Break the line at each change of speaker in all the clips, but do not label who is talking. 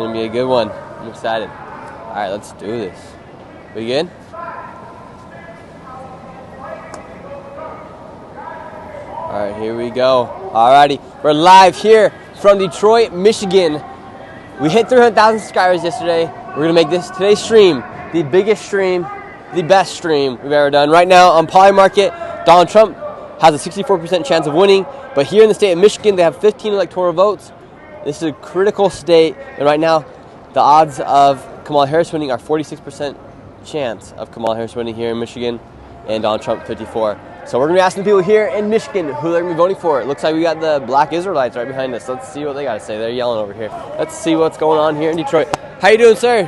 going to be a good one. I'm excited. All right, let's do this. We good? All right, here we go. All righty, we're live here from Detroit, Michigan. We hit 300,000 subscribers yesterday. We're going to make today's stream the biggest stream, the best stream we've ever done. Right now on Poly Market, Donald Trump has a 64% chance of winning, but here in the state of Michigan, they have 15 electoral votes. This is a critical state, and right now, the odds of Kamala Harris winning are 46% chance of Kamala Harris winning here in Michigan, and Donald Trump 54. So we're going to be asking people here in Michigan who they're going to be voting for. It looks like we got the Black Israelites right behind us. Let's see what they got to say. They're yelling over here. Let's see what's going on here in Detroit. How you doing, sir?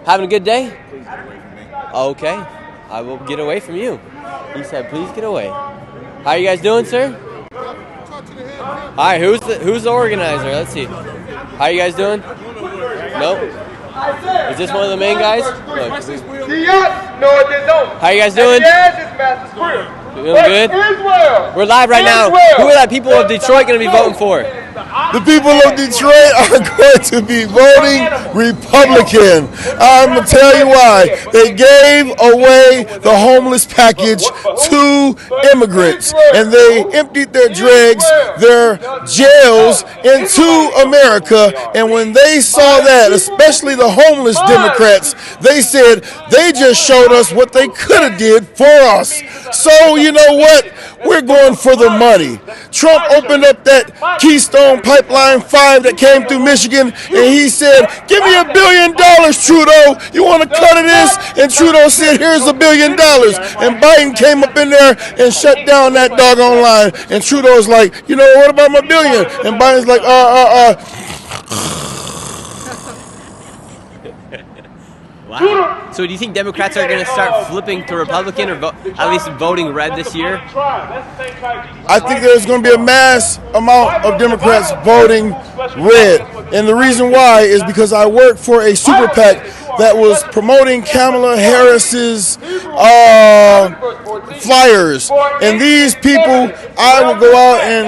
Having a good day?
Please get away from me.
Okay, I will get away from you. He said, please get away. How you guys doing, sir? Hi, who's the organizer? Let's see. How you guys doing? Nope. Is this one of the main guys? Look. How you guys doing? Doing good? We're live right now. Who are the people of Detroit going to be voting for?
The people of Detroit are going to be voting Republican. I'm going to tell you why. They gave away the homeless package to immigrants, and they emptied their dregs, their jails into America. And when they saw that, especially the homeless Democrats, they said they just showed us what they could have did for us. So you know what? We're going for the money. Trump opened up that Keystone Pipeline 5 that came through Michigan, and he said, give me $1 billion, Trudeau. You want a cut of this? And Trudeau said, here's $1 billion. And Biden came up in there and shut down that doggone line. And Trudeau's like, you know, what about my billion? And Biden's like,
Wow. So do you think Democrats are going to start flipping to Republican or at least voting red this year?
I think there's going to be a mass amount of Democrats voting red. And the reason why is because I work for a super PAC that was promoting Kamala Harris's flyers. And these people, I would go out and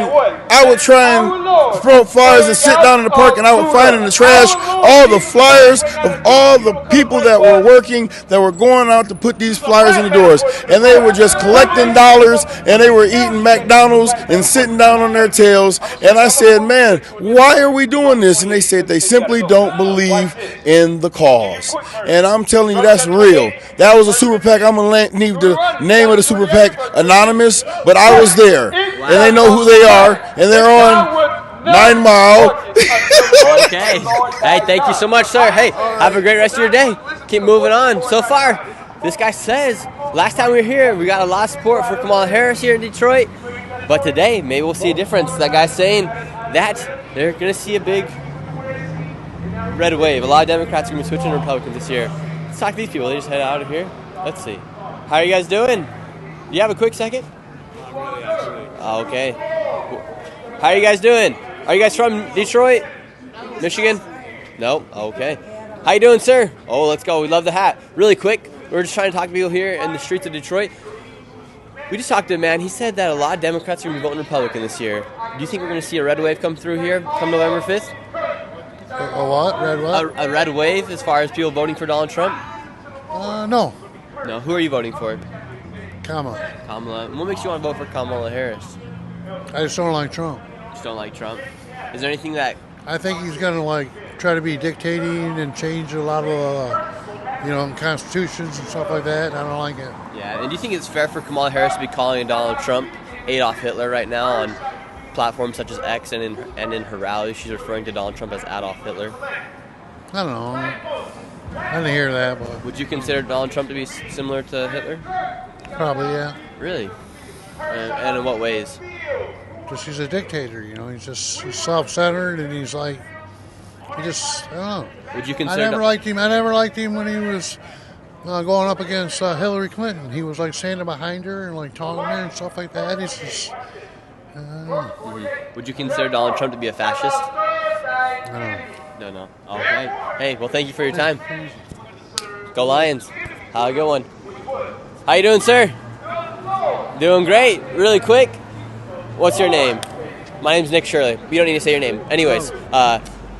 I would try and promote flyers and sit down in the park, and I would find in the trash all the flyers of all the people that were working, that were going out to put these flyers in the doors. And they were just collecting dollars, and they were eating McDonald's and sitting down on their tails. And I said, man, why are we doing this? And they said they simply don't believe in the cause. And I'm telling you, that's real. That was a super PAC. I'm going to leave the name of the super PAC anonymous, but I was there. And they know who they are, and they're on 9 Mile.
Okay. Hey, thank you so much, sir. Hey, have a great rest of your day. Keep moving on. So far, this guy says, last time we were here, we got a lot of support for Kamala Harris here in Detroit. But today, maybe we'll see a difference. That guy's saying that they're going to see a big red wave. A lot of Democrats are going to be switching to Republicans this year. Let's talk to these people. They just head out of here. Let's see. How are you guys doing? Do you have a quick second?
Not really, actually.
Okay. How are you guys doing? Are you guys from Detroit? Michigan? No? Okay. How you doing, sir? Oh, let's go. We love the hat. Really quick, we're just trying to talk to people here in the streets of Detroit. We just talked to a man. He said that a lot of Democrats are going to be voting Republican this year. Do you think we're going to see a red wave come through here come November 5th?
A what? Red what?
A red wave as far as people voting for Donald Trump?
No.
No. Who are you voting for?
Kamala.
Kamala. And what makes you want to vote for Kamala Harris?
I just don't like Trump.
Just don't like Trump. Is there anything that...
I think he's going to try to be dictating and change a lot of, constitutions and stuff like that. I don't like it.
Yeah, and do you think it's fair for Kamala Harris to be calling Donald Trump Adolf Hitler right now on platforms such as X and in her rally she's referring to Donald Trump as Adolf Hitler?
I don't know. I didn't hear that, but...
Would you consider Donald Trump to be similar to Hitler?
Probably, yeah.
Really? And in what ways?
Just he's a dictator, he's self-centered, and he's I don't know.
Would you consider...
I never liked him when he was going up against Hillary Clinton. He was standing behind her and talking to her and stuff like that. He's just...
Would you consider Donald Trump to be a fascist?
No.
No. Okay. Hey, well, thank you for your time. Go Lions. Have a good one. How you doing, sir? Doing great. Really quick. What's your name? My name's Nick Shirley. You don't need to say your name. Anyways,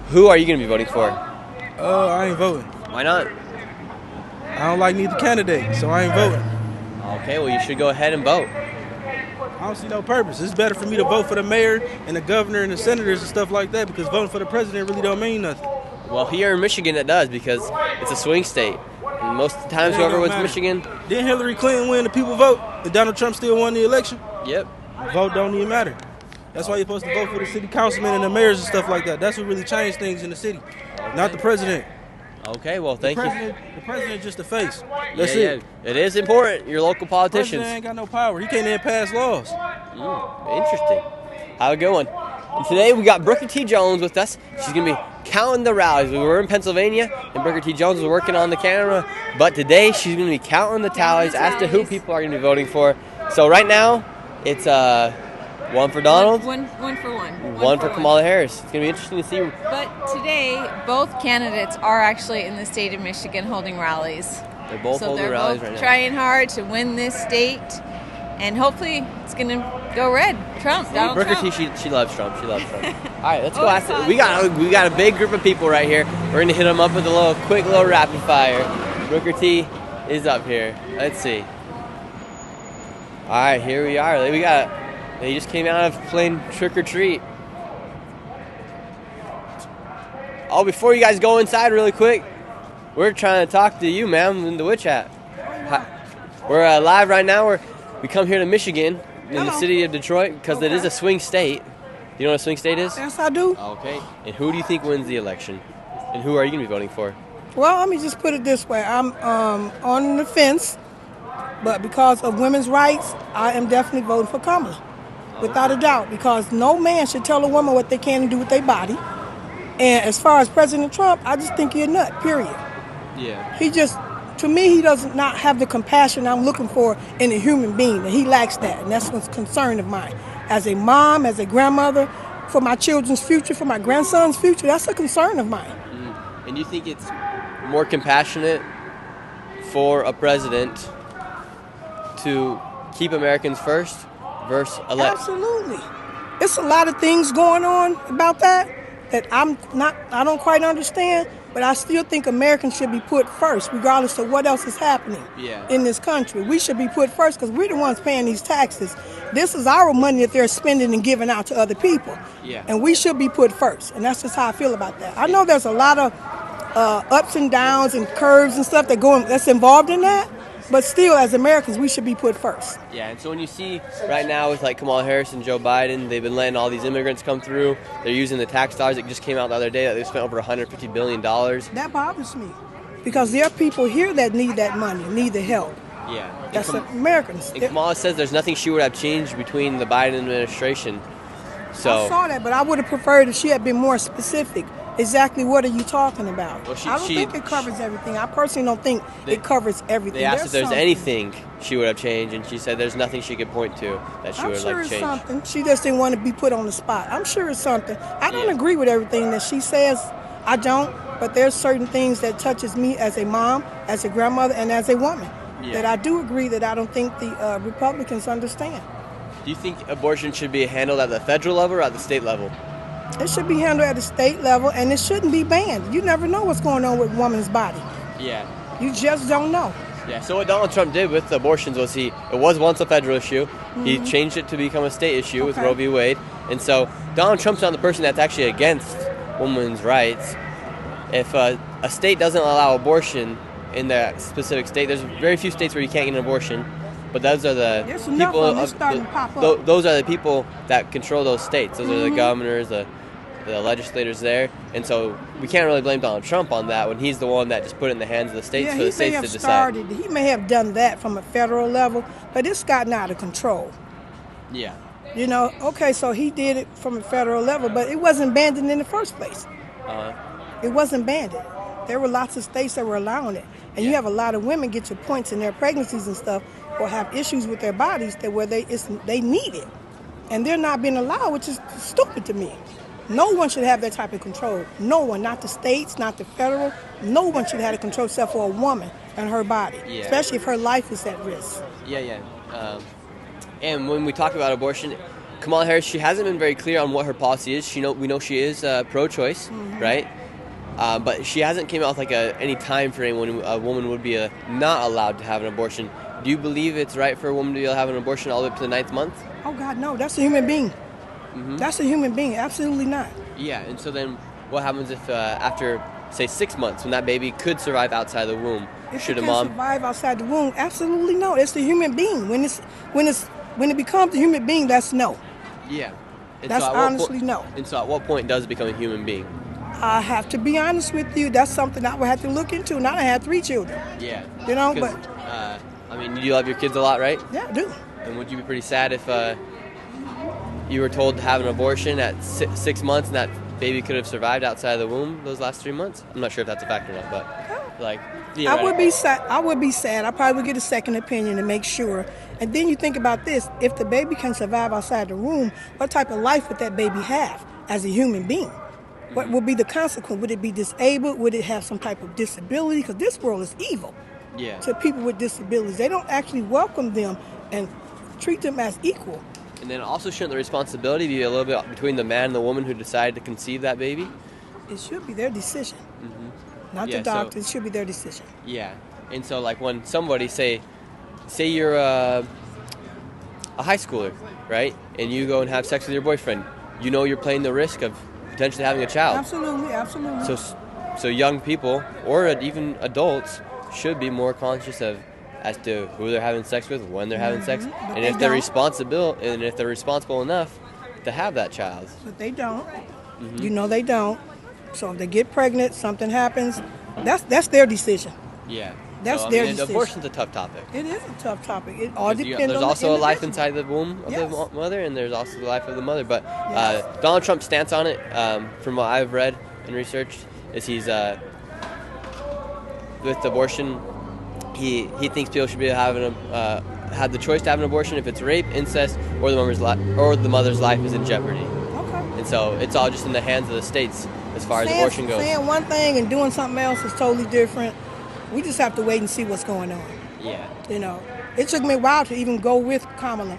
Who are you going to be voting for?
I ain't voting.
Why not?
I don't like neither candidate, so I ain't voting.
Okay, well, you should go ahead and vote.
I don't see no purpose. It's better for me to vote for the mayor and the governor and the senators and stuff like that, because voting for the president really don't mean nothing.
Well, here in Michigan it does, because it's a swing state. And most of the times whoever wins Michigan...
Didn't Hillary Clinton win, the people vote, and Donald Trump still won the election?
Yep.
Vote don't even matter. That's why you're supposed to vote for the city councilmen and the mayors and stuff like that. That's what really changed things in the city, not the president.
Okay, well, thank you.
The president's just a face. That's
it. It is important, your local politicians.
The president ain't got no power. He can't even pass laws.
Interesting. Have a good one. And today we got Brooker T. Jones with us. She's going to be counting the rallies. We were in Pennsylvania, and Brooker T. Jones was working on the camera. But today she's going to be counting the tallies as to who people are going to be voting for. So right now, it's one for Donald.
One for one.
One for Kamala Harris. It's going to be interesting to see.
But today, both candidates are actually in the state of Michigan holding rallies.
They're both holding rallies right now.
Trying hard to win this state, and hopefully it's going to go red. Donald
Brooker
Trump.
T, she loves Trump. She loves Trump. All right, let's go ask it. We got a big group of people right here. We're going to hit them up with a quick little rapid fire. Brooker T is up here. Let's see. All right, here we are. They just came out of playing Trick or Treat. Oh, before you guys go inside really quick, we're trying to talk to you, ma'am, in the Witch Hat. We're live right now. We come here to Michigan, in the city of Detroit, because it is a swing state. Do you know what a swing state is?
Yes, I do.
Okay. And who do you think wins the election? And who are you going to be voting for?
Well, let me just put it this way. I'm on the fence, but because of women's rights, I am definitely voting for Kamala. Without a doubt, because no man should tell a woman what they can do with their body. And as far as President Trump, I just think he's a nut, period.
Yeah.
To me, he does not have the compassion I'm looking for in a human being, and he lacks that, and that's what's a concern of mine. As a mom, as a grandmother, for my children's future, for my grandson's future, that's a concern of mine.
And you think it's more compassionate for a president to keep Americans first versus elect?
Absolutely. It's a lot of things going on about that I don't quite understand, but I still think Americans should be put first, regardless of what else is happening in this country. We should be put first because we're the ones paying these taxes. This is our money that they're spending and giving out to other people.
Yeah.
And we should be put first. And that's just how I feel about that. I know there's a lot of ups and downs and curves and stuff that's involved in that. But still, as Americans, we should be put first.
Yeah, and so when you see right now with like Kamala Harris and Joe Biden, they've been letting all these immigrants come through. They're using the tax dollars. It just came out the other day that they spent over $150 billion.
That bothers me because there are people here that need that money, need the help.
Yeah.
That's Americans.
And Kamala says there's nothing she would have changed between the Biden administration. So
I saw that, but I would have preferred if she had been more specific. Exactly what are you talking about?
Well,
I don't think it covers everything. I personally don't think it covers everything.
They asked if there's anything she would have changed, and she said there's nothing she could point to that she would have
changed.
changed.
Something. She just didn't want to be put on the spot. I'm sure it's something. I don't agree with everything that she says. I don't. But there's certain things that touches me as a mom, as a grandmother, and as a woman that I do agree that I don't think the Republicans understand.
Do you think abortion should be handled at the federal level or at the state level?
It should be handled at the state level, and it shouldn't be banned. You never know what's going on with a woman's body.
Yeah.
You just don't know.
Yeah, so what Donald Trump did with abortions was it was once a federal issue. He changed it to become a state issue with Roe v. Wade. And so Donald Trump's not the person that's actually against women's rights. If a state doesn't allow abortion in that specific state, there's very few states where you can't get an abortion. But those are the those are the people that control those states. Those are the governors, the legislators there. And so we can't really blame Donald Trump on that when he's the one that just put it in the hands of the states for the states to decide.
He may have done that from a federal level, but it's gotten out of control.
Yeah.
You know, okay, so he did it from a federal level, but it wasn't banned in the first place. It wasn't banned. There were lots of states that were allowing it. And you have a lot of women get to points in their pregnancies and stuff or have issues with their bodies that where they need it. And they're not being allowed, which is stupid to me. No one should have that type of control. No one, not the states, not the federal. No one should have the control except for a woman and her body, especially if her life is at risk.
Yeah. And when we talk about abortion, Kamala Harris, she hasn't been very clear on what her policy is. We know she is pro-choice, right? But she hasn't came out with like any time frame when a woman would be not allowed to have an abortion. Do you believe it's right for a woman to be able to have an abortion all the way up to the 9th month?
Oh God, no! That's a human being. That's a human being. Absolutely not.
Yeah, and so then what happens if after, say, 6 months, when that baby could survive outside the womb,
Should a mom survive outside the womb? Absolutely no. It's the human being. When it becomes a human being, that's no.
Yeah. And
that's
so
honestly no.
And so at what point does it become a human being?
I have to be honest with you. That's something I would have to look into. Now I had 3 children.
Yeah.
You know, but
I mean, you love your kids a lot, right?
Yeah, I do.
And would you be pretty sad if you were told to have an abortion at 6 months and that baby could have survived outside of the womb those last 3 months? I'm not sure if that's a fact or not, but like,
I would be sad. I would be sad. I probably would get a second opinion to make sure. And then you think about this: if the baby can survive outside the womb, what type of life would that baby have as a human being? What would be the consequence? Would it be disabled? Would it have some type of disability? Because this world is evil.
Yeah.
To people with disabilities, they don't actually welcome them and treat them as equal.
And then also, shouldn't the responsibility be a little bit between the man and the woman who decided to conceive that baby?
It should be their decision, not the doctor. It should be their decision.
Yeah, and so like when somebody say you're a high schooler, right, and you go and have sex with your boyfriend, you know you're playing the risk of potentially having a child.
Absolutely, absolutely.
So young people or even adults should be more conscious as to who they're having sex with, when they're having sex, and if they're responsible enough to have that child.
But they don't. You know they don't. So if they get pregnant, something happens, that's their decision.
Yeah.
That's their decision.
Abortion's a tough topic.
It is a tough topic. It all depends on the
There's also a life
individual.
inside the womb of the mother, and there's also the life of the mother. But Donald Trump's stance on it, from what I've read and researched, is he's with abortion. He thinks people should be having have the choice to have an abortion if it's rape, incest, or the mother's life is in jeopardy.
Okay.
And so it's all just in the hands of the states as far as abortion goes.
Saying one thing and doing something else is totally different. We just have to wait and see what's going on.
Yeah.
You know, it took me a while to even go with Kamala.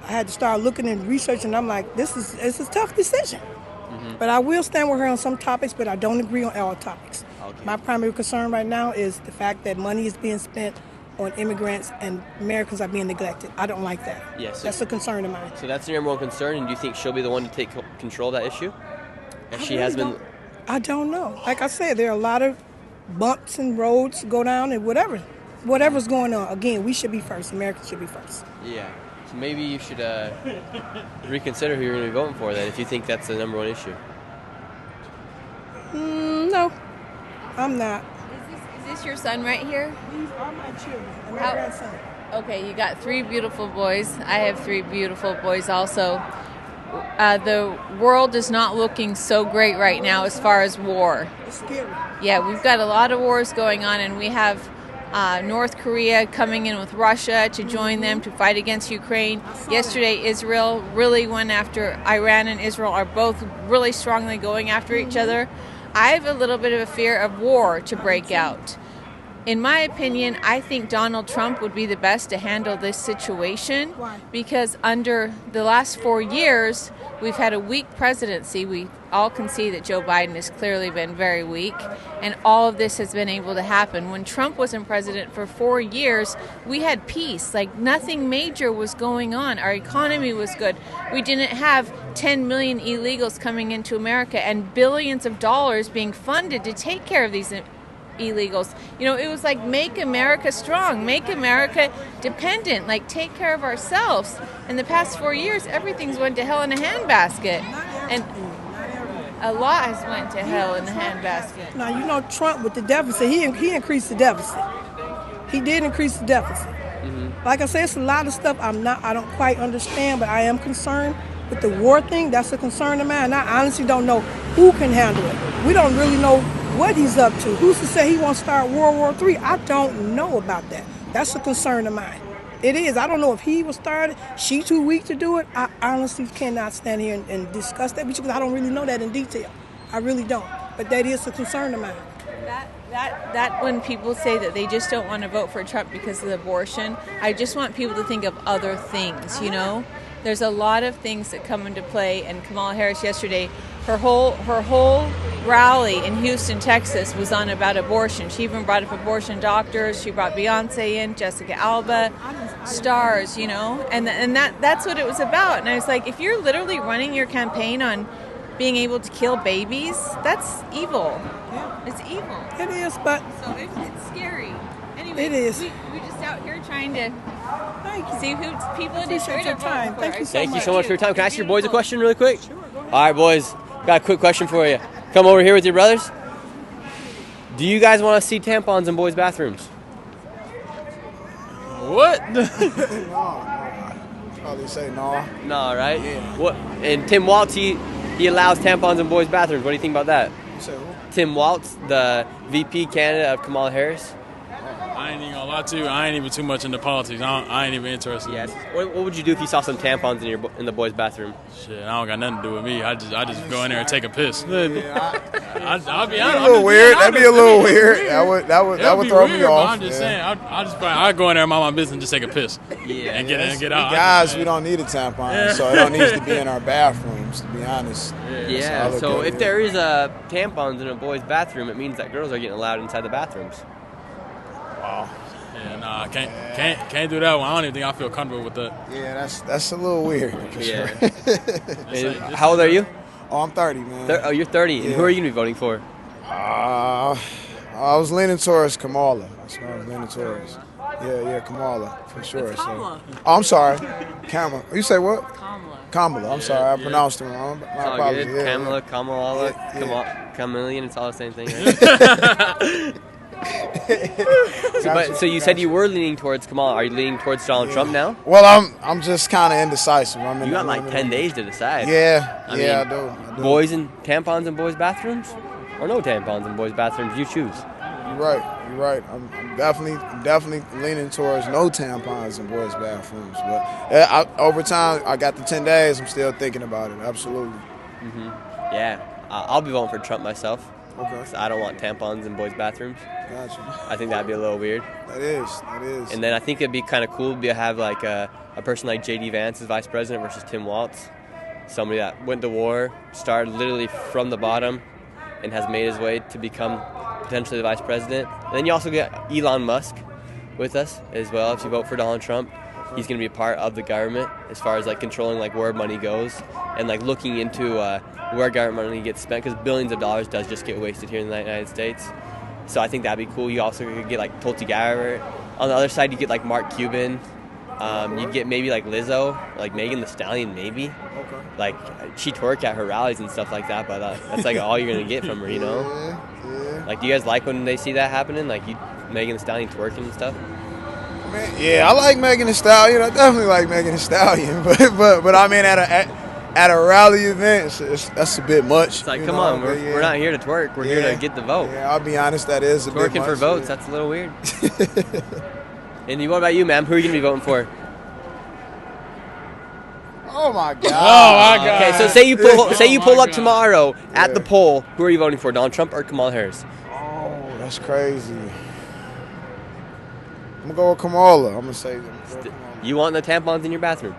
I had to start looking and researching. I'm like, it's a tough decision. But I will stand with her on some topics, but I don't agree on all topics.
Okay.
My primary concern right now is the fact that money is being spent on immigrants and Americans are being neglected. I don't like that.
Yes.
That's a concern of mine.
So that's your number one concern, and do you think she'll be the one to take control of that issue?
I don't know. Like I said, there are a lot of bumps and roads to go down and whatever's going on. Again, we should be first. Americans should be first.
Yeah. So maybe you should reconsider who you're going to be voting for then, if you think that's the number one issue.
No, I'm not.
Is this your son right here?
These are my children and my grandson.
Okay, you got 3 beautiful boys. I have 3 beautiful boys also. The world is not looking so great right now as far as war.
It's scary.
Yeah, we've got a lot of wars going on, and we have North Korea coming in with Russia to join them to fight against Ukraine. Yesterday, Israel really went after Iran, and Israel are both really strongly going after each other. I have a little bit of a fear of war to break out. In my opinion, I think Donald Trump would be the best to handle this situation.
Why?
Because under the last 4 years, we've had a weak presidency. We all can see that Joe Biden has clearly been very weak, and all of this has been able to happen. When Trump wasn't president for 4 years, we had peace. Like, nothing major was going on. Our economy was good. We didn't have 10 million illegals coming into America and billions of dollars being funded to take care of these illegals. You know, it was like, make America strong, make America dependent, like take care of ourselves. In the past 4 years, everything's went to hell in a handbasket. And a lot has went to hell in a handbasket.
Now, you know, Trump with the deficit, he increased the deficit. He did increase the deficit. Like I said, it's a lot of stuff I don't quite understand, but I am concerned with the war thing. That's a concern of mine. I honestly don't know who can handle it. We don't really know what he's up to. Who's to say he wants to start World War III? I don't know about that. That's a concern of mine. It is. I don't know if he will start it. She too weak to do it. I honestly cannot stand here and discuss that because I don't really know that in detail. I really don't. But that is a concern of mine.
That when people say that they just don't want to vote for Trump because of the abortion, I just want people to think of other things, you know? There's a lot of things that come into play, and Kamala Harris yesterday, her whole rally in Houston, Texas was on about abortion. She even brought up abortion doctors. She brought Beyonce in, Jessica Alba, stars, you know, and that's what it was about. And I was like, if you're literally running your campaign on being able to kill babies, that's evil.
Yeah.
It's evil.
It is, but
So it's scary. Anyway,
It is.
We're just out here trying to
thank you.
see who people in
Appreciate
Detroit
your
are voting
time.
for.
Thank you so
Thank you
much.
so much for your time. Can I ask your boys a
Beautiful.
question really quick?
Sure, go ahead.
All right, boys. Got a quick question for you. Come over here with your brothers. Do you guys want to see tampons in boys' bathrooms?
What?
Probably say no.
No, right?
Yeah.
What? And Tim Waltz, he allows tampons in boys' bathrooms. What do you think about that?
You say who?
Tim Waltz, the VP candidate of Kamala Harris.
I ain't even gonna lie to you. I ain't even too much into politics. I ain't even interested.
Yes. What would you do if you saw some tampons in the boys' bathroom?
Shit, I don't got nothing to do with me. I just go in there and take a piss. I'll be honest.
That'd be a little weird. That'd be a little weird. That would
be
throw
weird,
me
but
off.
I'm just saying. I go in there and mind my business and just take a piss.
Yeah.
And get in and get out.
Guys, we don't need a tampon, so it don't need to be in our bathrooms. To be honest.
Yeah.
That's how I
So
look at
if
it.
there is tampons in a boys' bathroom, it means that girls are getting allowed inside the bathrooms.
Yeah, nah, can't do that one. I don't even think I feel comfortable with that.
Yeah, that's a little weird. For
Yeah.
sure.
And how old are you?
Oh, I'm 30, man.
Oh, you're 30. And
Yeah.
who are you gonna be voting for?
I was leaning towards Kamala. That's what I was leaning towards. Yeah, Kamala, for sure.
Kamala.
So. Oh, I'm sorry. Kamala. You say what?
Kamala.
Kamala. I'm sorry. I pronounced it wrong.
It's
My
all
apologies.
good.
Yeah,
Kamala, Kamala,
Yeah.
Chameleon. It's all the same thing. Right? So you said you were leaning towards Kamala. Are you leaning towards Donald Trump now?
Well, I'm just kind of indecisive. I'm in
You got
the
like
middle.
10 days to decide.
Yeah,
I
I
mean,
do.
Boys and tampons in boys' bathrooms, or no tampons in boys' bathrooms? You choose.
You're right. I'm definitely leaning towards no tampons in boys' bathrooms. But over time, I got the 10 days. I'm still thinking about it. Absolutely.
Yeah, I'll be voting for Trump myself.
Okay.
'Cause I don't want tampons in boys' bathrooms.
Gotcha.
I think that'd be a little weird.
That is.
And then I think it'd be kind of cool to have like a person like J.D. Vance as vice president versus Tim Waltz. Somebody that went to war, started literally from the bottom, and has made his way to become potentially the vice president. And then you also get Elon Musk with us as well. If you vote for Donald Trump, he's going to be a part of the government as far as like controlling like where money goes and like looking into where government money gets spent, because billions of dollars does just get wasted here in the United States. So I think that'd be cool. You also could get like Tulsi Gabbard. On the other side, you get like Mark Cuban. You get maybe like Lizzo, like Megan Thee Stallion, maybe.
Okay.
Like she twerk at her rallies and stuff like that, but that's like all you're gonna get from her, you know.
Yeah.
Like, do you guys like when they see that happening? Like Megan Thee Stallion twerking and stuff.
Man, yeah, I like Megan Thee Stallion. I definitely like Megan Thee Stallion. But I mean, at a rally event, that's a bit much.
It's like,
you
come
know,
on,
but
we're not here to twerk. We're here to get the vote.
Yeah, I'll be honest, that is a bit much.
Twerking for votes, that's a little weird. And what about you, ma'am? Who are you gonna be voting for?
Oh my God.
Oh my God.
Okay, so say you pull
my
up
God.
tomorrow at the poll. Who are you voting for, Donald Trump or Kamala Harris?
Oh, that's crazy. I'm gonna go with Kamala. I'm gonna say them.
You want the tampons in your bathroom?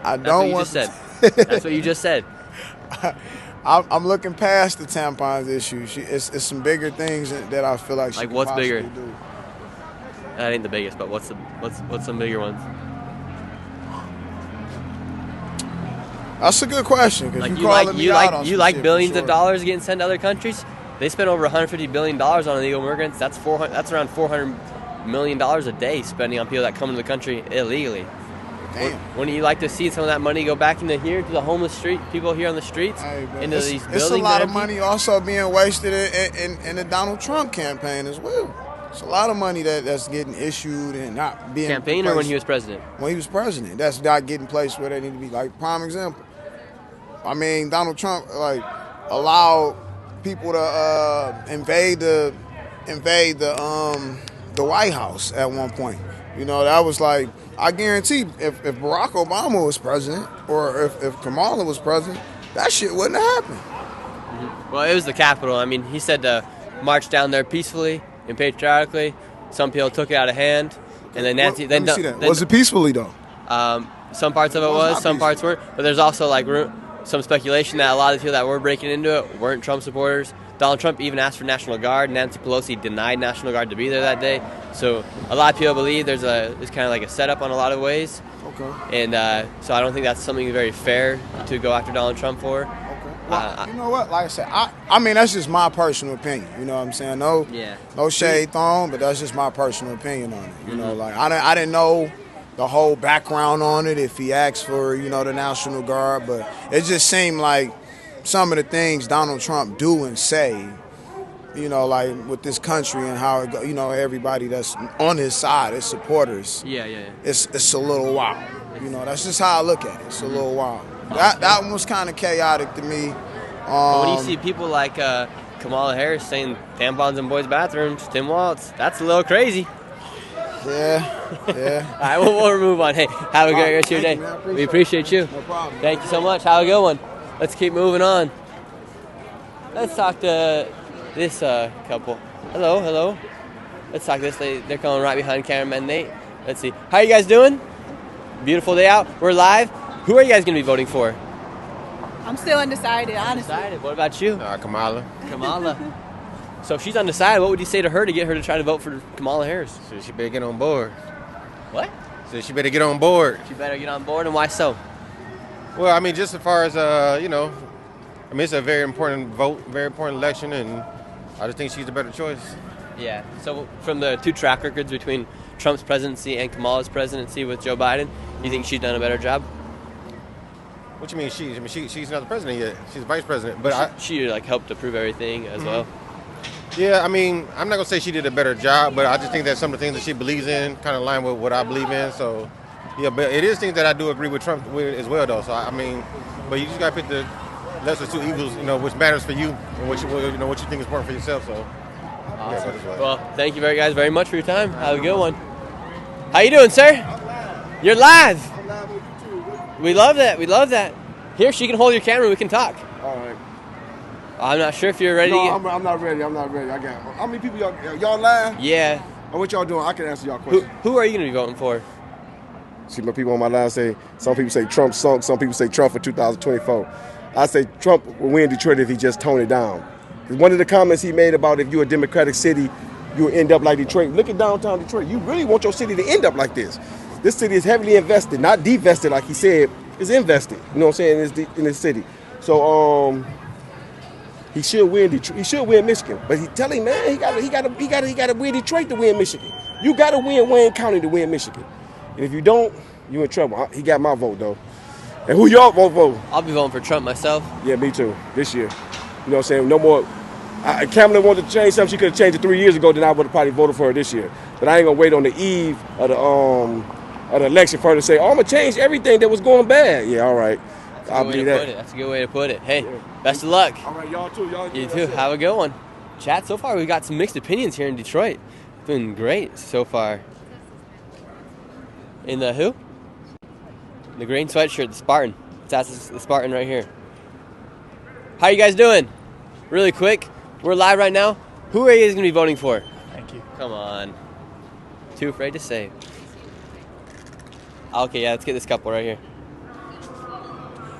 I
That's
don't
what you
want.
just said. That's what you just said.
I'm looking past the tampons issue. It's some bigger things that I feel like she
Like
could
what's
possibly
bigger?
do.
That ain't the biggest, but what's some bigger ones?
That's a good question. Cause
Like
you calling me out on
you
some
like
shit,
billions
for
of
sure.
dollars getting sent to other countries. They spend over $150 billion on illegal immigrants. That's around $400 million a day spending on people that come into the country illegally.
Damn.
Wouldn't you like to see some of that money go back into here to the homeless street people here on the streets,
Hey, bro,
into these buildings?
it's a lot
that
of
are
money also being wasted in the Donald Trump campaign as well. It's a lot of money that's getting issued and not being
campaign or when
placed-
he was president?
When he was president, that's not getting placed where they need to be. Like prime example, I mean Donald Trump like allowed people to invade the White House at one point. You know, that was like, I guarantee if Barack Obama was president or if Kamala was president, that shit wouldn't have happened.
Well, it was the Capitol. I mean, he said to march down there peacefully and patriotically. Some people took it out of hand, and then Nancy.
Let me see that. Was it peacefully though?
some parts of it was, some parts weren't. But there's also like some speculation that a lot of the people that were breaking into it weren't Trump supporters. Donald Trump even asked for National Guard. Nancy Pelosi denied National Guard to be there that day. So a lot of people believe there's kind of like a setup on a lot of ways.
Okay.
And so I don't think that's something very fair to go after Donald Trump for.
Okay. Well, you know what? Like I said, I mean, that's just my personal opinion. You know what I'm saying? No shade thrown, but that's just my personal opinion on it. You know, like I didn't know the whole background on it, if he asked for, you know, the National Guard, but it just seemed like some of the things Donald Trump do and say, you know, like with this country and how it go, you know, everybody that's on his side, his supporters.
Yeah.
It's a little wild. You know, that's just how I look at it. It's a little wild. That one was kind of chaotic to me.
But when you see people like Kamala Harris saying tampons in boys' bathrooms, Tim Walz, that's a little crazy.
Yeah.
All right, we'll move on. Hey, have a great rest of your day. We appreciate you.
No problem.
Thank you so much. Have a good one. Let's keep moving on. Let's talk to this couple. Hello. Let's talk to this lady. They're coming right behind cameraman Nate. Let's see. How you guys doing? Beautiful day out. We're live. Who are you guys going to be voting for?
I'm still undecided, honestly.
Undecided. What about you?
Kamala.
So if she's undecided, what would you say to her to get her to try to vote for Kamala Harris?
So she better get on board.
What?
So she better get on board.
She better get on board, and why so?
Well, I mean, just as far as, you know, I mean, it's a very important vote, very important election, and I just think she's the better choice.
Yeah. So from the two track records between Trump's presidency and Kamala's presidency with Joe Biden, you think she's done a better job?
What you mean she's? I mean, she's not the president yet. She's vice president. But
she like helped approve everything as well.
Yeah, I mean, I'm not going to say she did a better job, but I just think that some of the things that she believes in kind of align with what I believe in. So, yeah, but it is things that I do agree with Trump with as well, though. So, I mean, but you just got to pick the lesser two evils, you know, which matters for you and what you think is important for yourself. So,
Well, thank you guys very much for your time. Have a good one. How you doing, sir? You're live. We love that. Here, she can hold your camera. We can talk.
All right.
I'm not sure if you're ready.
No, I'm not ready. I got. How many people y'all live?
Yeah.
And what y'all doing? I can answer y'all questions.
Who are you going to be voting for?
See, my people on my line say, some people say Trump sunk, some people say Trump for 2024. I say Trump will win Detroit if he just toned it down. One of the comments he made about if you're a Democratic city, you'll end up like Detroit. Look at downtown Detroit. You really want your city to end up like this. This city is heavily invested, not divested like he said. It's invested, you know what I'm saying, in this city. So, he should win Detroit. He should win Michigan, but he tell him, man, he gotta win Detroit to win Michigan. You gotta win Wayne County to win Michigan, and if you don't, you in trouble. He got my vote though. And who y'all vote for?
I'll be voting for Trump myself.
Yeah, me too. This year, you know what I'm saying. No more. Kamala wanted to change something. She could have changed it 3 years ago. Then I would have probably voted for her this year. But I ain't gonna wait on the eve of the election for her to say, "Oh, I'm gonna change everything that was going bad." Yeah, all right. I'll believe that.
That's a good way to put it. Hey, best of luck.
All right, y'all too.
You too. Have a good one. Chat, so far we've got some mixed opinions here in Detroit. It's been great so far. In the who? The green sweatshirt, the Spartan. That's the Spartan right here. How you guys doing? Really quick, we're live right now. Who are you guys going to be voting for?
Thank you.
Come on. Too afraid to say. Okay, yeah, let's get this couple right here.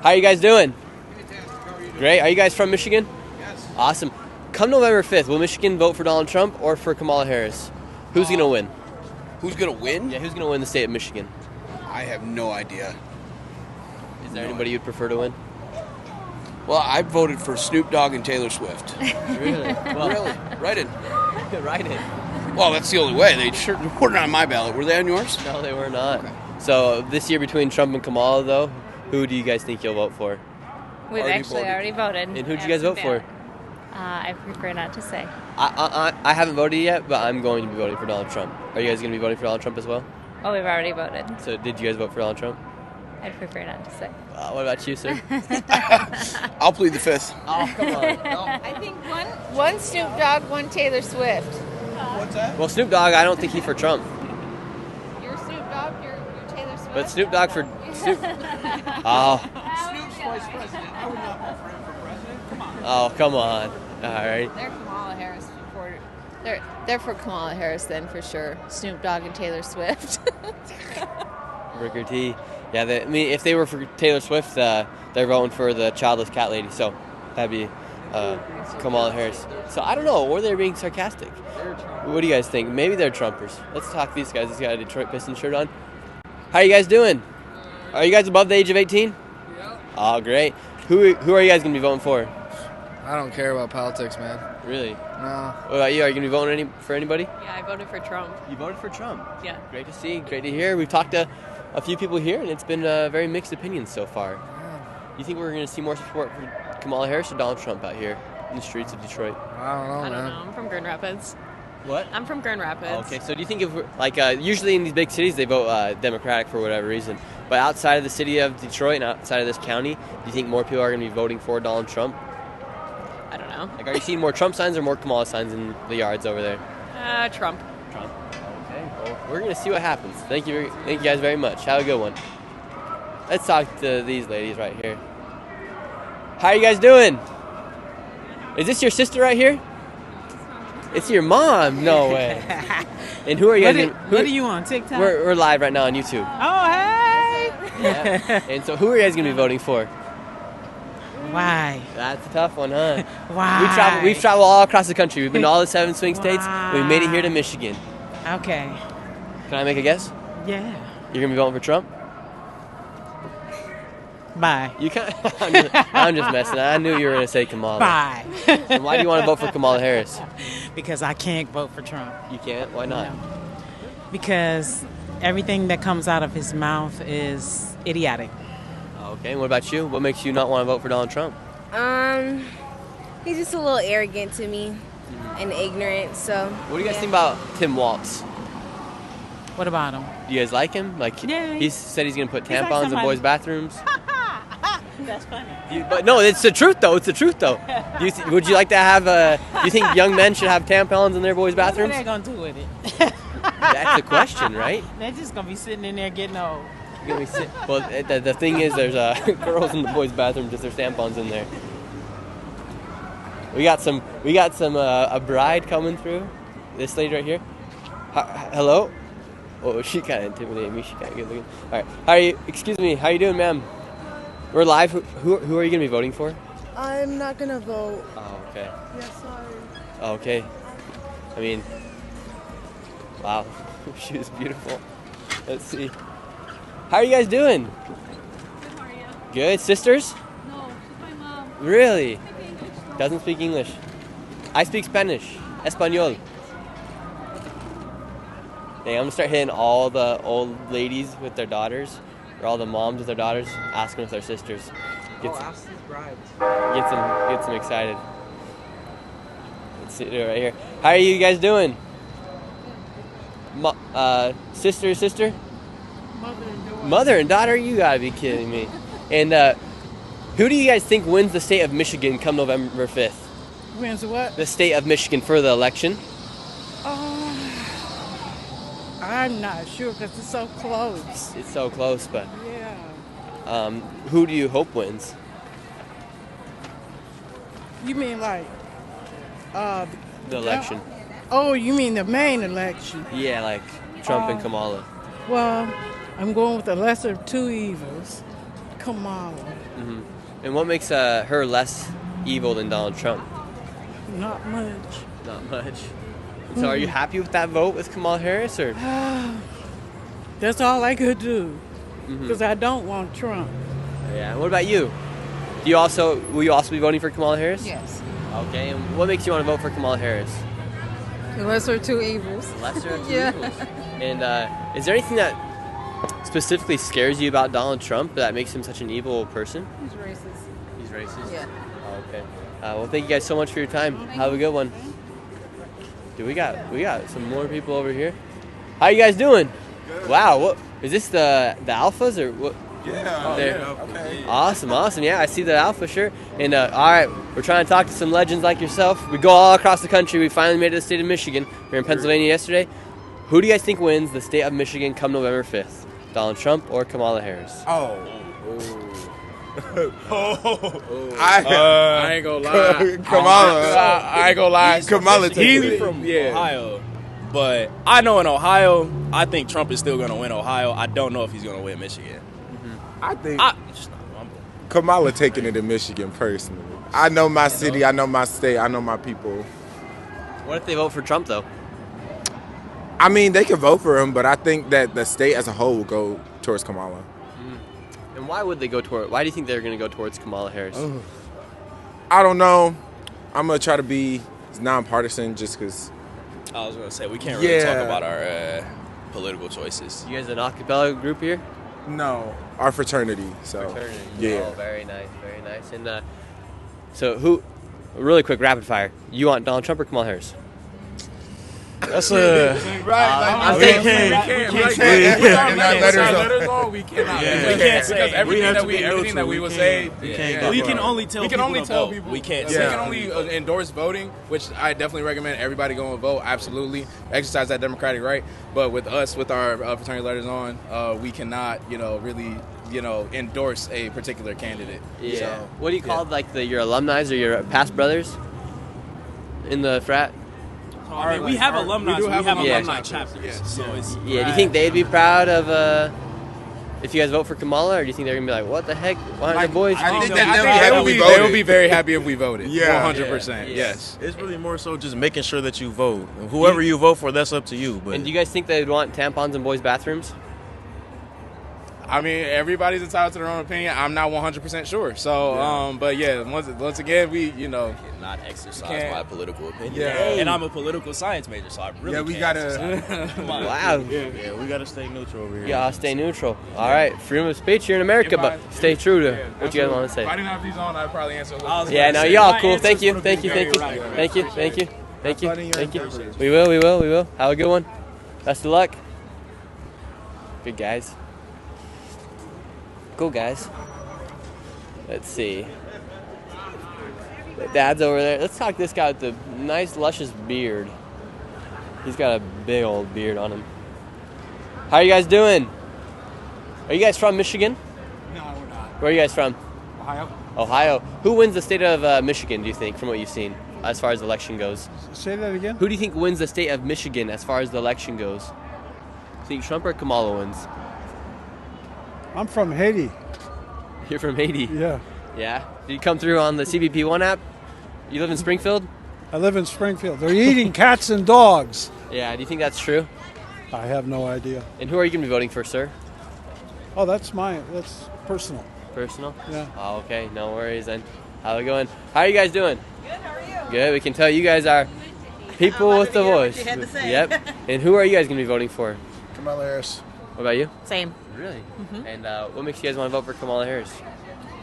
How you guys doing? Great. Are you guys from Michigan?
Yes.
Awesome. Come November 5th, will Michigan vote for Donald Trump or for Kamala Harris? Who's going to win?
Who's going to win?
Yeah, who's going to win the state of Michigan?
I have no idea.
Is there anybody you'd prefer to win?
Well, I voted for Snoop Dogg and Taylor Swift.
Really? Well,
Really? Right in.
Right in.
Well, that's the only way. They sure put it on my ballot. Were they on yours?
No, they were not. Okay. So this year between Trump and Kamala, though, who do you guys think you'll vote for?
We've already voted.
And who'd you guys vote for?
I prefer not to say.
I haven't voted yet, but I'm going to be voting for Donald Trump. Are you guys going to be voting for Donald Trump as well?
Oh, we've already voted.
So did you guys vote for Donald Trump?
I prefer not to say.
What about you, sir?
I'll plead the fifth.
Oh, come on.
I think one Snoop Dogg, one Taylor Swift.
What's that?
Well, Snoop Dogg, I don't think he's for Trump.
You're Snoop Dogg, you're Taylor Swift.
But Snoop Dogg for Snoop. Oh.
Snoop's vice president. I would not vote for him for president. Come on.
Oh, come on. All right.
They're Kamala Harris supporters. They're for Kamala Harris then for sure. Snoop Dogg and Taylor Swift.
Booker T. Yeah, I mean, if they were for Taylor Swift, they're voting for the childless cat lady. So that'd be Kamala Harris. So I don't know, or they're being sarcastic. What do you guys think? Maybe they're Trumpers. Let's talk to these guys. This got a Detroit Pistons shirt on. How are you guys doing? Are you guys above the age of 18? Yeah. Oh, great. Who are you guys going to be voting for?
I don't care about politics, man.
Really?
No.
What about you? Are you going to be voting for anybody?
Yeah, I voted for Trump.
You voted for Trump?
Yeah.
Great to see. Great to hear. We've talked to a few people here, and it's been very mixed opinions so far. Yeah. You think we're going to see more support for Kamala Harris or Donald Trump out here in the streets of Detroit?
I don't know, man.
I don't know. I'm from Grand Rapids.
What?
I'm from Grand Rapids.
Okay, so do you think if usually in these big cities they vote Democratic for whatever reason, but outside of the city of Detroit and outside of this county, do you think more people are going to be voting for Donald Trump?
I don't know.
Are you seeing more Trump signs or more Kamala signs in the yards over there?
Trump.
Trump. Okay. Well, we're going to see what happens. Thank you guys very much. Have a good one. Let's talk to these ladies right here. How are you guys doing? Is this your sister right here? It's your mom? No way. And who are you guys?
What are you on, TikTok?
We're live right now on YouTube.
Oh, hey!
Yeah. And so who are you guys going to be voting for?
Why?
That's a tough one, huh?
Why?
We've traveled all across the country. We've been to all the 7 swing states. And we made it here to Michigan.
Okay.
Can I make a guess?
Yeah.
You're going to be voting for Trump?
Bye.
You can't. I'm just messing. I knew you were going to say Kamala.
Bye.
And why do you want to vote for Kamala Harris?
Because I can't vote for Trump.
You can't? Why not?
No. Because everything that comes out of his mouth is idiotic.
Okay, and what about you? What makes you not want to vote for Donald Trump?
He's just a little arrogant to me and ignorant, so.
What do you guys think about Tim Walz?
What about him?
Do you guys like him?
Yeah.
He said he's going to put
He's like
tampons in
somebody.
boys' bathrooms.
That's funny.
But no, it's the truth, though. It's the truth, though. Would you like to have do you think young men should have tampons in their boys' bathrooms?
What are they going to do with it?
That's the question, right?
They're just going to be sitting in there getting old.
Well, the thing is, there's girls in the boys' bathroom, just there's tampons in there. We got some a bride coming through. This lady right here. Hello. Oh, she kind of intimidated me. She kind of good looking. All right. How are you? Excuse me. How you doing, ma'am? We're live. Who are you gonna be voting for?
I'm not gonna vote.
Oh, okay.
Yeah, sorry.
Oh, okay. I mean, wow. She was beautiful. Let's see. How are you guys doing?
Good, how are you?
Good. Sisters?
No, she's my mom.
Really? Doesn't speak English. I speak Spanish. Espanol. Dang, I'm gonna start hitting all the old ladies with their daughters, or all the moms with their daughters, asking if they're sisters.
Ask these brides.
Get them excited. Let's see it right here. How are you guys doing? Sister? Mother and daughter? You gotta be kidding me. And who do you guys think wins the state of Michigan come November 5th?
Wins what?
The state of Michigan for the election?
I'm not sure because it's so close.
It's so close, but
Yeah.
who do you hope wins?
You mean like
The election.
Oh, you mean the main election?
Yeah, like Trump and Kamala.
Well, I'm going with the lesser of two evils, Kamala.
Hmm. And what makes her less evil than Donald Trump?
Not much.
Not much. So are you happy with that vote with Kamala Harris, or?
That's all I could do,
Mhm.
because I don't want Trump.
Yeah. What about you? Will you also be voting for Kamala Harris?
Yes.
Okay. And what makes you want to vote for Kamala Harris?
The lesser of two evils.
The lesser of two
Yeah.
evils. And is there anything that specifically scares you about Donald Trump that makes him such an evil person?
He's racist.
He's racist?
Yeah.
Oh, okay. Well, thank you guys so much for your time. Have a good one. Dude, we got some more people over here. How you guys doing? Good. Wow, what is this, the alphas or what?
Yeah.
Okay. Awesome. Yeah, I see the alpha shirt. And all right, we're trying to talk to some legends like yourself. We go all across the country. We finally made it to the state of Michigan. We were in Pennsylvania yesterday. Who do you guys think wins the state of Michigan come November 5th? Donald Trump or Kamala Harris?
I ain't gonna lie. Kamala. I ain't gonna lie. Kamala.
He's from Ohio, but I know in Ohio, I think Trump is still gonna win Ohio. I don't know if he's gonna win Michigan.
I think Kamala taking it in Michigan personally. I know my city, I know my state, I know my people.
What if they vote for Trump, though?
I mean, they can vote for him, but I think that the state as a whole will go towards Kamala.
And why would they go toward? Why do you think they're going to go towards Kamala Harris?
I don't know. I'm going to try to be nonpartisan just because.
I was going to say, we can't really talk about our political choices.
You guys an acapella group here?
No, our fraternity. So
Fraternity.
yeah.
Oh, very nice, very nice. And so really quick, rapid fire. You want Donald Trump or Kamala Harris?
That's a
I'm
we
saying
letters on. We cannot. We can't say everything that we would say.
We can only tell people.
We can't. We can only endorse voting, which I definitely recommend everybody go and vote. Absolutely, exercise that democratic right. But with us, with our fraternity letters on, we cannot, really, endorse a particular candidate.
Yeah.
So,
What do you call your alumni or your past brothers in the frat?
We have alumni. We have alumni
Yeah.
chapters. So it's
Do you think they'd be proud of if you guys vote for Kamala, or do you think they're gonna be like, "What the heck? Why aren't the boys?"
I think they will be very happy if we voted. 100%. Yes.
It's really more so just making sure that you vote. Whoever you vote for, that's up to you. But
And do you guys think they'd want tampons in boys' bathrooms?
I mean, everybody's entitled to their own opinion. I'm not 100% sure. So, but yeah, once again, we,
not exercise my political opinion.
Yeah.
And I'm a political science major, so I really
we
can't
gotta.
exercise. Come on.
Wow.
Yeah, we gotta stay neutral over here.
Yeah, stay neutral. All right, freedom of speech here in America, but stay true to what you guys want to say.
If I didn't have these on, I'd probably answer a little.
Yeah, no, y'all cool. Thank you. Thank you. Thank you. We will. Have a good one. Best of luck. Good guys. Cool guys. Let's see. The dad's over there. Let's talk to this guy with the nice, luscious beard. He's got a big old beard on him. How are you guys doing? Are you guys from Michigan?
No, we're not.
Where are you guys from?
Ohio.
Ohio. Who wins the state of Michigan, do you think, from what you've seen, as far as the election goes?
Say that again?
Who do you think wins the state of Michigan as far as the election goes? Think Trump or Kamala wins?
I'm from Haiti.
You're from Haiti?
Yeah.
Yeah? Did you come through on the CBP One app? You live in Springfield?
I live in Springfield. They're eating cats and dogs.
Yeah, do you think that's true?
I have no idea.
And who are you going to be voting for, sir?
Oh, that's personal.
Personal?
Yeah.
Oh, okay, no worries then. How's it going? How are you guys doing? Good, how are you? Good, we can tell you guys are people with the voice.
What you had to say.
Yep. And who are you guys going to be voting for?
Kamala Harris.
What about you?
Same.
Really? And what makes you guys want to vote for Kamala Harris?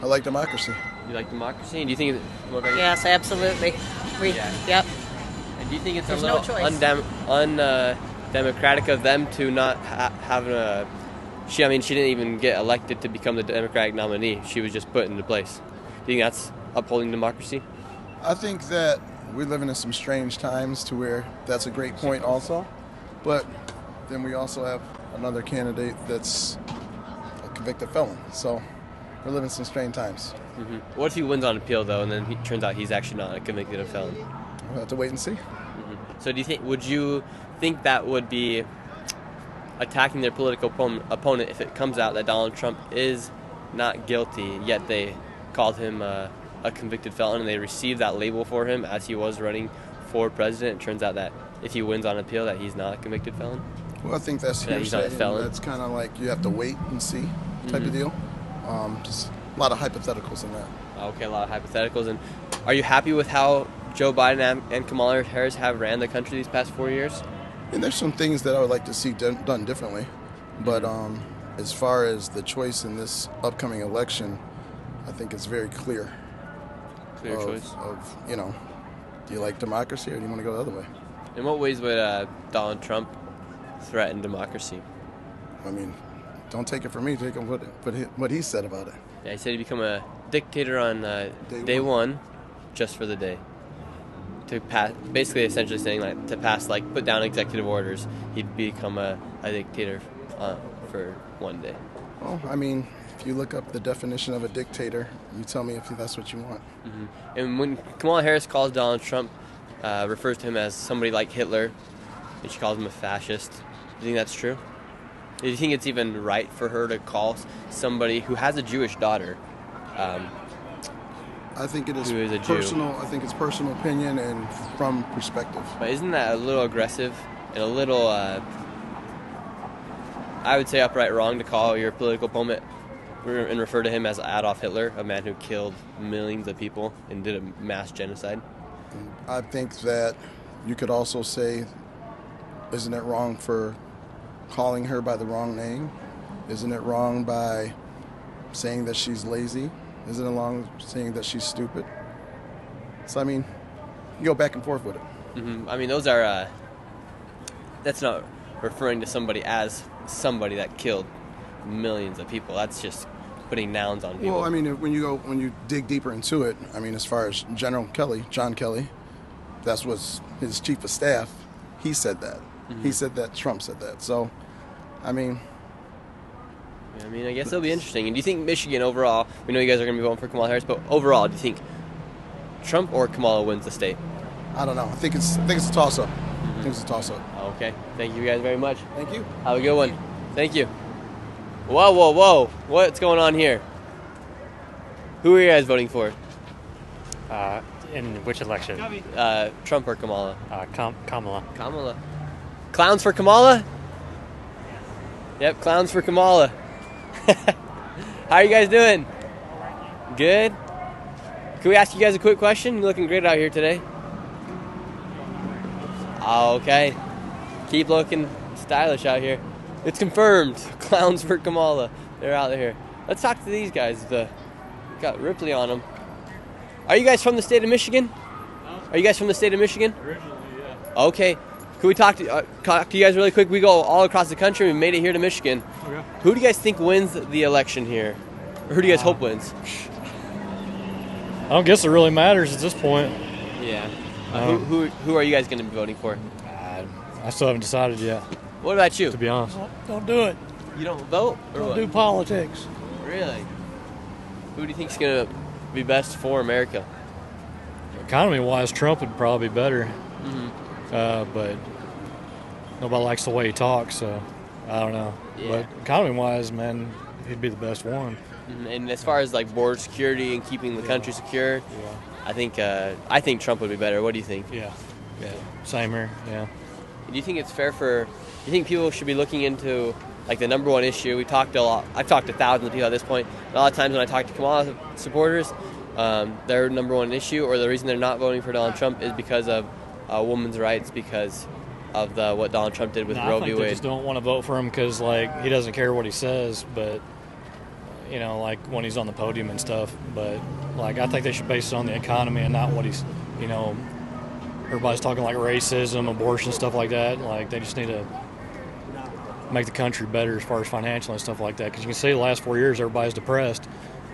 I like democracy.
You like democracy? And do you think what about you?
Yes, absolutely. Yep.
And do you think it's
There's
a
no
little
choice.
undemocratic of them to not have a... she didn't even get elected to become the Democratic nominee. She was just put into place. Do you think that's upholding democracy?
I think that we're living in some strange times to where that's a great point also. But then we also have another candidate that's a convicted felon. So we're living some strange times.
Mm-hmm. What if he wins on appeal, though, and then he turns out he's actually not a convicted felon?
We'll have to wait and see.
Mm-hmm. So would you think that would be attacking their political opponent if it comes out that Donald Trump is not guilty, yet they called him a convicted felon and they received that label for him as he was running for president? It turns out that if he wins on appeal that he's not a convicted felon?
Well, I think that's
he's not a
hearsay.
felon.
That's kind of like you have to wait and see type of deal. Just a lot of hypotheticals in that.
Okay, a lot of hypotheticals. And are you happy with how Joe Biden and Kamala Harris have ran the country these past 4 years?
And there's some things that I would like to see done differently. But as far as the choice in this upcoming election, I think it's very clear.
Clear choice.
Do you like democracy or do you want to go the other way?
In what ways would Donald Trump threaten democracy?
I mean, don't take it from me. Take what he said about it.
Yeah, he said he'd become a dictator on day one, just for the day. To pass, basically, essentially saying put down executive orders, he'd become a dictator for one day.
Well, I mean, if you look up the definition of a dictator, you tell me if that's what you want.
Mm-hmm. And when Kamala Harris calls Donald Trump, refers to him as somebody like Hitler, and she calls him a fascist. Do you think that's true? Do you think it's even right for her to call somebody who has a Jewish daughter?
I think it is
who is a Jew?
personal. I think it's personal opinion and from perspective.
But isn't that a little aggressive and a little, I would say, upright wrong to call your political opponent and refer to him as Adolf Hitler, a man who killed millions of people and did a mass genocide?
I think that you could also say, isn't it wrong for calling her by the wrong name? Isn't it wrong by saying that she's lazy? Isn't it wrong saying that she's stupid? So, I mean, you go back and forth with it.
Mm-hmm. I mean, those are, that's not referring to somebody as somebody that killed millions of people. That's just putting nouns on people.
Well, I mean, when you dig deeper into it, I mean, as far as General Kelly, John Kelly, that's what's his chief of staff, he said that.
Mm-hmm.
He said that, Trump said that. So, I mean,
I guess it'll be interesting. And do you think Michigan overall, we know you guys are going to be voting for Kamala Harris, but overall, do you think Trump or Kamala wins the state?
I don't know. I think it's a toss-up. I think it's a toss-up.
Okay. Thank you guys very much.
Thank you.
Have a good one. Thank you. Whoa, whoa, whoa. What's going on here? Who are you guys voting for?
In which election?
Trump or Kamala?
Kamala.
Kamala. Clowns for Kamala? Yep, clowns for Kamala. How are you guys doing? Good? Can we ask you guys a quick question? You're looking great out here today. Okay. Keep looking stylish out here. It's confirmed. Clowns for Kamala. They're out here. Let's talk to these guys. Got Ripley on them. Are you guys from the state of Michigan? Are you guys from the state of Michigan?
Originally, yeah.
Okay. Can we talk to you guys really quick? We go all across the country. We made it here to Michigan.
Okay.
Who do you guys think wins the election here? Or who do you guys hope wins?
I don't guess it really matters at this point.
Yeah. Who are you guys going to be voting for?
I still haven't decided yet.
What about you?
To be honest.
Don't do it.
You don't vote? Or
Don't
what?
do politics.
Really? Who do you think is going to be best for America?
Economy-wise, Trump would probably be better.
Mm-hmm.
But nobody likes the way he talks, so I don't know.
Yeah.
But economy-wise, man, he'd be the best one.
Mm-hmm. And as far as like border security and keeping the country secure, I think Trump would be better. What do you think?
Yeah. Same here. Yeah.
Do you think it's fair do you think people should be looking into like the number one issue? I've talked to thousands of people at this point. A lot of times when I talk to Kamala supporters, their number one issue or the reason they're not voting for Donald Trump is because of women's rights, because of what Donald Trump did with Roe v.
I think they
Wade.
just don't want to vote for him because like he doesn't care what he says, but like when he's on the podium and stuff. But like I think they should base it on the economy and not what he's, everybody's talking like racism, abortion, stuff like that. Like they just need to make the country better as far as financial and stuff like that. Because you can see the last 4 years everybody's depressed,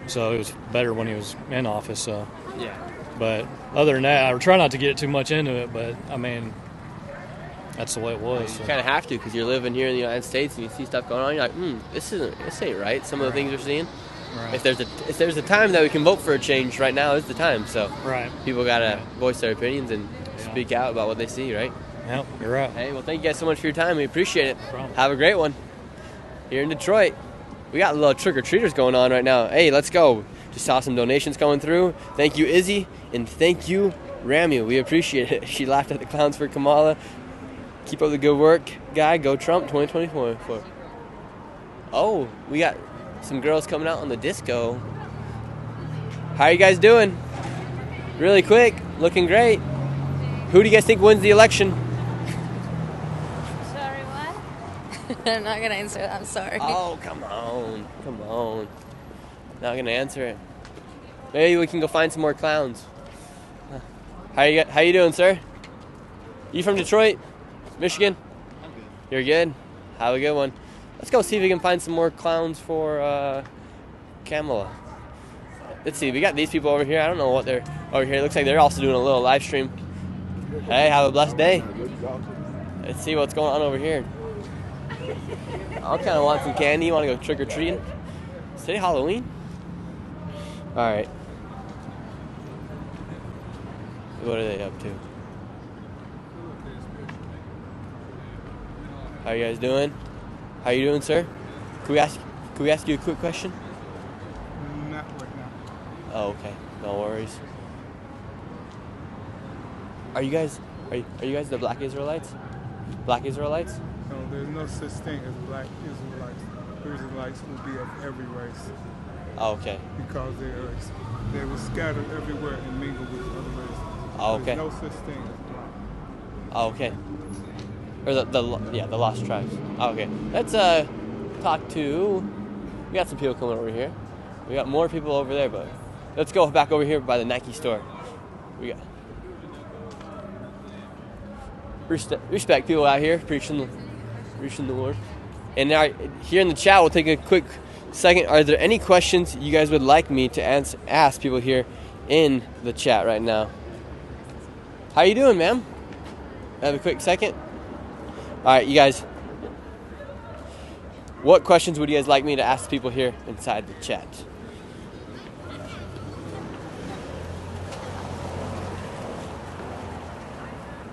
so it was better when he was in office. So
yeah.
But other than that, I try not to get too much into it. But I mean, that's the way it was.
You kind of have to because you're living here in the United States and you see stuff going on. You're like, this ain't right. Some of the things we're seeing.
Right.
If there's a time that we can vote for a change, right now is the time. So
right.
People gotta voice their opinions and speak out about what they see. Right.
Yep, you're right.
Hey, well, thank you guys so much for your time. We appreciate it. Have a great one. Here in Detroit, we got a little trick-or-treaters going on right now. Hey, let's go. Just saw some donations coming through. Thank you, Izzy, and thank you, Ramu. We appreciate it. She laughed at the clowns for Kamala. Keep up the good work, guy. Go Trump 2024. Oh, we got some girls coming out on the disco. How are you guys doing? Really quick. Looking great. Who do you guys think wins the election?
Sorry, what? I'm not going to answer that. I'm sorry.
Oh, come on. Not gonna answer it. Maybe we can go find some more clowns. How you doing, sir? You from Detroit, Michigan? I'm good. You're good. Have a good one. Let's go see if we can find some more clowns for Kamala. Let's see. We got these people over here. I don't know what they're over here. It looks like they're also doing a little live stream. Hey, have a blessed day. Let's see what's going on over here. I kind of want some candy. You want to go trick or treating? Is today Halloween? All right. What are they up to? How you guys doing? How you doing, sir? Could we ask you a quick question?
Not right now.
Oh, okay. No worries. Are you guys the Black Israelites? Black Israelites?
No, there's no such thing as black Israelites. Israelites will be of every race.
Oh, okay.
Because they were scattered everywhere and mingled with other races.
Oh, okay.
There's no such thing as black.
Oh, okay. Or the lost tribes. Oh, okay. Let's talk to. We got some people coming over here. We got more people over there, but let's go back over here by the Nike store. We got respect people out here preaching the Lord. And now here in the chat, we'll take a quick second. Are there any questions you guys would like me to ask people here in the chat right now? How you doing, ma'am? Have a quick second. All right, you guys. What questions would you guys like me to ask people here inside the chat?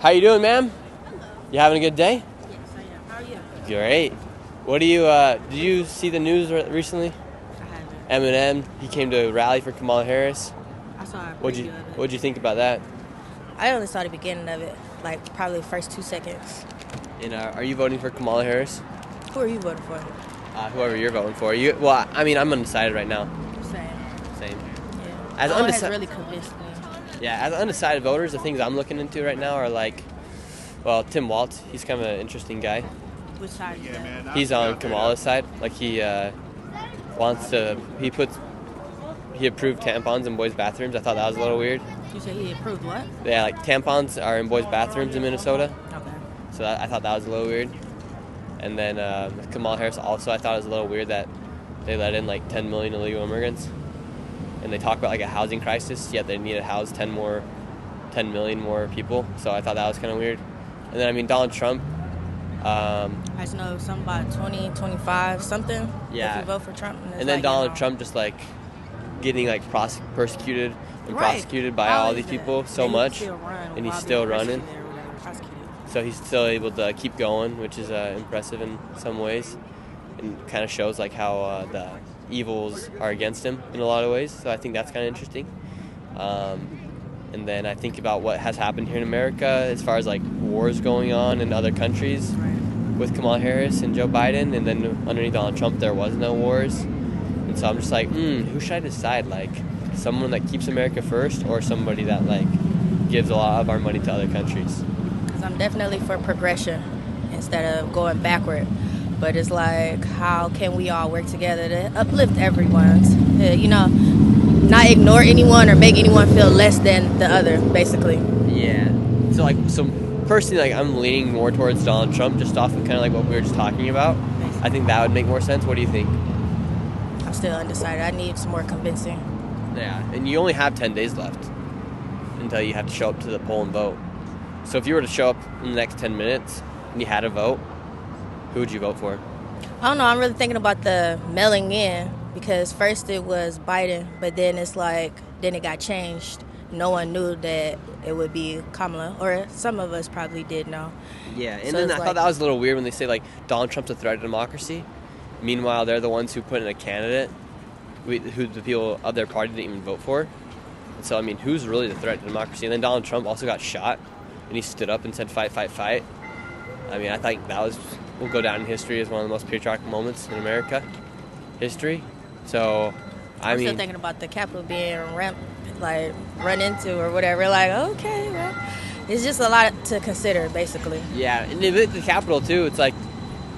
How you doing, ma'am? You having a good day?
Yes, I am. How are you?
Great. What do you? Did you see the news recently?
I haven't.
Eminem, he came to a rally for Kamala Harris.
I saw a
What'd
preview of it.
you think about that?
I only saw the beginning of it, like probably the first 2 seconds.
And are you voting for Kamala Harris?
Who are you voting for?
Whoever you're voting for. I'm undecided right now. Same.
Yeah.
As
no one has really convinced me.
Yeah, as undecided voters, the things I'm looking into right now are like, well, Tim Walz. He's kind of an interesting guy.
Which side is that?
He's on Kamala's side. Like he wants to. He approved tampons in boys' bathrooms. I thought that was a little weird.
You said he approved what?
Yeah, like tampons are in boys' bathrooms in Minnesota.
Okay.
So I thought that was a little weird. And then Kamala Harris also, I thought it was a little weird that they let in like 10 million illegal immigrants. And they talk about like a housing crisis, yet they need to house 10 million more people. So I thought that was kind of weird. And then Donald Trump.
I just know something about 20, 25, something.
Yeah.
If you vote for Trump.
And then Donald Trump just like getting like persecuted and prosecuted by all these people so much, and he's still running. So he's still able to keep going, which is impressive in some ways, and kind of shows like how the evils are against him in a lot of ways. So I think that's kind of interesting. And then I think about what has happened here in America as far as like wars going on in other countries with Kamala Harris and Joe Biden, and then underneath Donald Trump there was no wars. And so I'm just like, who should I decide? Like someone that keeps America first, or somebody that like gives a lot of our money to other countries?
Because I'm definitely for progression instead of going backward. But it's like, how can we all work together to uplift everyone's, not ignore anyone or make anyone feel less than the other, basically.
Yeah. So personally, like I'm leaning more towards Donald Trump, just off of kind of like what we were just talking about. I think that would make more sense. What do you think?
I'm still undecided. I need some more convincing.
Yeah, and you only have 10 days left until you have to show up to the poll and vote. So if you were to show up in the next 10 minutes and you had a vote, who would you vote for?
I don't know. I'm really thinking about the mailing in, because first it was Biden, but then it's like, then it got changed. No one knew that it would be Kamala, or some of us probably did know.
Yeah, and
So
then
it's
I thought that was a little weird when they say like Donald Trump's a threat to democracy. Meanwhile, they're the ones who put in a candidate who the people of their party didn't even vote for. And so, who's really the threat to democracy? And then Donald Trump also got shot, and he stood up and said, fight, fight, fight. I think that will go down in history as one of the most patriotic moments in America history. So,
I'm still thinking about the Capitol being run into or whatever. Like, okay, well, it's just a lot to consider, basically.
Yeah, and the Capitol, too, it's like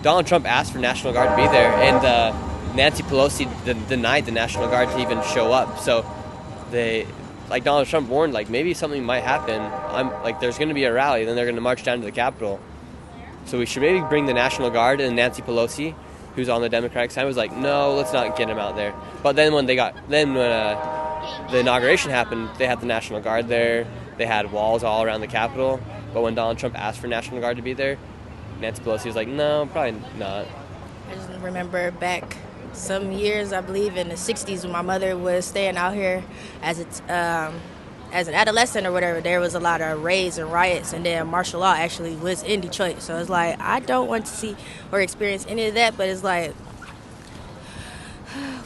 Donald Trump asked for National Guard to be there, and Nancy Pelosi denied the National Guard to even show up. So Donald Trump warned, maybe something might happen. There's going to be a rally, then they're going to march down to the Capitol. So we should maybe bring the National Guard. And Nancy Pelosi, who's on the Democratic side, was like, no, let's not get him out there. But then when the inauguration happened, they had the National Guard there. They had walls all around the Capitol. But when Donald Trump asked for National Guard to be there, Nancy Pelosi was like, no, probably not.
I just remember back some years, I believe in the 60s, when my mother was staying out here as as an adolescent or whatever, there was a lot of raids and riots, and then martial law actually was in Detroit. So it's like, I don't want to see or experience any of that, but it's like,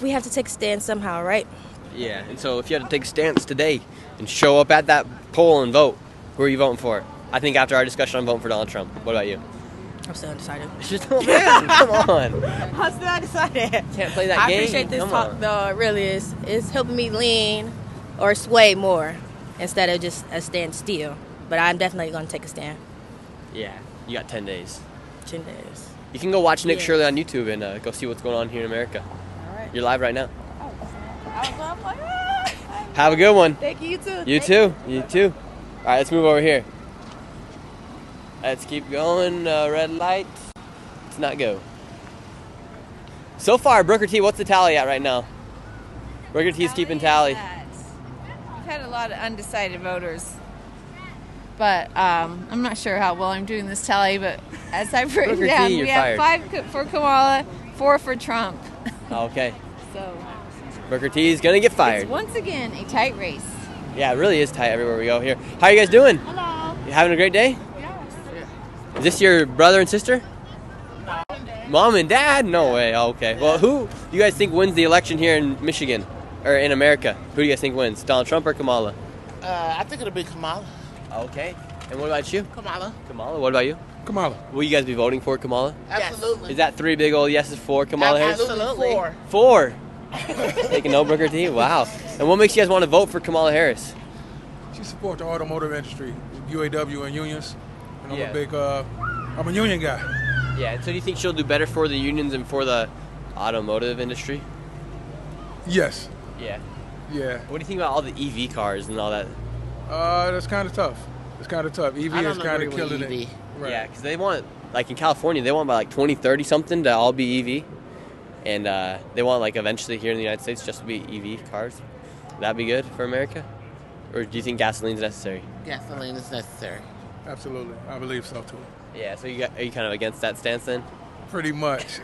we have to take a stand somehow, right?
Yeah, and so if you had to take a stance today and show up at that poll and vote, who are you voting for? I think after our discussion, I'm voting for Donald Trump. What about you?
I'm still undecided.
Man, come on.
I'm still undecided.
Can't play that
I
game.
appreciate this
Come
talk,
on.
though. It really is. It's helping me lean or sway more instead of just a standstill. But I'm definitely going to take a stand.
Yeah, you got 10 days.
10 days.
You can go watch Nick
Yes.
Shirley on YouTube and go see what's going on here in America.
All right.
You're live right now.
I'm like,
Have a good one.
Thank you, you too.
You
Thank
too. You too. All right, let's move over here. Let's keep going. Red light. Let's not go. So far, Brooker T, what's the tally at right now? Brooker T's keeping tally.
We've had a lot of undecided voters. But I'm not sure how well I'm doing this tally, but as I've written
Booker T,
down,
you're
we have
fired.
5 for Kamala, 4 for Trump.
Okay.
So
Brooker T's gonna get fired.
it's once again a tight race.
Yeah, it really is tight everywhere we go here. How are you guys doing?
Hello.
You having a great day?
Yes.
Is this your brother and sister? Mom and dad? No way. Oh, okay. Well, who do you guys think wins the election here in Michigan or in America? Who do you guys think wins? Donald Trump or Kamala?
I think it'll be Kamala.
Okay. And what about you?
Kamala.
Kamala. What about you?
Kamala.
Will you guys be voting for Kamala?
Absolutely.
Is that 3 big old yeses for Kamala Harris?
Absolutely. 4.
4. Taking no Brooker T? Wow. And what makes you guys want to vote for Kamala Harris?
She supports the automotive industry, UAW and unions. And I'm
Yeah.
a big, I'm a union guy.
Yeah, so do you think she'll do better for the unions and for the automotive industry?
Yes.
Yeah.
Yeah.
What do you think about all the EV cars and all that?
That's kind of tough. It's kind of tough. EV is kind of killing it. Right.
Yeah, because they want, like in California, they want by like 2030 something to all be EV. And they want like eventually here in the United States just to be EV cars. Would that be good for America? Or do you think gasoline's necessary?
Gasoline is necessary.
Absolutely. I believe so too.
Yeah, so are you kind of against that stance then?
Pretty much.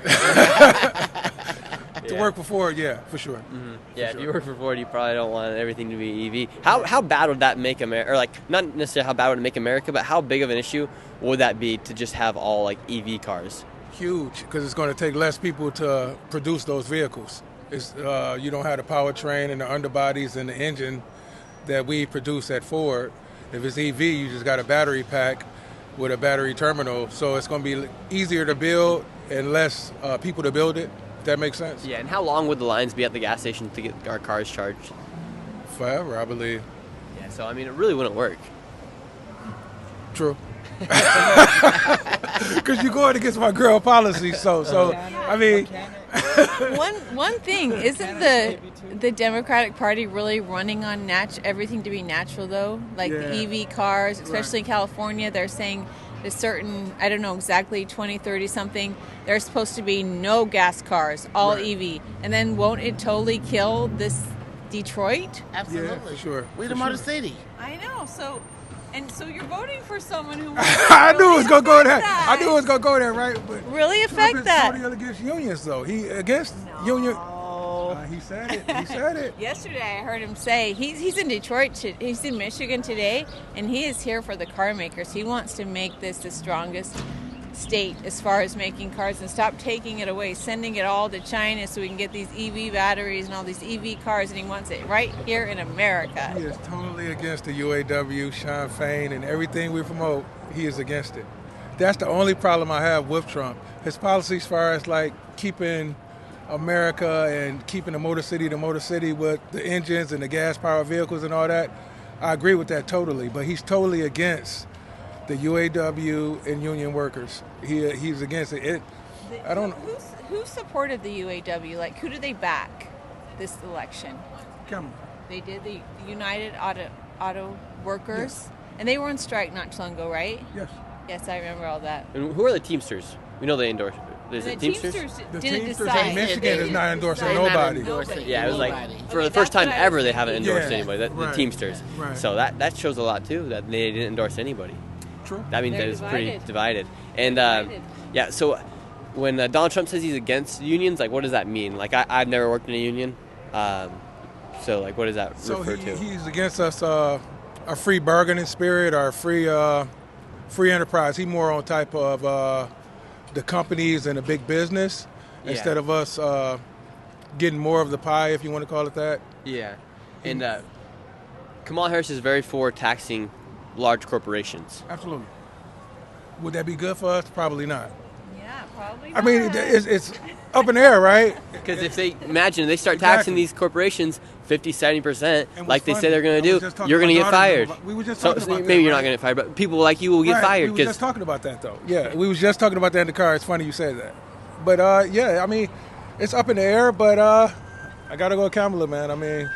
To work for Ford, yeah, for sure.
Mm-hmm. Yeah, if you work for Ford, you probably don't want everything to be EV. How bad would that make America? Or like, not necessarily how bad would it make America, but how big of an issue would that be to just have all like EV cars?
Huge, because it's going to take less people to produce those vehicles. It's you don't have the powertrain and the underbodies and the engine that we produce at Ford. If it's EV, you just got a battery pack with a battery terminal, so it's going to be easier to build and less people to build it. If that makes sense?
Yeah, and how long would the lines be at the gas station to get our cars charged?
Forever, I believe.
Yeah, so I mean, it really wouldn't work.
True. Because you're going against my girl policy, so I mean.
one thing, isn't the Democratic Party really running on everything to be natural though? Like the EV cars, especially in California, they're saying a certain, I don't know exactly, 2030 something, there's supposed to be no gas cars, all EV. And then won't it totally kill this Detroit?
Absolutely.
Yeah, for sure.
We the Motor City.
I know. So you're voting for someone who
I knew it was gonna go there. I knew it was gonna go there, right? But
really affect that.
Totally against unions, though. He against union. He said it. He said it.
Yesterday, I heard him say he's in Detroit. He's in Michigan today, and he is here for the car makers. He wants to make this the strongest state as far as making cars and stop taking it away, sending it all to China so we can get these EV batteries and all these EV cars, and he wants it right here in America.
He is totally against the UAW, Sean Fain, and everything we promote. He is against it. That's the only problem I have with Trump. His policy as far as like keeping America and keeping the Motor City with the engines and the gas-powered vehicles and all that, I agree with that totally. But he's totally against the UAW and union workers. He's against it. I don't.
Who supported the UAW? Like, who did they back this election?
Come.
They did the United Auto Workers, and they were on strike not too long ago, right?
Yes.
Yes, I remember all that.
And who are the Teamsters? We know they endorse. Is
The
it Teamsters?
Teamsters
The
didn't
Teamsters
decide.
in Michigan is not endorsing
They're not
nobody.
endorsing
Yeah, it was like
nobody.
for the
Okay,
first
that's
time
what I
ever
was
they haven't endorsed
Yeah,
anybody. The
right,
Teamsters.
right.
So that shows a lot too that they didn't endorse anybody.
True.
That means
They're
that it's pretty
divided.
divided. And yeah, so when Donald Trump says he's against unions, like what does that mean? Like I've never worked in a union, so like what does that
So
refer to?
he's against us a free bargaining spirit or a free enterprise. He's more on type of the companies and the big business instead of us getting more of the pie, if you want to call it that.
Yeah. And Kamala Harris is very for taxing large corporations.
Absolutely. Would that be good for us? Probably not.
Yeah, probably
I mean, it's up in the air, right?
Because if they start taxing these corporations 50, 70%, like they say they're going to do, you're going to get fired.
We were just
So
talking about
maybe
that,
you're not
right?
going to get fired, but people like you will get fired.
We were just talking about that, though. Yeah, we was just talking about that in the car. It's funny you said that. But, yeah, I mean, it's up in the air, but I got to go with Kamala, man. I mean,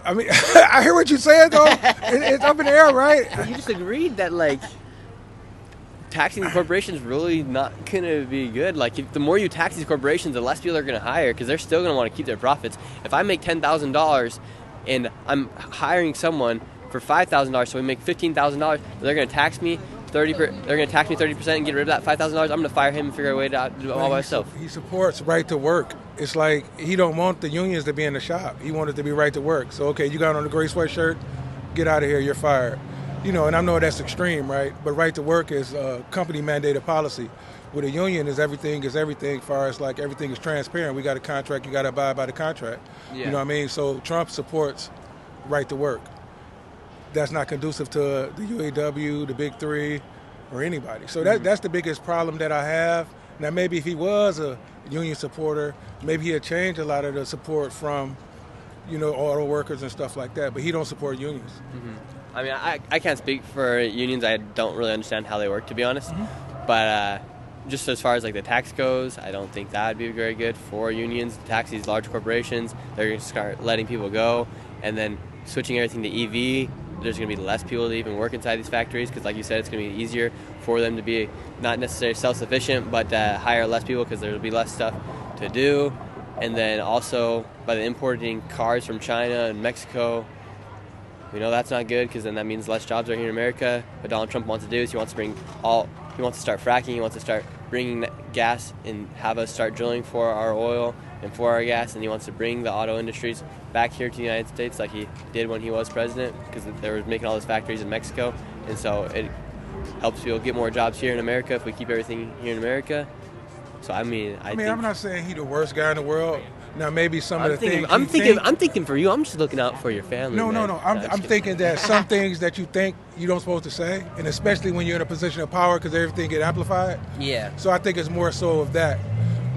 I hear what you said, though. It's up in the air, right?
You just agreed that, like, taxing corporations really not going to be good. Like, the more you tax these corporations, the less people are going to hire because they're still going to want to keep their profits. If I make $10,000 and I'm hiring someone for $5,000, so we make $15,000, they're going to tax me 30%. They're going to tax me 30% and get rid of that $5,000. I'm going to fire him and figure a way to do it all by myself.
He supports right to work. It's like he don't want the unions to be in the shop. He wanted to be right to work. So, okay, you got on a gray sweatshirt, get out of here, you're fired. You know, and I know that's extreme, right? But right to work is company mandated policy. With a union is everything as far as like everything is transparent. We got a contract, you got to abide by the contract.
Yeah.
You know what I mean? So Trump supports right to work. That's not conducive to the UAW, the Big Three, or anybody. So that's the biggest problem that I have. Now, maybe if he was a union supporter, maybe he'd change a lot of the support from, you know, auto workers and stuff like that. But he don't support unions.
I mean, I can't speak for unions. I don't really understand how they work, to be honest. But just as far as like the tax goes, I don't think that would be very good for unions to tax these large corporations. They're going to start letting people go, and then switching everything to EV. There's going to be less people that even work inside these factories because, like you said, it's going to be easier for them to be not necessarily self-sufficient, but hire less people because there will be less stuff to do. And then also by the importing cars from China and Mexico, we know that's not good because then that means less jobs are here in America. What Donald Trump wants to do is he wants to start fracking, he wants to start bringing gas and have us start drilling for our oil and for our gas, and he wants to bring the auto industries back here to the United States like he did when he was president because they were making all those factories in Mexico, and so it helps people get more jobs here in America if we keep everything here in America. So I mean,
I'm not saying he's the worst guy in the world. Now maybe some of the things
I'm thinking for you. I'm just looking out for your family.
No.
Man.
I'm thinking that some things that you think you don't supposed to say, and especially when you're in a position of power, because everything get amplified.
Yeah.
So I think it's more so of that.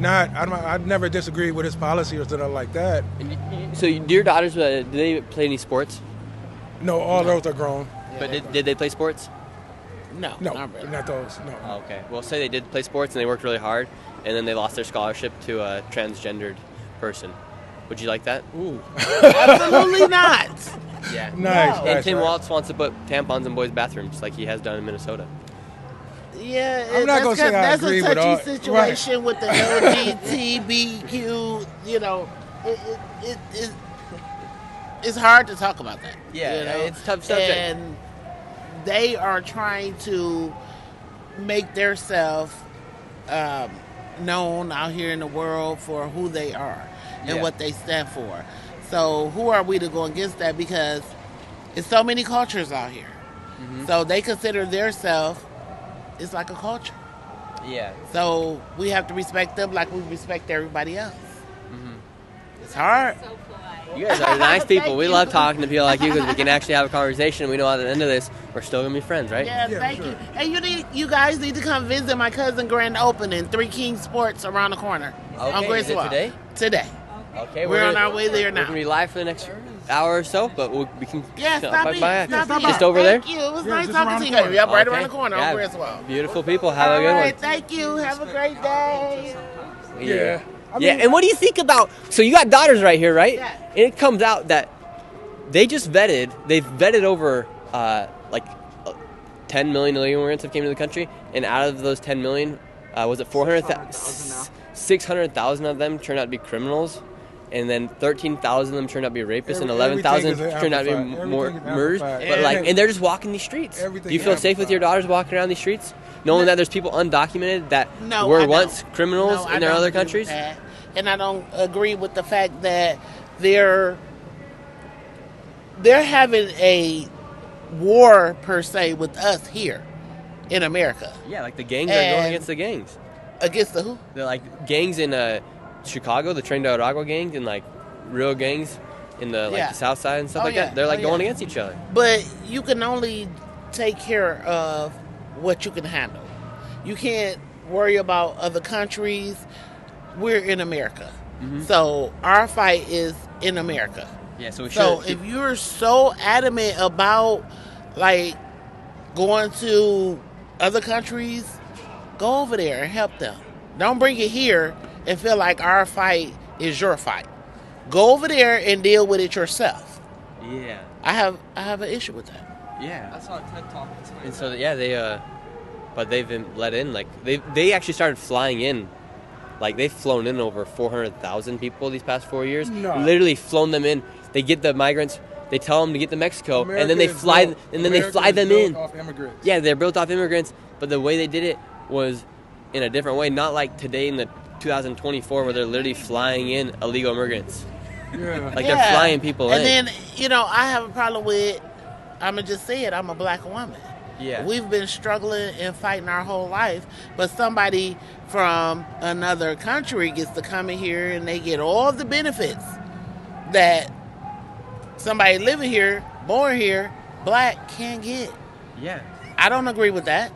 I've never disagreed with his policy or something like that.
So do your daughters, do they play any sports?
No, all those are grown.
But did they play sports?
No, not those. No.
Oh, okay. Well, say they did play sports and they worked really hard, and then they lost their scholarship to a transgendered person. Would you like that?
Ooh.
Absolutely not.
Yeah.
Nice.
And Tim Walz wants to put tampons in boys' bathrooms like he has done in Minnesota.
Yeah,
I'm not gonna say I
that's
agree
a
with
touchy
all-
situation with the LGBTQ. You know, it's hard to talk about that.
Yeah,
you know?
it's a tough subject.
And they are trying to make themselves known out here in the world for who they are and what they stand for. So who are we to go against that? Because it's so many cultures out here. So they consider themselves it's like a culture.
Yeah.
So we have to respect them like we respect everybody else. It's hard.
You guys are nice people.
Thank
We
you.
love talking to people like you because we can actually have a conversation. We know at the end of this, we're still going to be friends, right?
Yeah, thank you. And you guys need to come visit my cousin grand opening, Three Kings Sports around the corner. On
Okay, is it
Griswold.
today?
Today.
Okay,
We're on
gonna-
our way there now.
We're going to be live for the next hour or so, but we can
Yeah,
stop
stop
by.
in. Stop in.
Just over there?
Thank you. It was
Yeah,
nice
just
talking
around
to
the
you.
corner.
Yep, right
Okay.
around the corner
Yeah.
on Griswold.
Beautiful people. Have a
All
good
right,
one.
thank you. Have a great day.
Yeah.
Yeah, and what do you think about... So you got daughters right here, right?
Yeah.
And it comes out that they've vetted over 10 million immigrants that came to the country, and out of those 10 million, was it 600,000 of them turned out to be criminals, and then 13,000 of them turned out to be rapists, and 11,000 turned out to be more murders. But and they're just walking these streets. Do you feel safe with your daughters walking around these streets, knowing that there's people undocumented that were once criminals in their other countries?
And I don't agree with the fact that they're they're having a war per se with us here in America.
Yeah, like the gangs are going against the gangs.
Against the who?
They're like gangs in Chicago, the Tren de Aragua gangs, and like real gangs in the the South Side and stuff that. They're like going against each other.
But you can only take care of what you can handle. You can't worry about other countries. We're in America. So our fight is in America.
Yeah, so
if you're so adamant about like going to other countries, go over there and help them. Don't bring it here and feel like our fight is your fight. Go over there and deal with it yourself.
Yeah.
I have an issue with that.
Yeah.
I saw a TED Talk.
And so but they've been let in. Like they actually started flying in. Like they've flown in over 400,000 people these past 4 years.
No.
Literally flown them in. They get the migrants. They tell them to get to Mexico, and then they fly them in.
Off immigrants.
Yeah, they're built off immigrants. But the way they did it was in a different way. Not like today in the 2024 where they're literally flying in illegal immigrants.
Yeah.
Like they're flying people in.
And then, I have a problem with, I'm going to just say it, I'm a black woman.
Yeah.
We've been struggling and fighting our whole life, but somebody from another country gets to come in here and they get all the benefits that somebody living here, born here, black can't get.
Yeah.
I don't agree with that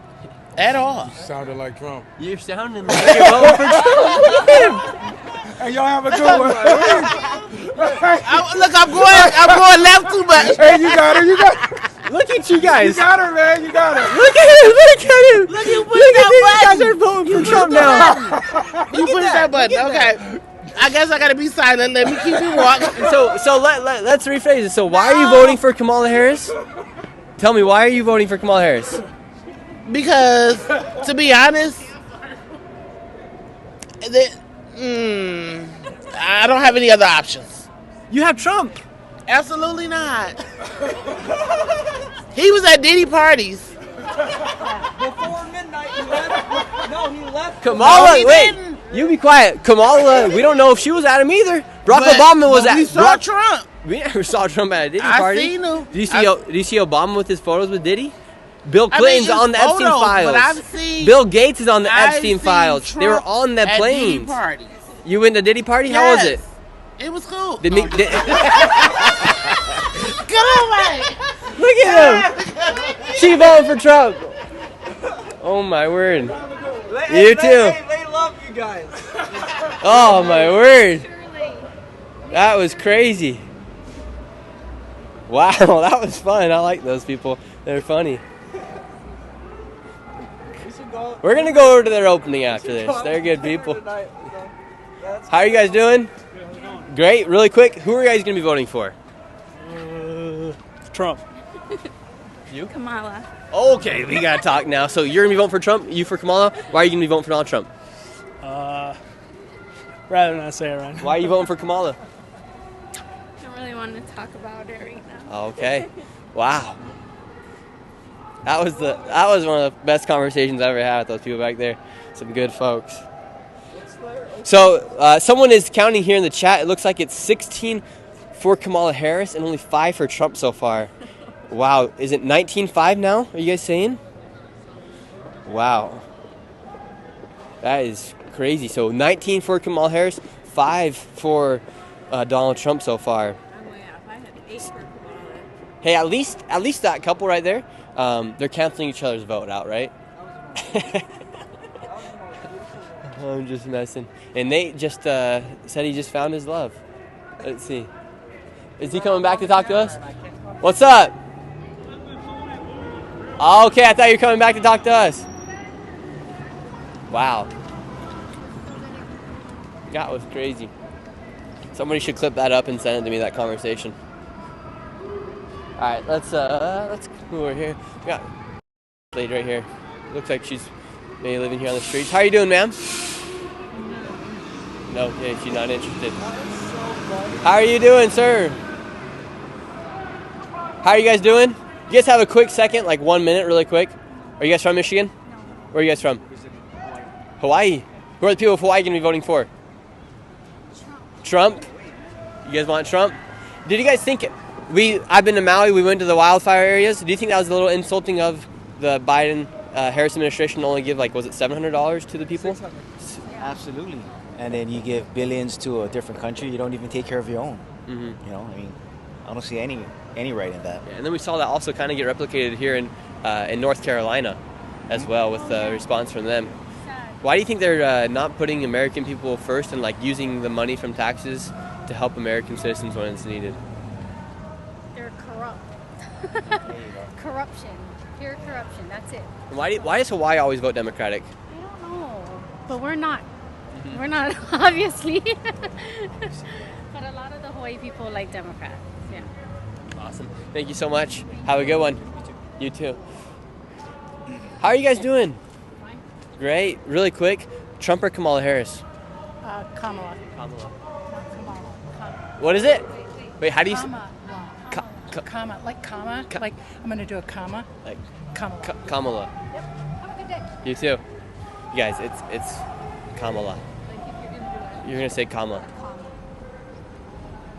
at all.
You sounded like Trump.
You're sounding like you're voting for Trump.
Hey, y'all have a good one.
Look, I'm going left too much.
Hey, you got her. You got her.
Look at you guys.
You got her, man. You got her.
Look at him. Look at him.
Look, you push that button.
You guys are voting for Trump now.
You push that button. Okay. I guess I gotta be silent. Let me keep it walking.
So let's rephrase it. So why are you voting for Kamala Harris? Tell me, why are you voting for Kamala Harris?
Because, to be honest, I don't have any other options.
You have Trump.
Absolutely not. He was at Diddy parties.
Before midnight, he left. No, he left.
Kamala,
No, he
wait.
didn't.
You be quiet. Kamala, we don't know if she was at him either. Barack Obama was at.
We saw Trump.
We never saw Trump at a Diddy
I
party.
seen him.
Do you see Obama with his photos with Diddy? Bill
I mean,
Clinton's
it's
on the Epstein
photos,
files.
but I've seen-
Bill Gates is on the
I've
Epstein
seen
files. They were
Trump
on the
at
planes.
Diddy parties.
You went to Diddy party? How was it?
It was cool.
Did me, did,
Come on, man.
look at him. She voted for Trump. Oh my word. You too.
They love you guys.
Oh my word. That was crazy. Wow, that was fun. I like those people. They're funny. We're going to go over to their opening after this. They're good people. How are you guys doing? Great. Really quick, who are you guys going to be voting for?
Trump.
You?
Kamala.
Okay, we got to talk now. So you're going to be voting for Trump? You for Kamala? Why are you going to be voting for Donald Trump?
Rather not say it right now.
Why are you voting for Kamala?
Don't really want to talk about it right now.
Okay. Wow. That was one of the best conversations I ever had with those people back there. Some good folks. So someone is counting here in the chat. It looks like it's 16 for Kamala Harris and only 5 for Trump so far. Wow. Is it 19-5 now? Are you guys saying? Wow. That is crazy. So 19 for Kamala Harris, 5 for Donald Trump so far. Hey, at least that couple right there, they're canceling each other's vote out, right? I'm just messing. And Nate just said he just found his love. Let's see. Is he coming back to talk to us? What's up? Okay, I thought you were coming back to talk to us. Wow. That was crazy. Somebody should clip that up and send it to me, that conversation. All right, let's come over here. We got a lady right here. Looks like she's maybe living here on the streets. How are you doing, ma'am? No, okay, she's not interested. How are you doing, sir? How are you guys doing? You guys have a quick second, like 1 minute, really quick? Are you guys from Michigan? Where are you guys from? Hawaii. Who are the people of Hawaii going to be voting for? Trump. You guys want Trump? Did you guys think it? I've been to Maui. We went to the wildfire areas. Do you think that was a little insulting of the Biden Harris administration to only give was it $700 to the people?
Absolutely. And then you give billions to a different country. You don't even take care of your own.
Mm-hmm.
I don't see any right in that.
Yeah, and then we saw that also kind of get replicated here in North Carolina as well with the response from them. Why do you think they're not putting American people first and using the money from taxes to help American citizens when it's needed?
They're corrupt. Corruption. Pure corruption. That's it.
Why does Hawaii always vote Democratic?
I don't know. But we're not. Mm-hmm. We're not, obviously. But a lot of the Hawaii people like Democrats. Yeah.
Awesome. Thank you so much. Have a good one. You too. How are you guys doing?
Fine.
Great. Really quick. Trump or Kamala Harris?
Kamala.
Kamala.
Kamala.
What is it? Wait, how do you say?
Comma, like comma, like I'm gonna do a comma.
Like
Kamala.
Kamala.
Yep. Have a good day.
You too. You guys, it's Kamala. You're gonna say Kamala.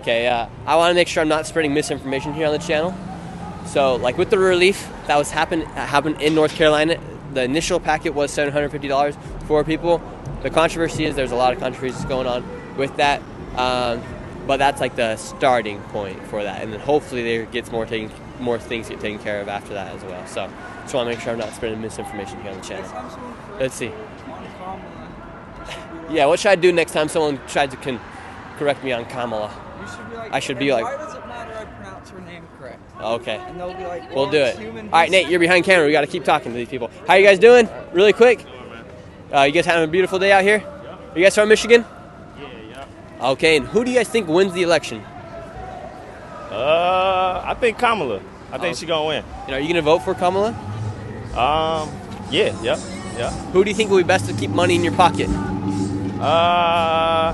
Okay. I want to make sure I'm not spreading misinformation here on the channel. So, with the relief that was happened in North Carolina, the initial packet was $750 for people. The controversy is there's a lot of controversies going on with that. But that's the starting point for that, and then hopefully there gets more things get taken care of after that as well. So just want to make sure I'm not spreading misinformation here on the channel. Let's see. Yeah, what should I do next time someone tries to correct me on Kamala?
You should be
I should be like,
why does it matter I pronounce her name correct?
Okay.
And they'll be like,
We'll do it.
human
All right, Nate, you're behind camera. We got to keep talking to these people. How you guys doing? Really quick. You guys having a beautiful day out here? Are you guys from Michigan? Okay, and who do you guys think wins the election?
I think Kamala. I think she's gonna win.
And are you gonna vote for Kamala?
Yeah.
Who do you think will be best to keep money in your pocket?
I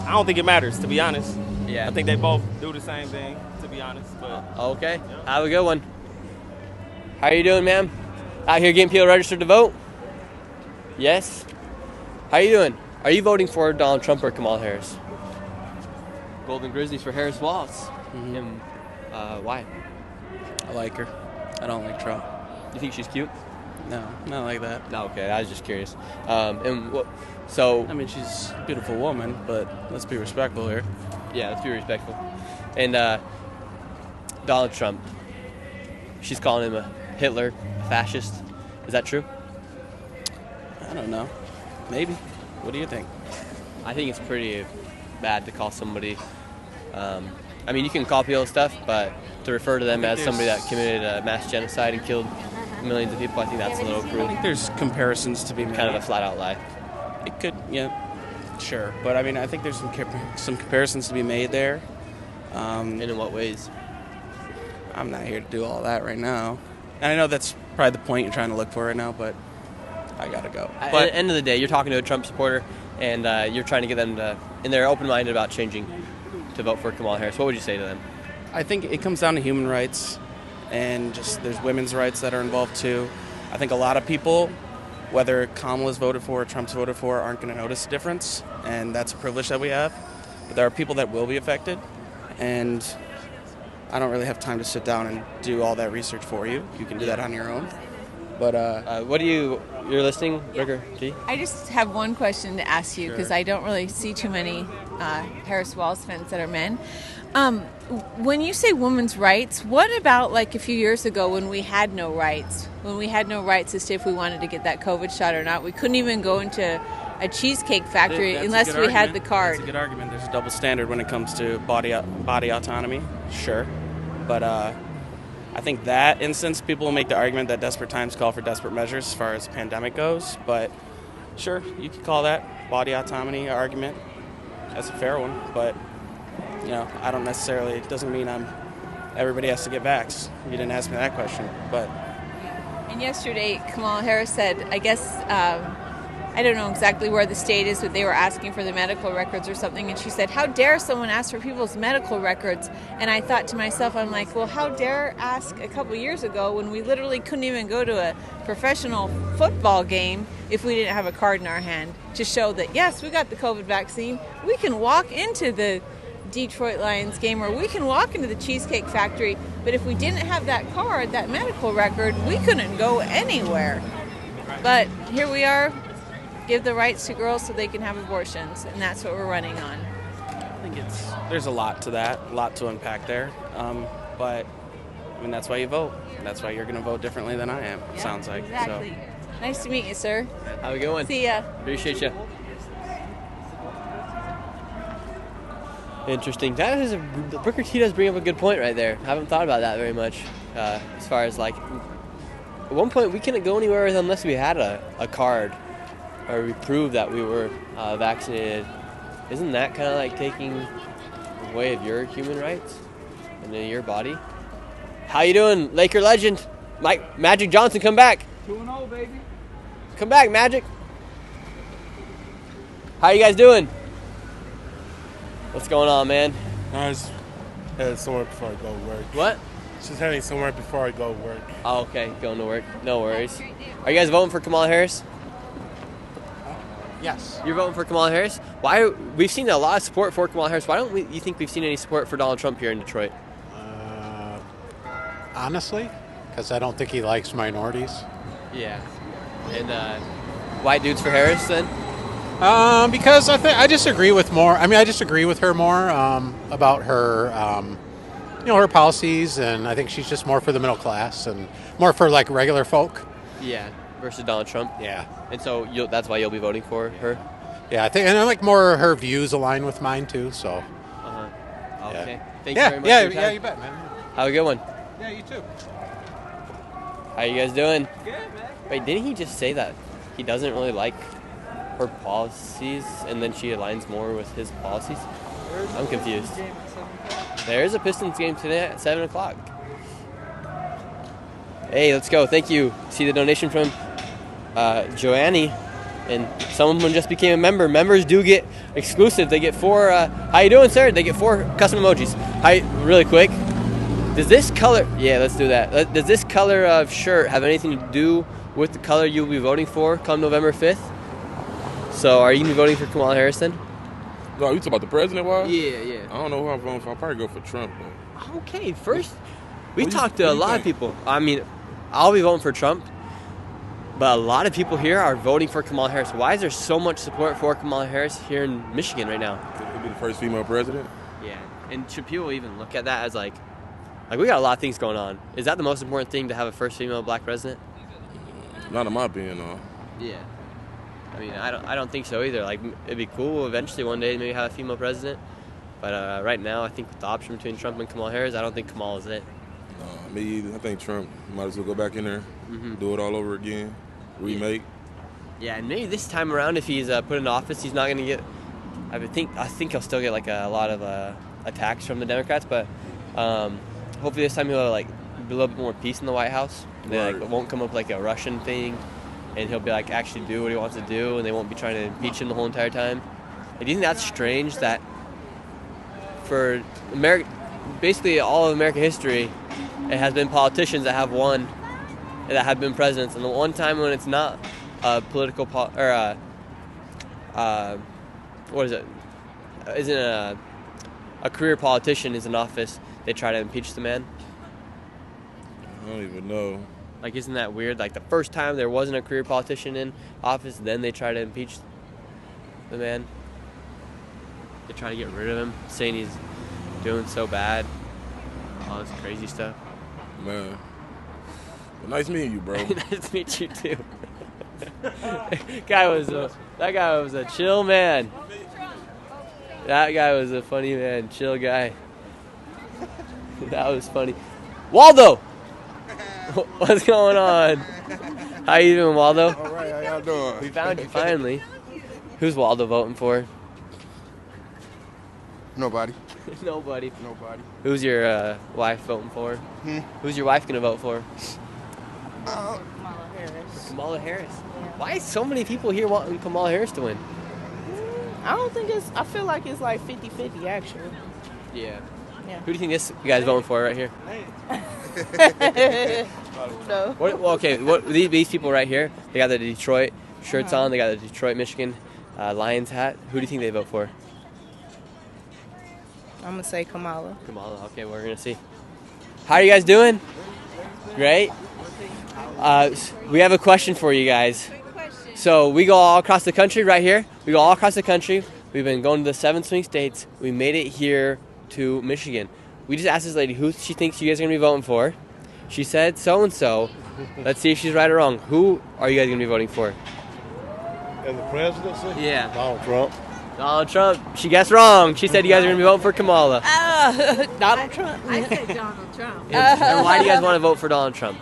don't think it matters, to be honest.
Yeah.
I think they both do the same thing, to be honest. But
okay, have a good one. How are you doing, ma'am? Out here getting people registered to vote? Yes. How are you doing? Are you voting for Donald Trump or Kamala Harris? Golden Grizzlies for Harris Wallace.
Mm-hmm.
And why?
I like her. I don't like Trump.
You think she's cute?
No, not like that.
No, okay, I was just curious. She's
a beautiful woman, but let's be respectful here.
Yeah, let's be respectful. And Donald Trump, she's calling him a Hitler, a fascist. Is that true?
I don't know. Maybe. What do you think?
I think it's pretty bad to call somebody. You can call people stuff, but to refer to them as somebody that committed a mass genocide and killed millions of people, I think that's a little cruel.
I think there's comparisons to be made.
Kind of a flat-out lie.
It could, sure. But I think there's some comparisons to be made there.
And in what ways?
I'm not here to do all that right now. And I know that's probably the point you're trying to look for right now, but I gotta go.
But at the end of the day, you're talking to a Trump supporter, and you're trying to get them to, and they're open-minded about changing to vote for Kamala Harris. What would you say to them?
I think it comes down to human rights, and just there's women's rights that are involved too. I think a lot of people, whether Kamala's voted for or Trump's voted for, aren't going to notice the difference, and that's a privilege that we have. But there are people that will be affected, and I don't really have time to sit down and do all that research for you. You can do that on your own. But
you're listening, Ricker G?
I just have one question to ask you because
Sure.
I don't really see too many Harris Wallace fans that are men. When you say women's rights, what about a few years ago when we had no rights? When we had no rights as to if we wanted to get that COVID shot or not. We couldn't even go into a cheesecake factory
That's a
unless
good
we had the
argument.
card.
That's a good argument. There's a double standard when it comes to body autonomy, sure. But I think that instance, people will make the argument that desperate times call for desperate measures as far as the pandemic goes. But sure, you could call that body autonomy argument. That's a fair one. But, I don't necessarily, it doesn't mean everybody has to get vaxxed. You didn't ask me that question. But
And yesterday, Kamala Harris said, I guess, I don't know exactly where the state is, but they were asking for the medical records or something. And she said, how dare someone ask for people's medical records? And I thought to myself, I'm like, well, how dare ask a couple years ago when we literally couldn't even go to a professional football game if we didn't have a card in our hand to show that, yes, we got the COVID vaccine. We can walk into the Detroit Lions game where we can walk into the Cheesecake Factory, but if we didn't have that card, that medical record, we couldn't go anywhere. But here we are, give the rights to girls so they can have abortions, and that's what we're running on.
I think there's a lot to that, a lot to unpack there. But I mean, that's why you vote. That's why you're going to vote differently than I am. It sounds like.
Exactly.
So.
Nice to meet you, sir.
Have a good one.
See ya.
Appreciate you. Interesting. Booker T does bring up a good point right there. I haven't thought about that very much. As far as like, at one point we couldn't go anywhere unless we had a card or we proved that we were vaccinated. Isn't that kind of like taking away of your human rights and in your body? How you doing, Laker legend? Magic Johnson, come back.
2-0, baby.
Come back, Magic. How you guys doing? What's going on, man?
I was headed somewhere before I go to work.
What?
Just heading somewhere before I go to work.
Oh, okay. Going to work. No worries. Are you guys voting for Kamala Harris?
Yes.
You're voting for Kamala Harris? Why? We've seen a lot of support for Kamala Harris. Why don't you think we've seen any support for Donald Trump here in Detroit?
Honestly, because I don't think he likes minorities.
Yeah. And white dudes for Harris then?
Because I disagree with more. I mean, I disagree with her more about her, her policies, and I think she's just more for the middle class and more for like regular folk.
Yeah. Versus Donald Trump.
Yeah.
And so that's why you'll be voting for her.
Yeah, I think, and I like more her views align with mine too. So.
Okay.
Yeah.
Thank you very much. For your time.
Yeah, you bet, man.
Have a good one.
Yeah, you too.
How you guys doing?
Good, man.
Wait, didn't he just say that he doesn't really like her policies and then she aligns more with his policies? I'm confused. There is a Pistons game today at 7 o'clock. Hey, let's go. Thank you. See the donation from Joannie. And someone just became a member. Members do get exclusive. They get 4. How you doing, sir? They get 4 custom emojis. Hi, really quick. Does this color? Yeah, let's do that. Does this color of shirt have anything to do with the color you'll be voting for come November 5th? So, are you gonna be voting for Kamala Harris then?
No, you talking about the president, wise?
Yeah.
I don't know who I'm voting for. I'll probably go for Trump, though.
Okay, first, we talked to a lot of people. I mean, I'll be voting for Trump, but a lot of people here are voting for Kamala Harris. Why is there so much support for Kamala Harris here in Michigan right now?
Could be the first female president?
Yeah, and should people even look at that as like we got a lot of things going on. Is that the most important thing to have a first female black president?
Not in my opinion, no.
Yeah. I mean, I don't think so either. Like, it'd be cool eventually one day to maybe have a female president. But right now, I think with the option between Trump and Kamala Harris, I don't think Kamala is it.
Me either. I think Trump might as well go back in there, do it all over again, remake.
Yeah, and maybe this time around, if he's put in office, he's not going to get. I think he'll still get like a lot of attacks from the Democrats, but hopefully this time he'll like be a little bit more peace in the White House. They won't come up like a Russian thing, and he'll be like actually do what he wants to do, and they won't be trying to impeach him the whole entire time. And do you think that's strange that for America, basically all of American history, it has been politicians that have won, that have been presidents, and the one time when it's not a political what is it? Isn't a career politician is in office, they try to impeach the man?
I don't even know.
Like, isn't that weird? Like, the first time there wasn't a career politician in office, then they try to impeach the man. They try to get rid of him, saying he's doing so bad. All this crazy stuff.
Man. Well, nice meeting you, bro.
Nice to meet you, too. That guy was a chill man. That guy was a funny man, chill guy. That was funny. Waldo! What's going on? How you doing, Waldo?
All right, how y'all doing?
We found you finally. Who's Waldo voting for?
Nobody.
Nobody.
Nobody.
Who's your wife voting for? Who's your wife gonna vote for?
Kamala Harris.
Kamala Harris. Why so many people here wanting Kamala Harris to win?
I don't think I feel like it's like 50-50 actually.
Yeah.
Yeah.
Who do you think this guy's voting for right here?
No.
What these people right here, they got the Detroit shirts on, they got the Detroit, Michigan Lions hat. Who do you think they vote for?
I'm gonna say Kamala.
Kamala. Okay, we're gonna see. How are you guys doing? Great. We have a question for you guys. So we go all across the country right here. We go all across the country. We've been going to the 7 swing states. We made it here to Michigan. We just asked this lady who she thinks you guys are going to be voting for. She said so-and-so. Let's see if she's right or wrong. Who are you guys going to be voting for?
In the presidency?
Yeah.
Donald Trump.
Donald Trump. She guessed wrong. She said you guys are going to be voting for Kamala.
Donald Trump.
I said Donald Trump.
And why do you guys want to vote for Donald Trump?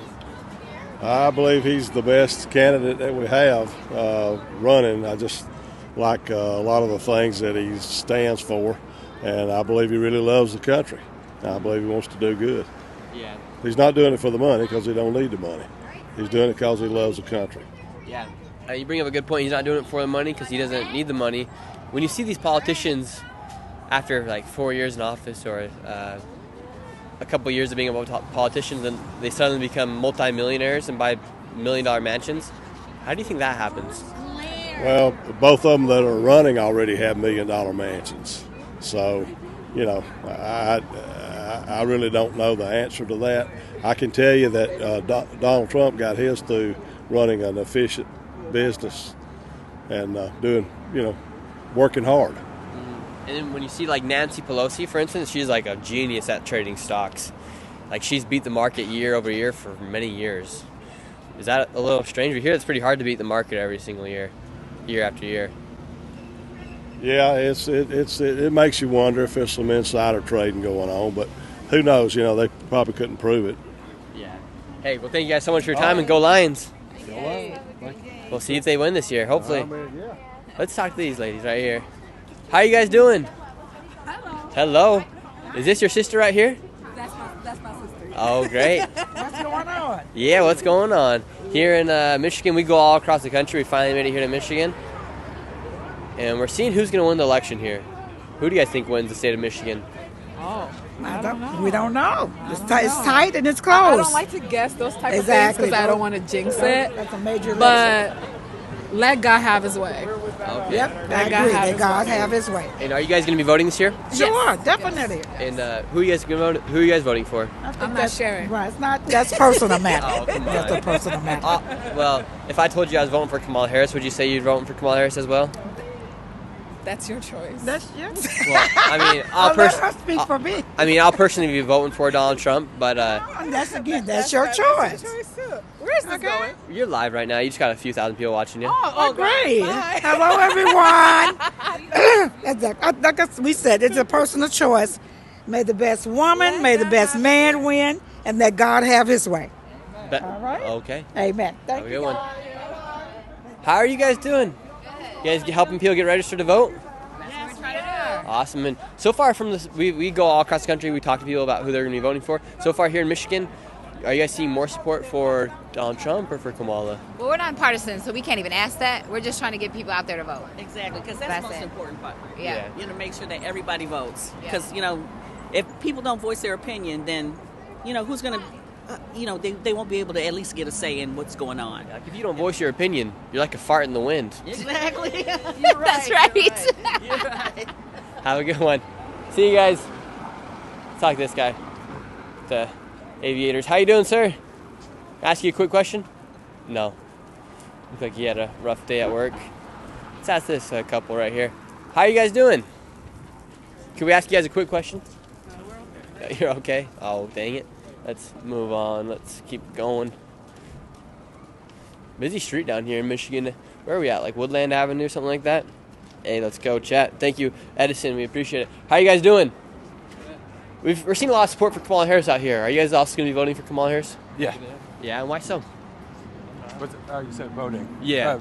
I believe he's the best candidate that we have running. I just like a lot of the things that he stands for, and I believe he really loves the country. I believe he wants to do good.
Yeah.
He's not doing it for the money because he don't need the money. He's doing it because he loves the country.
Yeah. You bring up a good point. He's not doing it for the money because he doesn't need the money. When you see these politicians after like 4 years in office or a couple of years of being a politician, then they suddenly become multi-millionaires and buy million-dollar mansions. How do you think that happens?
Well, both of them that are running already have million-dollar mansions. So, you know, I really don't know the answer to that. I can tell you that Donald Trump got his through running an efficient business and doing, you know, working hard.
And then when you see like Nancy Pelosi, for instance, she's like a genius at trading stocks. Like she's beat the market year over year for many years. Is that a little strange? We hear it's pretty hard to beat the market every single year, year after year.
Yeah, it makes you wonder if there's some insider trading going on, but who knows? You know, they probably couldn't prove it.
Yeah. Hey, well, thank you guys so much for your time, and go Lions. We'll see if they win this year, hopefully. Let's talk to these ladies right here. How are you guys doing? Hello. Is this your sister right here?
That's my sister.
Oh, great.
What's going on?
Yeah, what's going on? Here in Michigan, we go all across the country. We finally made it here to Michigan. And we're seeing who's going to win the election here. Who do you guys think wins the state of Michigan?
Oh,
I don't know. We don't know. It's tight and it's close.
I don't like to guess those type of things because I don't want to jinx it.
That's a major
But let God have his way.
Okay.
Yep, I agree. Let God have his way.
And are you guys going to be voting this year?
Sure, definitely.
And who are you guys voting for?
I'm not sharing.
Right, it's not. That's personal matter.
Oh, come on.
That's a personal matter.
Well, if I told you I was voting for Kamala Harris, would you say you'd vote for Kamala Harris as well?
That's your choice.
That's yours.
Well, I mean,
I'll let her speak for me.
I mean, I'll personally be voting for Donald Trump, but
that's your choice.
Where is this going?
you're live right now. You just got a few thousand people watching you.
Oh, great. Hello, everyone. Like we said, it's a personal choice. May the best woman, may the best man win, and let God have his way. All right?
Okay.
Amen.
Have a good one. How are you guys doing? You guys helping people get registered to vote?
Yes, we try to do.
Awesome. And so far from this, we go all across the country. We talk to people about who they're going to be voting for. So far here in Michigan, are you guys seeing more support for Donald Trump or for Kamala?
Well, we're not partisan, so we can't even ask that. We're just trying to get people out there to vote.
Exactly, because that's the most important part.
Yeah.
You know, make sure that everybody votes. Because, you know, if people don't voice their opinion, then, you know, who's going to, you know, they won't be able to at least get a say in what's going on.
Like if you don't voice your opinion, you're like a fart in the wind.
Exactly.
You're right. That's right.
You're right.
Have a good one. See you guys. Let's talk to this guy. The aviators. How you doing, sir? Ask you a quick question? No. Looks like you had a rough day at work. Let's ask this couple right here. How you guys doing? Can we ask you guys a quick question? You're okay? Oh, dang it. Let's move on. Let's keep going. Busy street down here in Michigan. Where are we at? Like Woodland Avenue, something like that? Hey, let's go chat. Thank you, Edison. We appreciate it. How you guys doing? We're seeing a lot of support for Kamala Harris out here. Are you guys also going to be voting for Kamala Harris?
Yeah.
Yeah, and why so?
You said voting.
Yeah.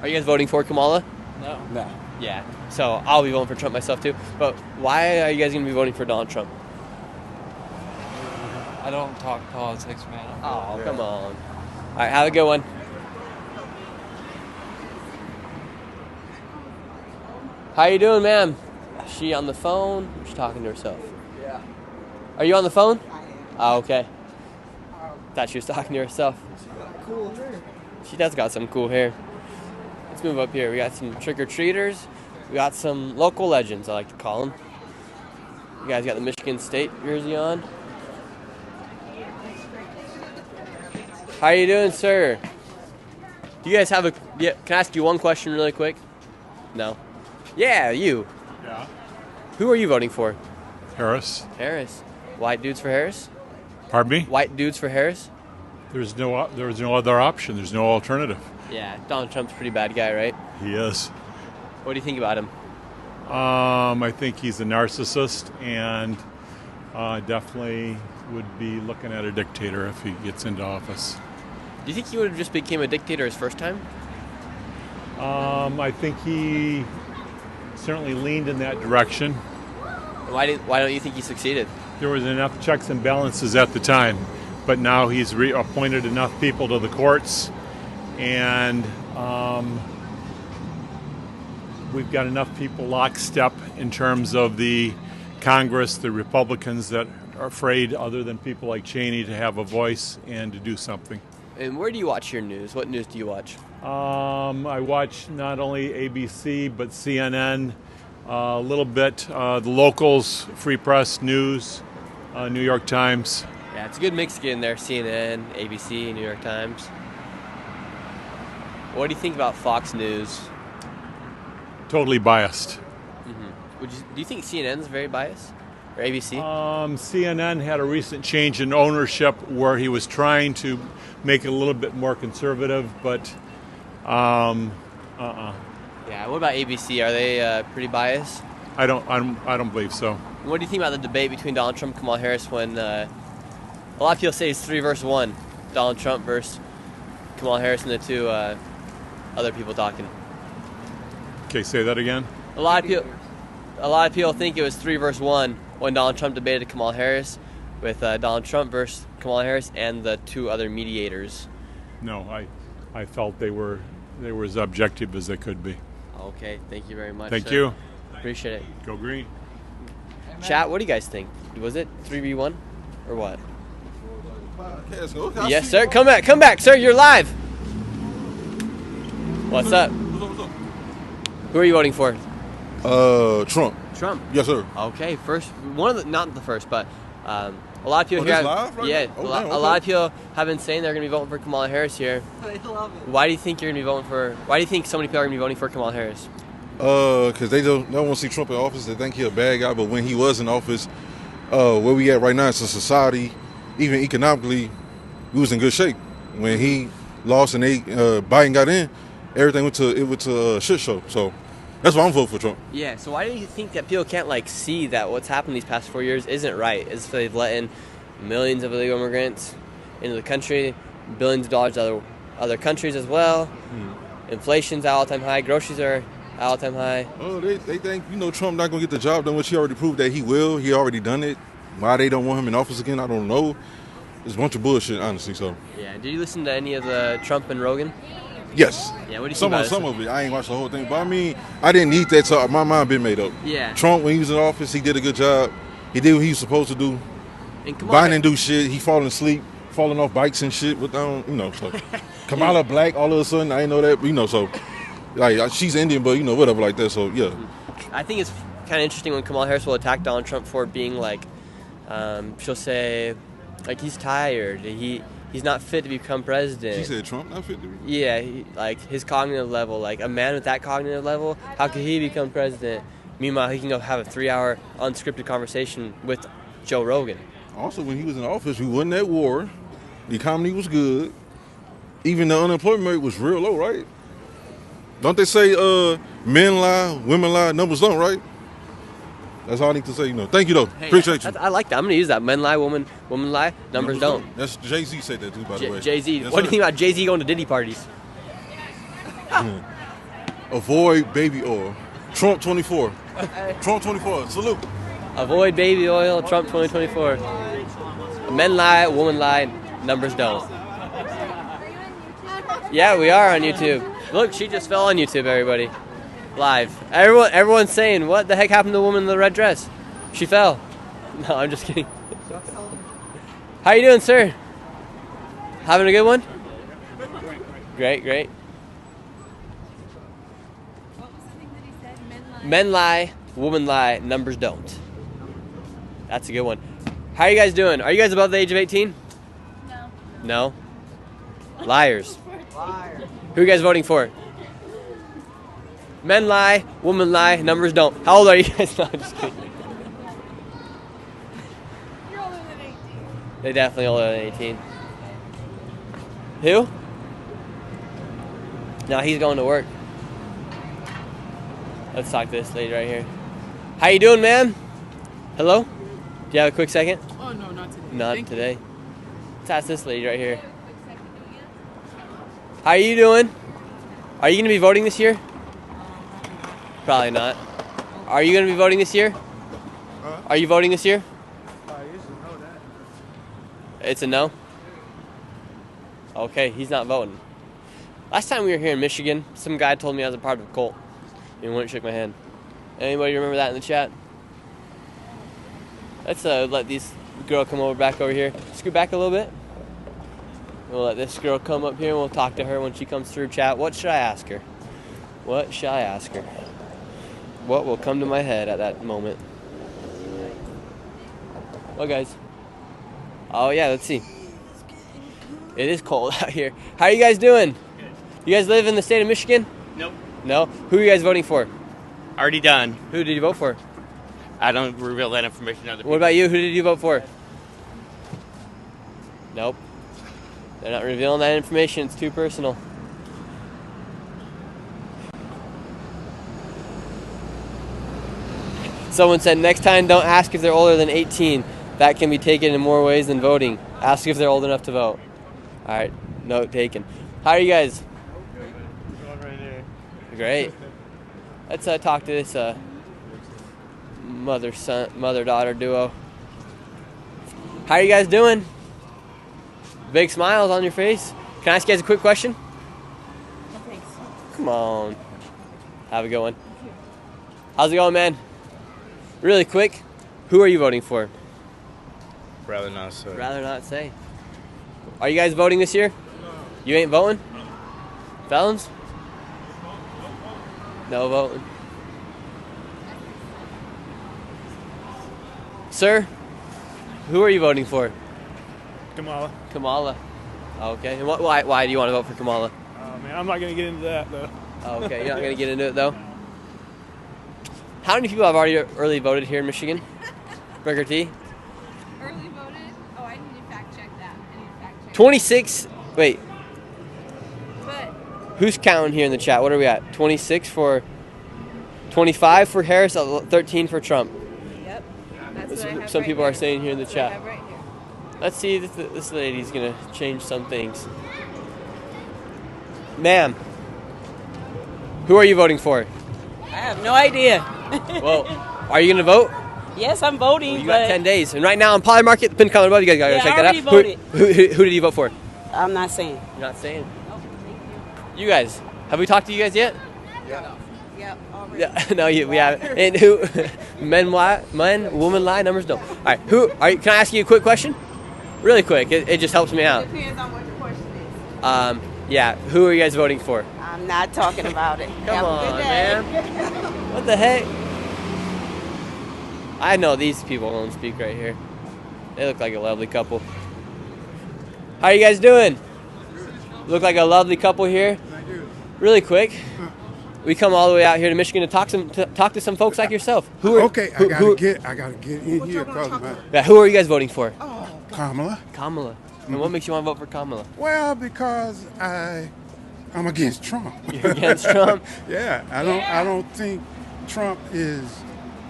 Are you guys voting for Kamala?
No. No.
Yeah. So I'll be voting for Trump myself too. But why are you guys going to be voting for Donald Trump?
I don't talk politics, man.
Oh, come on. All right, have a good one. How you doing, ma'am? Is she on the phone? She's talking to herself.
Yeah.
Are you on the phone? Oh, okay. Thought she was talking to herself.
Cool hair.
She does got some cool hair. Let's move up here. We got some trick-or-treaters. We got some local legends, I like to call them. You guys got the Michigan State jersey on. How are you doing, sir? Do you guys have can I ask you one question really quick? No? Yeah, you.
Yeah.
Who are you voting for?
Harris.
Harris. White dudes for Harris?
Pardon me?
White dudes for Harris?
There's no other option. There's no alternative.
Yeah, Donald Trump's a pretty bad guy, right?
He is.
What do you think about him?
I think he's a narcissist and definitely would be looking at a dictator if he gets into office.
Do you think he would have just became a dictator his first time?
I think he certainly leaned in that direction.
Why don't you think he succeeded?
There was enough checks and balances at the time, but now he's appointed enough people to the courts, and we've got enough people lockstep in terms of the Congress, the Republicans, that are afraid, other than people like Cheney, to have a voice and to do something.
And where do you watch your news? What news do you watch?
I watch not only ABC, but CNN, a little bit, the locals, Free Press News, New York Times.
Yeah, it's a good mix to get in there. CNN, ABC, New York Times. What do you think about Fox News?
Totally biased.
Mm-hmm. Do you think CNN's very biased? Or ABC?
CNN had a recent change in ownership where he was trying to make it a little bit more conservative, but
Yeah, what about ABC? Are they pretty biased?
I don't believe so.
What do you think about the debate between Donald Trump and Kamala Harris when a lot of people say it's 3 versus 1? Donald Trump versus Kamala Harris and the two other people talking.
Okay, say that again.
A lot of people think it was 3 versus 1 when Donald Trump debated Kamala Harris, with Donald Trump versus Kamala Harris and the two other mediators.
No, I felt they were as objective as they could be.
Okay, thank you very much.
Thank
sir.
you.
Appreciate it.
Go green.
Chat, what do you guys think? Was it 3v1 or what? Yes, sir. Come back, sir. You're live. What's up? Who are you voting for?
Trump.
Trump.
Yes, sir.
Okay, first not the first, but a lot of people
this
here.
live right
yeah,
now? Oh,
a
damn,
lot of people have been saying they're going to be voting for Kamala Harris here.
I love it.
Why do you think you're going to be voting for? Why do you think so many people are going to be voting for Kamala Harris?
Because they don't want to see Trump in office. They think he's a bad guy. But when he was in office, where we at right now as a society, even economically, we was in good shape. When he lost and Biden got in, everything went to a shit show. So that's why I'm voting for Trump.
Yeah. So why do you think that people can't see that what's happened these past 4 years isn't right? Is they've let in millions of illegal immigrants into the country, billions of dollars to other countries as well. Inflation's at all-time high. Groceries are at all-time high.
Oh, they think Trump not gonna get the job done, which he already proved that he will. He already done it. Why they don't want him in office again, I don't know. It's a bunch of bullshit, honestly. So.
Yeah. Did you listen to any of the Trump and Rogan?
Yes.
Yeah. What do you think about
some of it? I ain't watched the whole thing, but I mean, I didn't need that. So my mind been made up.
Yeah.
Trump, when he was in office, he did a good job. He did what he was supposed to do.
And
Biden didn't do shit. He falling asleep, falling off bikes and shit. So Kamala black all of a sudden. I didn't know that. But, so like she's Indian, but whatever like that. So yeah.
I think it's kind of interesting when Kamala Harris will attack Donald Trump for being she'll say he's tired. He's not fit to become president.
She said Trump not fit to be.
Yeah, his cognitive level, a man with that cognitive level, how could he become president? Meanwhile, he can go have a 3-hour unscripted conversation with Joe Rogan.
Also, when he was in office, we wasn't at war. The economy was good. Even the unemployment rate was real low, right? Don't they say men lie, women lie, numbers don't, right? That's all I need to say. Thank you, though.
Hey,
Appreciate you.
I like that. I'm going to use that. Men lie, women lie, numbers don't.
That's Jay-Z said that, too, by the way.
Jay-Z.
Yes,
what do you think about Jay-Z going to Diddy parties?
Avoid baby oil. Trump 24. Trump 24. Salute.
Avoid baby oil. Trump 2024. Men lie, women lie, numbers don't. Yeah, we are on YouTube. Look, she just fell on YouTube, everybody. Live. Everyone's saying, what the heck happened to the woman in the red dress? She fell. No, I'm just kidding. How you doing, sir? Having a good one? Great. Men lie, women lie, numbers don't. That's a good one. How are you guys doing? Are you guys above the age of 18?
No.
No? Liars. Who are you guys voting for? Men lie, women lie, numbers don't. How old are you guys? No, I'm just kidding.
You're older than 18.
They're definitely older than 18. Who? No, he's going to work. Let's talk to this lady right here. How you doing, ma'am? Hello? Do you have a quick second?
Oh, no, not today.
Not today. Let's ask this lady right here. How are you doing? Are you going to be voting this year? Probably not. Are you going to be voting this year? Are you voting this year? It's a no? Okay, he's not voting. Last time we were here in Michigan, some guy told me I was a part of a cult. He wouldn't shake my hand. Anybody remember that in the chat? Let's let this girl come over back over here. Scoot back a little bit. We'll let this girl come up here and we'll talk to her when she comes through chat. What should I ask her? What shall I ask her? What will come to my head at that moment? Well, guys. Oh, yeah, let's see. It is cold out here. How are you guys doing? You guys live in the state of Michigan?
Nope.
No? Who are you guys voting for?
Already done.
Who did you vote for?
I don't reveal that information to other people.
What about you? Who did you vote for? Nope. They're not revealing that information. It's too personal. Someone said, next time don't ask if they're older than 18. That can be taken in more ways than voting. Ask if they're old enough to vote. All right. Note taken. How are you guys? Great. Let's talk to this mother-daughter duo. How are you guys doing? Big smiles on your face. Can I ask you guys a quick question?
No, thanks.
Come on. Have a good one. How's it going, man? Really quick, who are you voting for?
Rather not say.
Rather not say. Are you guys voting this year? You ain't voting? Felons? No voting. Sir, who are you voting for?
Kamala.
Kamala. Okay. And why do you want to vote for Kamala?
Man, I'm not going to get into that, though.
Okay, you're not going to get into it, though? How many people have already early voted here in Michigan? Burger T?
Early voted? Oh, I need to fact check that.
26? Wait.
But
Who's counting here in the chat? What are we at? 26 for... 25 for Harris, 13 for Trump.
Yep. That's what I have
Some
right
people
here.
are saying here in the
That's what I
chat.
have right here.
Let's see if this lady's going to change some things. Ma'am, who are you voting for?
I have no idea.
Well, are you going to vote?
Yes, I'm voting.
Well, you got 10 days. And right now on Poly Market, the pin comment above, you guys got to check that out.
I already voted.
Who did you vote for?
I'm not saying.
You're not saying? You guys, have we talked to you guys yet?
Yep.
Yeah, no, we haven't. And who? Men, women lie, numbers don't. All right, can I ask you a quick question? Really quick. It just helps me out.
Depends on what the question is.
Yeah. Who are you guys voting for?
I'm not talking about it.
Come on, man. What the heck? I know these people don't speak right here. They look like a lovely couple. How are you guys doing? Look like a lovely couple here. Really quick. We come all the way out here to Michigan to talk to some folks like yourself.
I gotta get in here because
who are you guys voting for?
Kamala.
Kamala. And what makes you want to vote for Kamala?
Well, because I'm against Trump.
You're against Trump?
Yeah, I don't think Trump is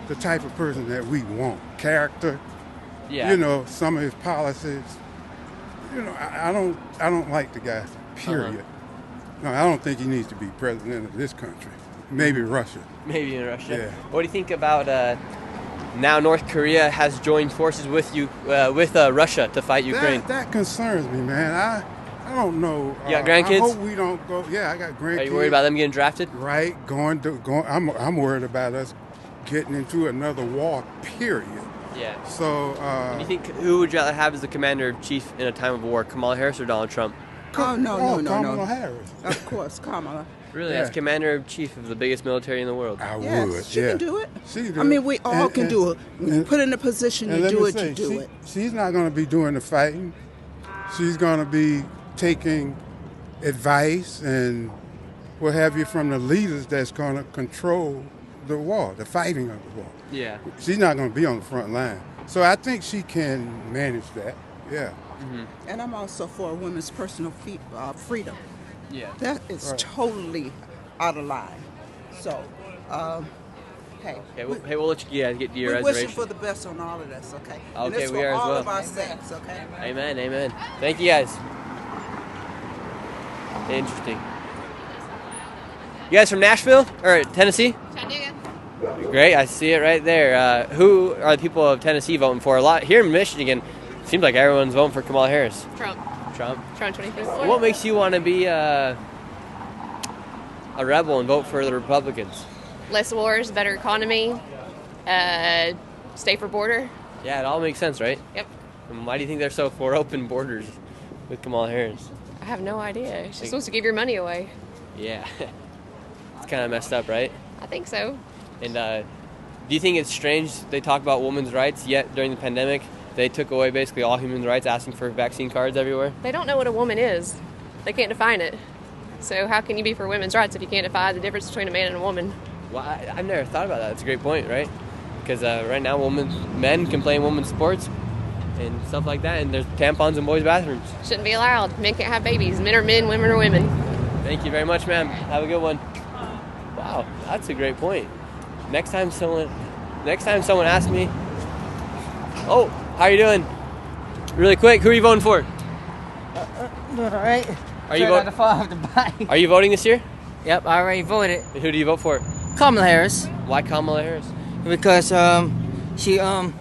the type of person that we want. Character.
Yeah.
You know, some of his policies. You know, I don't like the guy. Period. No, I don't think he needs to be president of this country. Maybe Russia.
Maybe in Russia.
Yeah.
What do you think about now North Korea has joined forces with Russia to fight Ukraine?
That concerns me, man. I don't know.
You got grandkids?
I hope we don't go. Yeah, I got grandkids.
Are you worried about them getting drafted?
Right. I'm worried about us getting into another war. Period.
Yeah.
So.
Do you think who would you rather have as the commander in chief in a time of war, Kamala Harris or Donald Trump?
Kamala
no.
Harris.
Of course, Kamala.
Really,
Yeah.
as commander-in-chief of the biggest military in the world.
I
Yes,
would.
she
yeah.
can do it.
She do
I mean, we all
And-
can
and-
do it. When you put in a position
and
to
let
do
me
it,
say,
you do it.
She's not going to be doing the fighting. She's going to be taking advice and what have you from the leaders that's going to control the war, the fighting of the war.
Yeah.
She's not going to be on the front line. So I think she can manage that. Yeah.
And I'm also for women's personal freedom.
Yeah.
That is
Right.
totally out of line. So, hey.
Hey, we'll let you guys get to your
We're
reservation.
wishing for the best on all of this, okay? And
Okay,
it's
we
for
are as
all
well.
of our sakes, okay?
Amen, amen. Thank you guys. Interesting. You guys from Nashville or Tennessee?
Chattanooga.
Great, I see it right there. Who are the people of Tennessee voting for? A lot here in Michigan. Seems like everyone's voting for Kamala Harris.
Trump.
Trump.
2024.
What makes you want to be a rebel and vote for the Republicans?
Less wars, better economy, safer border.
Yeah, it all makes sense, right?
Yep.
And why do you think they're so for open borders with Kamala Harris?
I have no idea. She's supposed to give your money away.
Yeah. It's kind of messed up, right?
I think so.
And do you think it's strange they talk about women's rights, yet during the pandemic they took away basically all human rights, asking for vaccine cards everywhere?
They don't know what a woman is. They can't define it. So how can you be for women's rights if you can't define the difference between a man and a woman?
Well, I've never thought about that. It's a great point, right? Because right now men can play in women's sports and stuff like that, and there's tampons in boys' bathrooms.
Shouldn't be allowed. Men can't have babies. Men are men, women are women.
Thank you very much, ma'am. Have a good one. Wow, that's a great point. Next time someone asks me, "Oh, how are you doing?" Really quick, who are you voting for?
Doing all right.
Are you
Trying not to fall off the bike.
Are you voting this year?
Yep, I already voted.
Who do you vote for?
Kamala Harris.
Why Kamala Harris?
Because she help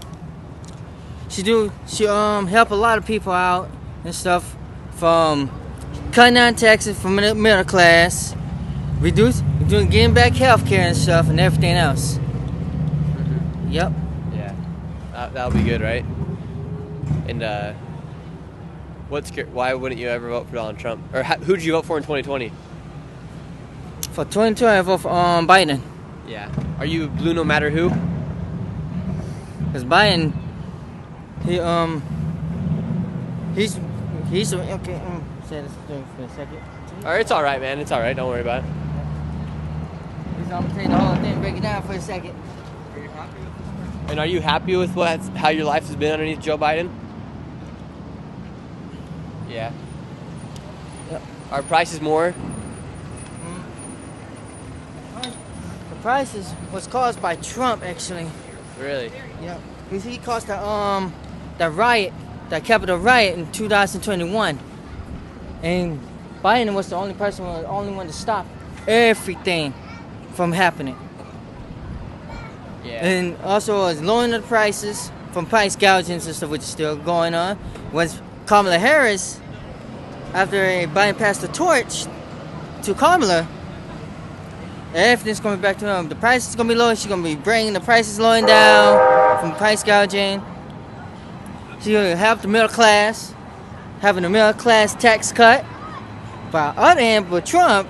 a lot of people out and stuff, from cutting down taxes from the middle class, getting back health care and stuff and everything else. Yep.
Yeah, that'll be good, right? And why wouldn't you ever vote for Donald Trump? Or who did you vote for in 2020?
For 2020, I vote for Biden.
Yeah. Are you blue no matter who?
Because Biden, he's okay. Say this for a second.
All right, it's all right, man. It's all right. Don't worry about it.
I'm gonna take the whole thing, break it down for a second.
And are you happy with how your life has been underneath Joe Biden? Yeah.
Yep.
Are prices more?
The prices was caused by Trump, actually.
Really?
Yep. Because he caused the riot, the Capitol riot in 2021, and Biden was the only one to stop everything from happening.
Yeah.
And also was lowering the prices from price gouging and stuff, which is still going on. Was Kamala Harris, after Biden passed the torch to Kamala, everything's coming back to him. The price is going to be low. She's going to be bringing the prices lowering down from price gouging. She's going to help the middle class, having the middle class tax cut. But on the other hand, but Trump,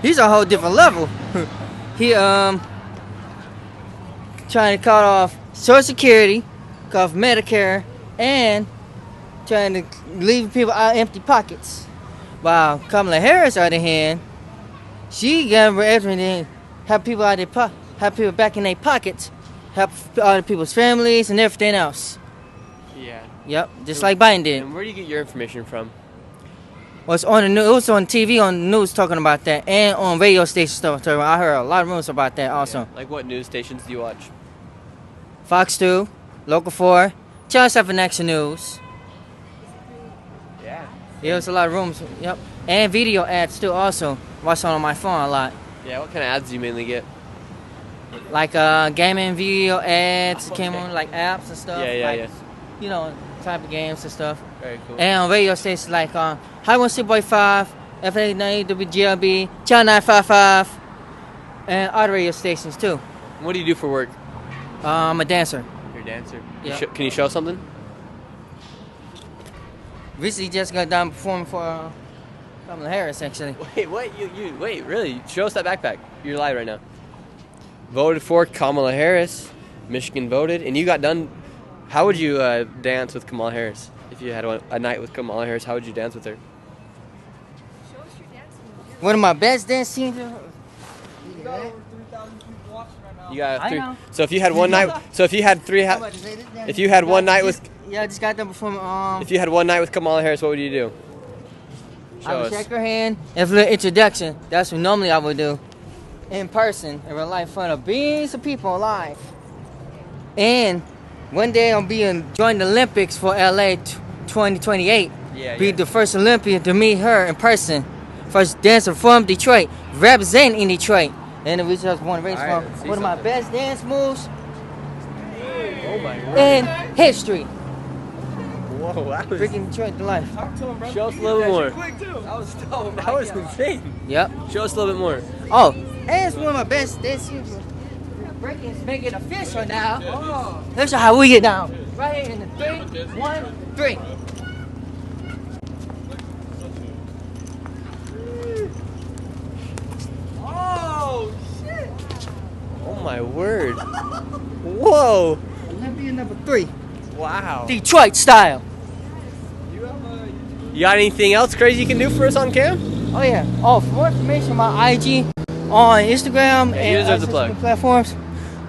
he's a whole different level. He trying to cut off Social Security, cut off Medicare, and trying to leave people out empty pockets. While Kamala Harris, on the other hand, she got everything, have people back in their pockets, help other people's families and everything else.
Yeah.
Yep, just like Biden did.
And where do you get your information from?
Well, it's on the news, it was on TV, on the news talking about that, and on radio stations talking about. I heard a lot of rumors about that also.
Yeah. Like what news stations do you watch?
Fox 2, Local 4, Channel 7 Action News.
Yeah.
Yeah, there's a lot of rumors. Yep. And video ads too also. Watch on my phone a lot.
Yeah, what kind of ads do you mainly get?
Like gaming video ads, came on like apps and stuff.
Yeah.
You know, type of games and stuff.
Very cool.
And on radio stations like High 106.5, FA90 WGLB, Channel 955, and other radio stations too.
What do you do for work?
I'm a dancer.
You're a dancer?
Yeah.
Can you show something?
Recently just got done performing for Kamala Harris, actually.
Wait, what? You wait, really? Show us that backpack. You're live right now. Voted for Kamala Harris. Michigan voted, and you got done. How would you dance with Kamala Harris? If you had a night with Kamala Harris, how would you dance with her?
One of my best dance scenes.
You got
I
three.
know.
So if you had one night, so if you had three, if you had one night with,
Yeah, I just got done performing.
if you had one night with Kamala Harris, what would you do?
I
Show
would
us.
shake her hand and for the introduction. That's what normally I would do. In person, in real life, in front of billions of people live. And one day I'll be join the Olympics for LA 2028. Be the first Olympian to meet her in person. First dancer from Detroit, representing Detroit. And we just want to raise
All right,
from
let's see
one of my
something.
best dance moves
Oh my word.
in history.
Whoa, that was.
Freaking Detroit to life.
Show us a little bit more. That was dope. That was insane.
Yep.
Show us a little bit more.
Oh, and it's one of my best dance moves. Breaking's making it official now. Let's show how we get down. Right here in the 3, 1, 3.
Oh shit! Oh my word! Whoa!
Olympian number 3.
Wow!
Detroit style.
You got anything else crazy you can do for us on cam?
Oh yeah. Oh, for more information, my IG on Instagram
Yeah,
and
you deserve the
social
plug.
platforms.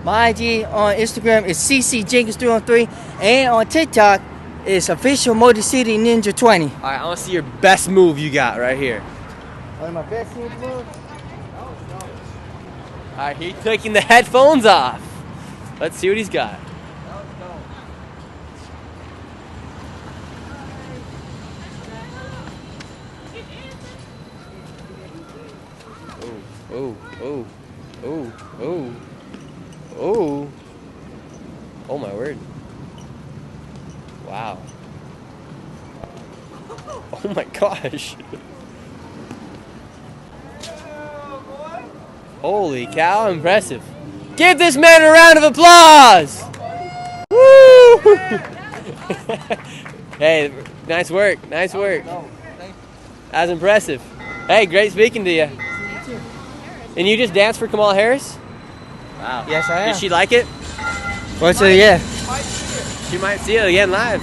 My IG on Instagram is CCJenkins313, and on TikTok is official Motor City Ninja 20.
All right, I want to see your best move you got right here.
One of my best moves.
All right, he's taking the headphones off. Let's see what he's got. Oh, oh, oh, oh, oh. Oh my word. Wow. Oh my gosh. Holy cow, impressive. Give this man a round of applause. Woo! Hey, nice work, nice work. That's impressive. Hey, great speaking to you. And you just danced for Kamala Harris? Wow.
Yes, I am.
Did she like it?
Well, so yeah.
She might see it again live.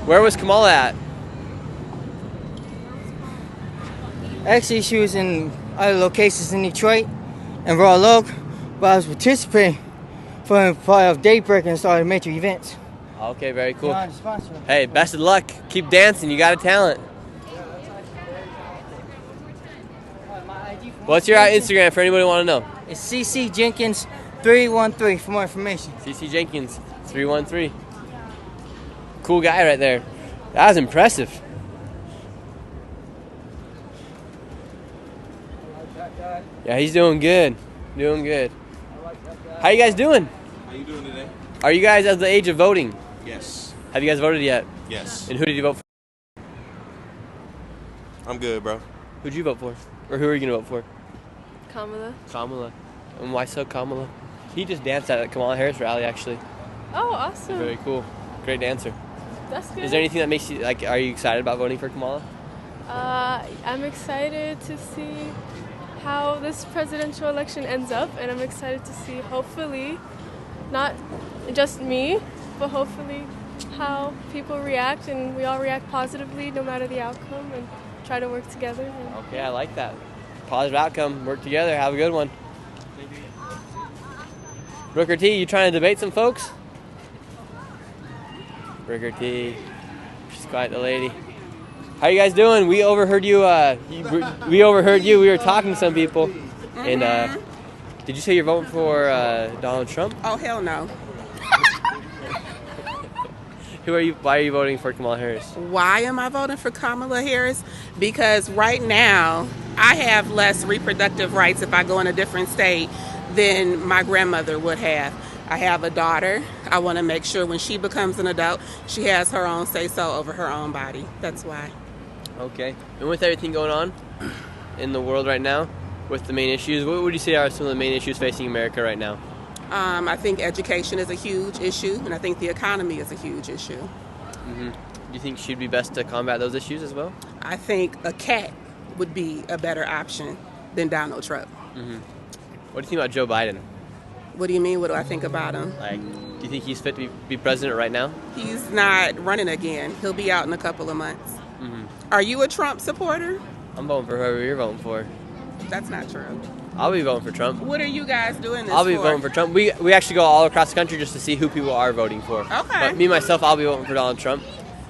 Where was Kamala at?
Actually, she was in other locations in Detroit and Royal Oak, but I was participating for part of Daybreak and started major events.
Okay, very cool.
Yeah, I'm the sponsor.
Hey, best of luck. Keep dancing. You got a talent. What's your Instagram for anybody who want to know?
It's CCJenkins313 for more information.
CC Jenkins 313. Cool guy right there. That was impressive. Yeah, he's doing good. Doing good. How you guys doing?
How you doing today?
Are you guys at the age of voting?
Yes.
Have you guys voted yet?
Yes.
And who did you vote for?
I'm good, bro.
Who'd you vote for? Or who are you going to vote for?
Kamala.
Kamala. And why so Kamala? He just danced at a Kamala Harris rally, actually.
Oh, awesome.
Very cool. Great dancer.
That's good.
Is there anything that makes you, like, are you excited about voting for Kamala?
I'm excited to see how this presidential election ends up, and I'm excited to see, hopefully, not just me, but hopefully how people react, and we all react positively no matter the outcome, and try to work together.
Okay, I like that. Positive outcome. Work together. Have a good one. Brooker T, you trying to debate some folks? Brooker T. She's quite the lady. How you guys doing? We overheard you. We overheard you. We were talking to some people. And did you say you're voting for Donald Trump?
Oh, hell no.
Who are you? Why are you voting for Kamala Harris?
Why am I voting for Kamala Harris? Because right now, I have less reproductive rights if I go in a different state than my grandmother would have. I have a daughter. I want to make sure when she becomes an adult, she has her own say-so over her own body. That's why.
Okay. And with everything going on in the world right now, with the main issues, what would you say are some of the main issues facing America right now?
I think education is a huge issue, and I think the economy is a huge issue.
Mm-hmm. Do you think she'd be best to combat those issues as well?
I think a cat would be a better option than Donald Trump.
Mm-hmm. What do you think about Joe Biden?
What do you mean? What do I think about him?
Like, do you think he's fit to be president right now?
He's not running again. He'll be out in a couple of months.
Mm-hmm.
Are you a Trump supporter?
I'm voting for whoever you're voting for.
That's not true.
I'll be voting for Trump.
What are you guys doing this
I'll be
for?
voting for Trump. We actually go all across the country just to see who people are voting for.
Okay.
But me, myself, I'll be voting for Donald Trump.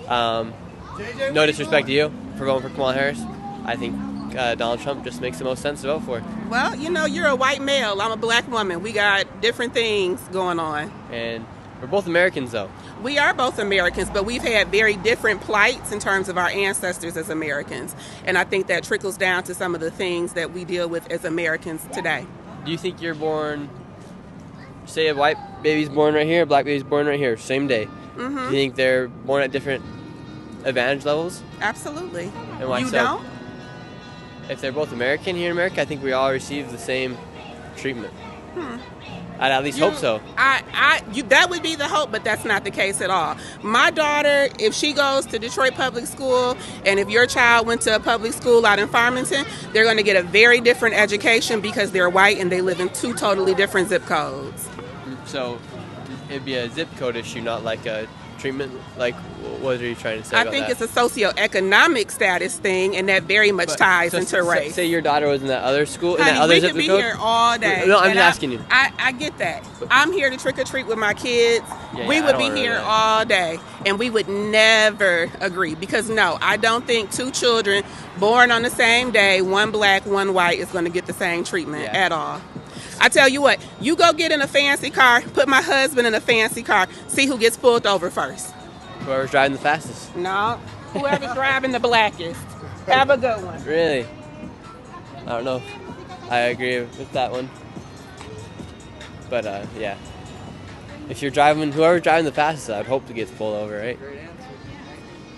No disrespect to you for voting for Kamala Harris. I think Donald Trump just makes the most sense to vote for.
Well, you know, you're a white male. I'm a black woman. We got different things going on.
And we're both Americans, though.
We are both Americans, but we've had very different plights in terms of our ancestors as Americans. And I think that trickles down to some of the things that we deal with as Americans today.
Do you think you're born, say a white baby's born right here, a black baby's born right here, same day?
Mm-hmm.
Do you think they're born at different advantage levels?
Absolutely.
And why
You
so?
don't?
If they're both American here in America, I think we all receive the same treatment. I'd at least hope so.
That would be the hope, but that's not the case at all. My daughter, if she goes to Detroit Public School, and if your child went to a public school out in Farmington, they're going to get a very different education because they're white and they live in two totally different zip codes.
So it'd be a zip code issue, not like a treatment. Like, what are you trying to say
I
about
think
that?
it's a socioeconomic status thing, and that very much ties into race.
Say your daughter was in that other school, in
Honey,
that other
we
zip
could be
code?
here all day.
No, I'm
and
just asking you.
I get that. I'm here to trick or treat with my kids.
Yeah,
we
yeah, I
would
don't
be
wanna
here
know that.
all day, and we would never agree because no, I don't think two children born on the same day, one black, one white, is going to get the same treatment at all. I tell you what, you go get in a fancy car, put my husband in a fancy car, see who gets pulled over first.
Whoever's driving the fastest.
No, whoever's driving the blackest. Have a good one.
Really? I don't know. I agree with that one. But yeah. If you're driving, whoever's driving the fastest, I'd hope to get pulled over, right?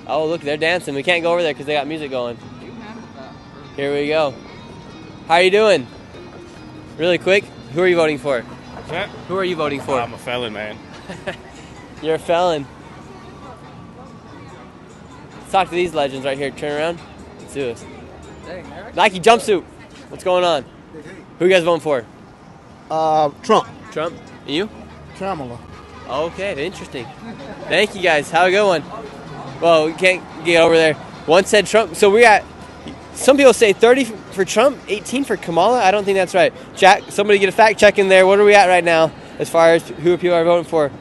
Oh, look, they're dancing. We can't go over there because they got music going. Here we go. How are you doing? Really quick, who are you voting for? Who are you voting for?
I'm a felon, man.
You're a felon. Let's talk to these legends right here. Turn around. Let's do this. Nike jumpsuit. What's going on? Who you guys voting for?
Trump.
Trump? And you?
Kamala.
Okay, interesting. Thank you guys. Have a good one. Well, we can't get over there. One said Trump. So we got, some people say 30 for Trump, 18 for Kamala. I don't think that's right. Jack, somebody get a fact check in there. What are we at right now as far as who people are voting for?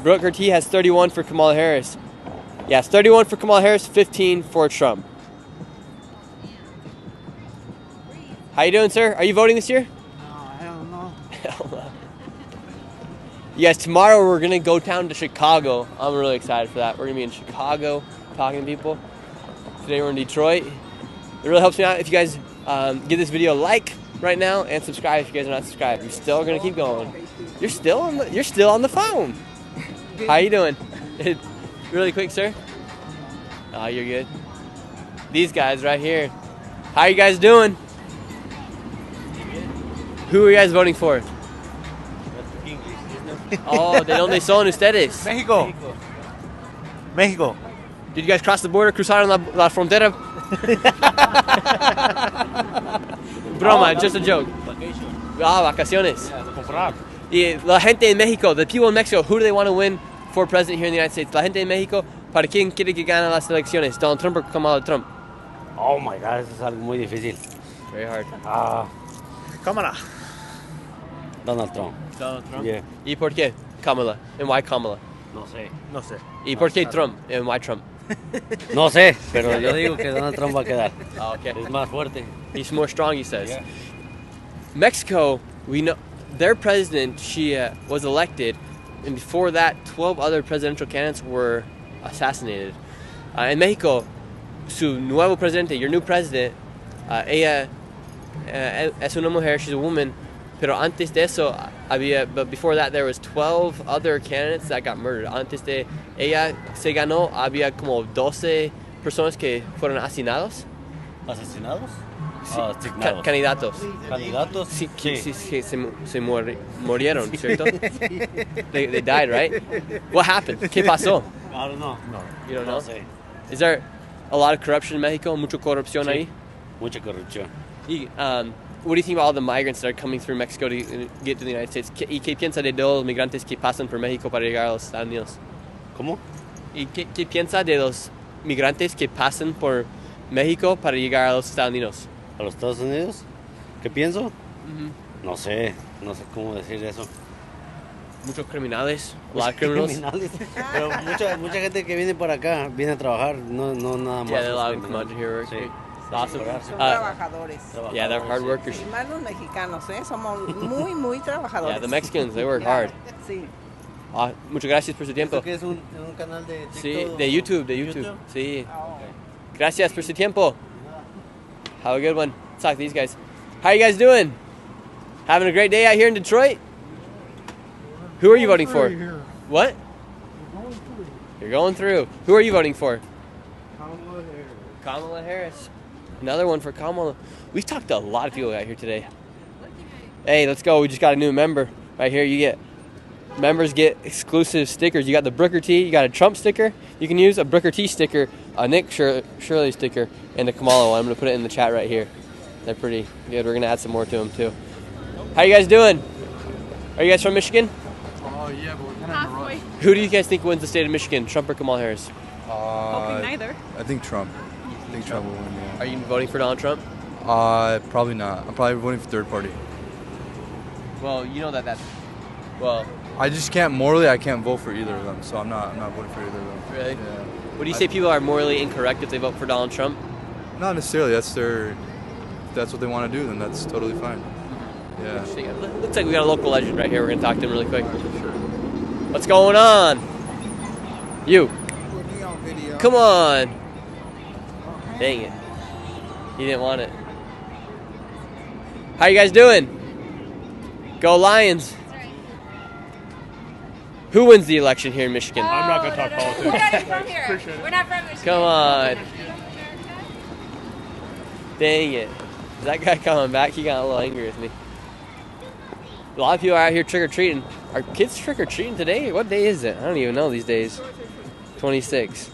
Brooker T has 31 for Kamala Harris. Yes, 31 for Kamala Harris, 15 for Trump. How you doing, sir? Are you voting this year?
I don't know.
Hell no. Yes, tomorrow we're going to go down to Chicago. I'm really excited for that. We're going to be in Chicago talking to people. Today we're in Detroit. It really helps me out if you guys give this video a like right now and subscribe if you guys are not subscribed. We're still going to keep going. You're still on the phone. How you doing? Really quick, sir. Oh, you're good. These guys right here. How you guys doing? Who are you guys voting for? Oh, ¿de dónde son ustedes?
México. México.
Did you guys cross the border? ¿Cruzaron la frontera? Broma, just a joke. Vacaciones. Y la gente en México, the people in Mexico, who do they want to win for president here in the United States? La gente en México, ¿para quién quiere que gane las elecciones? ¿Donald Trump o Kamala Trump?
Oh my God, eso es algo muy difícil.
Very hard.
Kamala. Donald Trump.
Donald Trump?
Yeah.
¿Y por qué Kamala? And why Kamala?
No sé. No sé.
¿Y por qué Trump? And why Trump?
No sé, pero yo digo que Donald Trump va a quedar.
Oh, okay.
Es más fuerte.
He's more strong, he says.
Yeah.
Mexico, we know their president, she was elected, and before that, 12 other presidential candidates were assassinated. In Mexico, su nuevo presidente, your new president, ella es una mujer, she's a woman, pero antes de eso, but before that, there was 12 other candidates that got murdered. Antes de ella se ganó, había como 12 personas que fueron asesinados.
¿Asesinados?
Sí,
asignados.
Candidatos.
¿Candidatos?
Sí, sí, se murieron, ¿cierto? They died, right? What happened? ¿Qué pasó?
I don't know. No.
You don't know?
No sé.
Is there a lot of corruption in Mexico? Mucha corrupción
Sí.
ahí?
Mucha corrupción.
What do you think about all the migrants that are coming through Mexico to get to the United States? ¿Y qué piensa de los migrantes que pasan por México para llegar a los Estados Unidos?
¿Cómo?
¿Y qué piensa de los migrantes que pasan por México para llegar a los Estados Unidos?
¿A los Estados Unidos? ¿Qué pienso? No sé cómo decir eso.
Muchos criminales, a lot of criminals.
Pero mucha gente que viene para acá viene a trabajar, no nada más.
Yeah, there are a lot of them
criminales.
come out here.
Sí.
Awesome.
Son trabajadores.
Yeah, they're hard workers.
Y más los mexicanos, somos muy trabajadores.
Yeah, the Mexicans, they work hard.
Sí.
Muchas gracias por su tiempo.
¿Esto qué es un canal de TikTok?
Sí, de YouTube. Sí. Gracias por su tiempo. Have a good one. Let's talk to these guys. How are you guys doing? Having a great day out here in Detroit? Who are you voting for? What? You're going through. Who are you voting for? Kamala Harris. Another one for Kamala. We've talked to a lot of people out here today. Hey, let's go. We just got a new member. Right here, members get exclusive stickers. You got the Booker T. You got a Trump sticker. You can use a Booker T sticker, a Nick Shirley sticker, and a Kamala one. I'm going to put it in the chat right here. They're pretty good. We're going to add some more to them, too. How you guys doing? Are you guys from Michigan?
Yeah, but we're kind of in a rush.
Who do you guys think wins the state of Michigan, Trump or Kamala Harris?
Hoping neither.
I think Trump. I think Trump will win, yeah.
Are you voting for Donald Trump?
Probably not. I'm probably voting for third party.
Well, you know that's... Well...
I just can't, morally, I can't vote for either of them, so I'm not voting for either of them.
Really?
Yeah.
Would you say people are morally incorrect if they vote for Donald Trump?
Not necessarily. If that's what they want to do, then that's totally fine. Yeah.
Looks like we got a local legend right here. We're going to talk to him really quick. What's going on? You. Come on. Dang it. He didn't want it. How you guys doing? Go Lions. Who wins the election here in Michigan?
I'm not going to talk politics.
We're not even from here. We're not from Michigan.
Come on. Dang it. Is that guy coming back? He got a little angry with me. A lot of people are out here trick-or-treating. Are kids trick-or-treating today? What day is it? I don't even know these days. 26.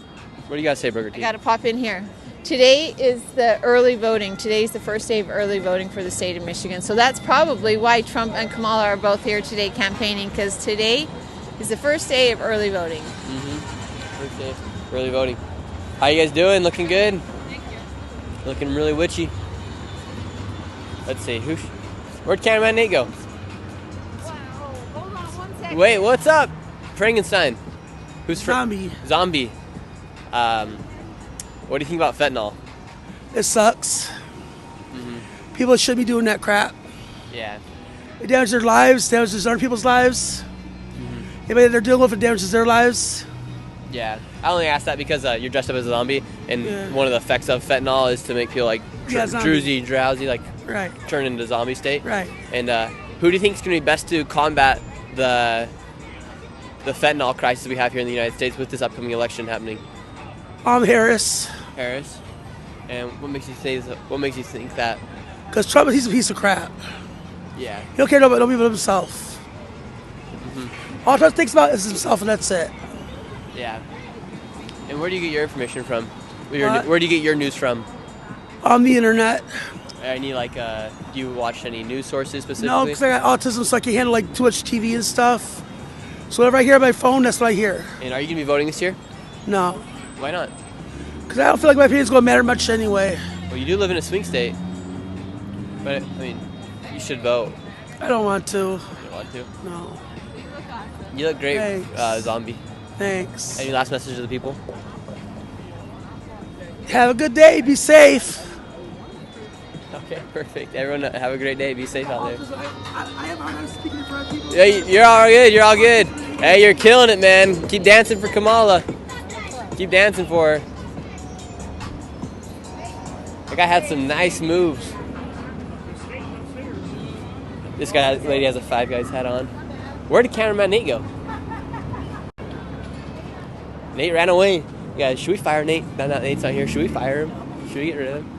What do you guys say, Burger T?
I got to pop in here. Today is the early voting. Today's the first day of early voting for the state of Michigan. So that's probably why Trump and Kamala are both here today campaigning, because today is the first day of early voting.
First day of early voting. How you guys doing? Looking good?
Thank you.
Looking really witchy. Let's see. Where'd Cameraman Nate go?
Hold on 1 second.
Wait, what's up? Frankenstein. Who's
Zombie.
Zombie. What do you think about fentanyl?
It sucks. People shouldn't be doing that crap.
Yeah.
It damages their lives, damages other people's lives. Anybody that they're dealing with, it damages their lives.
Yeah. I only asked that because you're dressed up as a zombie, and one of the effects of fentanyl is to make people like drowsy, like turn into zombie state.
Right.
And who do you think is going to be best to combat the fentanyl crisis we have here in the United States with this upcoming election happening?
Harris.
Harris. And what makes you say? What makes you think that?
Because Trump, he's a piece of crap.
Yeah.
He don't care about nobody but himself. All Trump thinks about is himself, and that's it.
Yeah. And where do you get your information from? Where do you get your news from?
On the internet.
Any do you watch any news sources specifically?
No, because I got autism, so I can't handle too much TV and stuff. So whatever I hear on my phone, that's what I hear.
And are you gonna be voting this year?
No.
Why not?
Because I don't feel like my opinion's gonna matter much anyway.
Well, you do live in a swing state. But I mean, you should vote.
I don't want to.
You don't want to?
No.
You look great,
Thanks.
Zombie.
Thanks.
Any last message to the people?
Have a good day. Be safe.
Okay, perfect. Everyone have a great day. Be safe out there.
I have a hard time speaking in front of people.
Yeah, you're all good. You're all good. Hey, you're killing it, man. Keep dancing for Kamala. Keep dancing for her. That guy had some nice moves. This lady has a Five Guys hat on. Where did cameraman Nate go? Nate ran away. Guys, should we fire Nate? No, Nate's not here. Should we fire him? Should we get rid of him?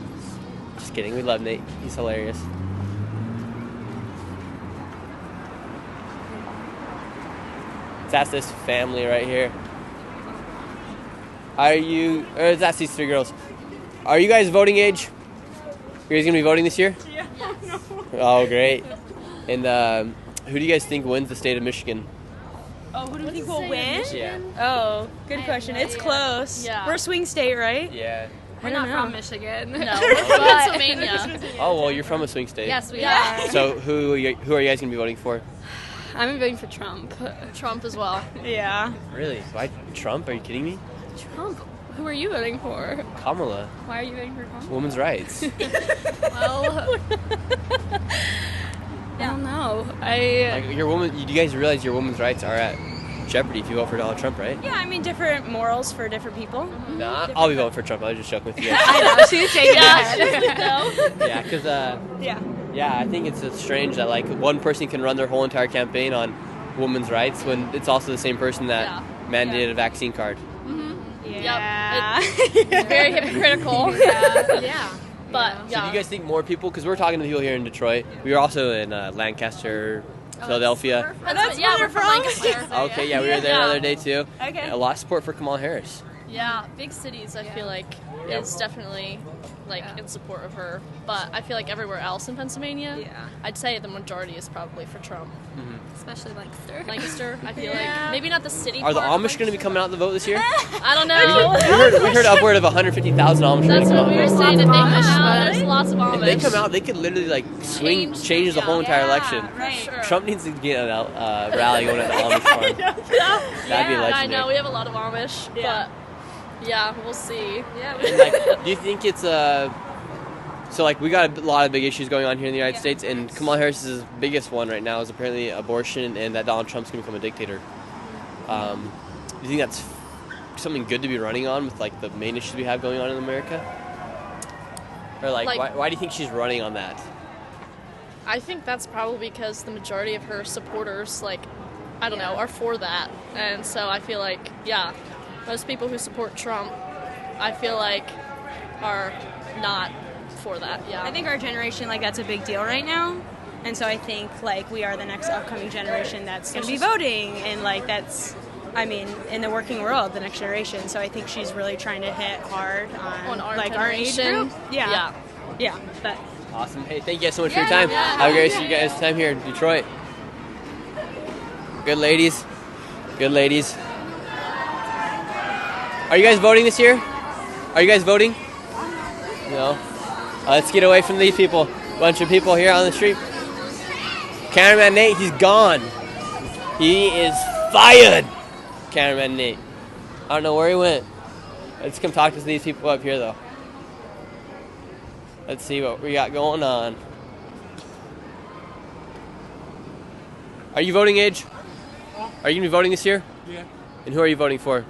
Just kidding. We love Nate. He's hilarious. Let's ask this family right here. That's these three girls. Are you guys voting age? You guys gonna be voting this year?
Yeah. No.
Oh, great. And who do you guys think wins the state of Michigan?
Oh, who do you think will win?
Yeah.
Oh, good question. It's close.
Yeah.
We're a swing state, right?
Yeah.
I
We're
don't
not
know.
from Michigan. No,
But-
we're from Pennsylvania.
Oh, well, you're from a swing state.
Yes, we are.
So who are you guys gonna be voting for?
I'm voting for Trump. Trump as well.
Yeah.
Really? Why Trump? Are you kidding me?
Trump? Who are you voting for?
Kamala.
Why are you voting for Trump?
Women's rights.
Well, I don't know.
Like your woman. You guys realize your women's rights are at jeopardy if you vote for Donald Trump, right?
Yeah, I mean, different morals for different people.
Nah, I'll be voting for Trump. I was just joking with you guys.
I know, she's shaking her
Yeah,
head.
Yeah, because
Yeah.
yeah, I think it's strange that like one person can run their whole entire campaign on women's rights when it's also the same person that mandated a vaccine card.
Yeah.
It's very hypocritical.
Yeah.
But
So do you guys think more people? Because we're talking to people here in Detroit. We were also in Lancaster, Philadelphia.
That's
yeah,
where
we're from Lancaster.
Okay, yeah, we were there the other day too.
Okay.
A lot of support for Kamala Harris.
Yeah, big cities, I feel like, is definitely in support of her. But I feel like everywhere else in Pennsylvania, I'd say the majority is probably for Trump.
Especially Lancaster.
Lancaster, I feel like. Maybe not the city
Are the
part,
Amish going to be coming out to vote this year?
I don't know.
We heard upward of 150,000 Amish are going
That's
to come
what we were
out.
saying if they push out. There's lots of Amish.
If they come out, they could literally like change the whole entire election.
Sure.
Trump needs to get a rally going at the Amish farm. That'd be legendary.
I know, we have a lot of Amish, but yeah, we'll see. Yeah.
And, like, do you think it's so like we got a lot of big issues going on here in the United States, and Kamala Harris's biggest one right now is apparently abortion and that Donald Trump's gonna become a dictator. Do you think that's something good to be running on with like the main issues we have going on in America? Or like why do you think she's running on that?
I think that's probably because the majority of her supporters, I don't know, are for that. And so I feel like, most people who support Trump, I feel like, are not for that,
I think our generation, that's a big deal right now. And so I think, we are the next upcoming generation that's going to be voting. And, that's, in the working world, the next generation. So I think she's really trying to hit hard on
our
our age
generation.
group. Yeah. But
Awesome. Hey, thank you guys so much for your time. Have a great rest of you guys' time here in Detroit. Good ladies. Good ladies. Are you guys voting this year? Are you guys voting? No. Let's get away from these people. Bunch of people here on the street. Cameraman Nate, he's gone. He is fired. Cameraman Nate. I don't know where he went. Let's come talk to these people up here, though. Let's see what we got going on. Are you voting age? Are you going to be voting this year?
Yeah.
And who are you voting for?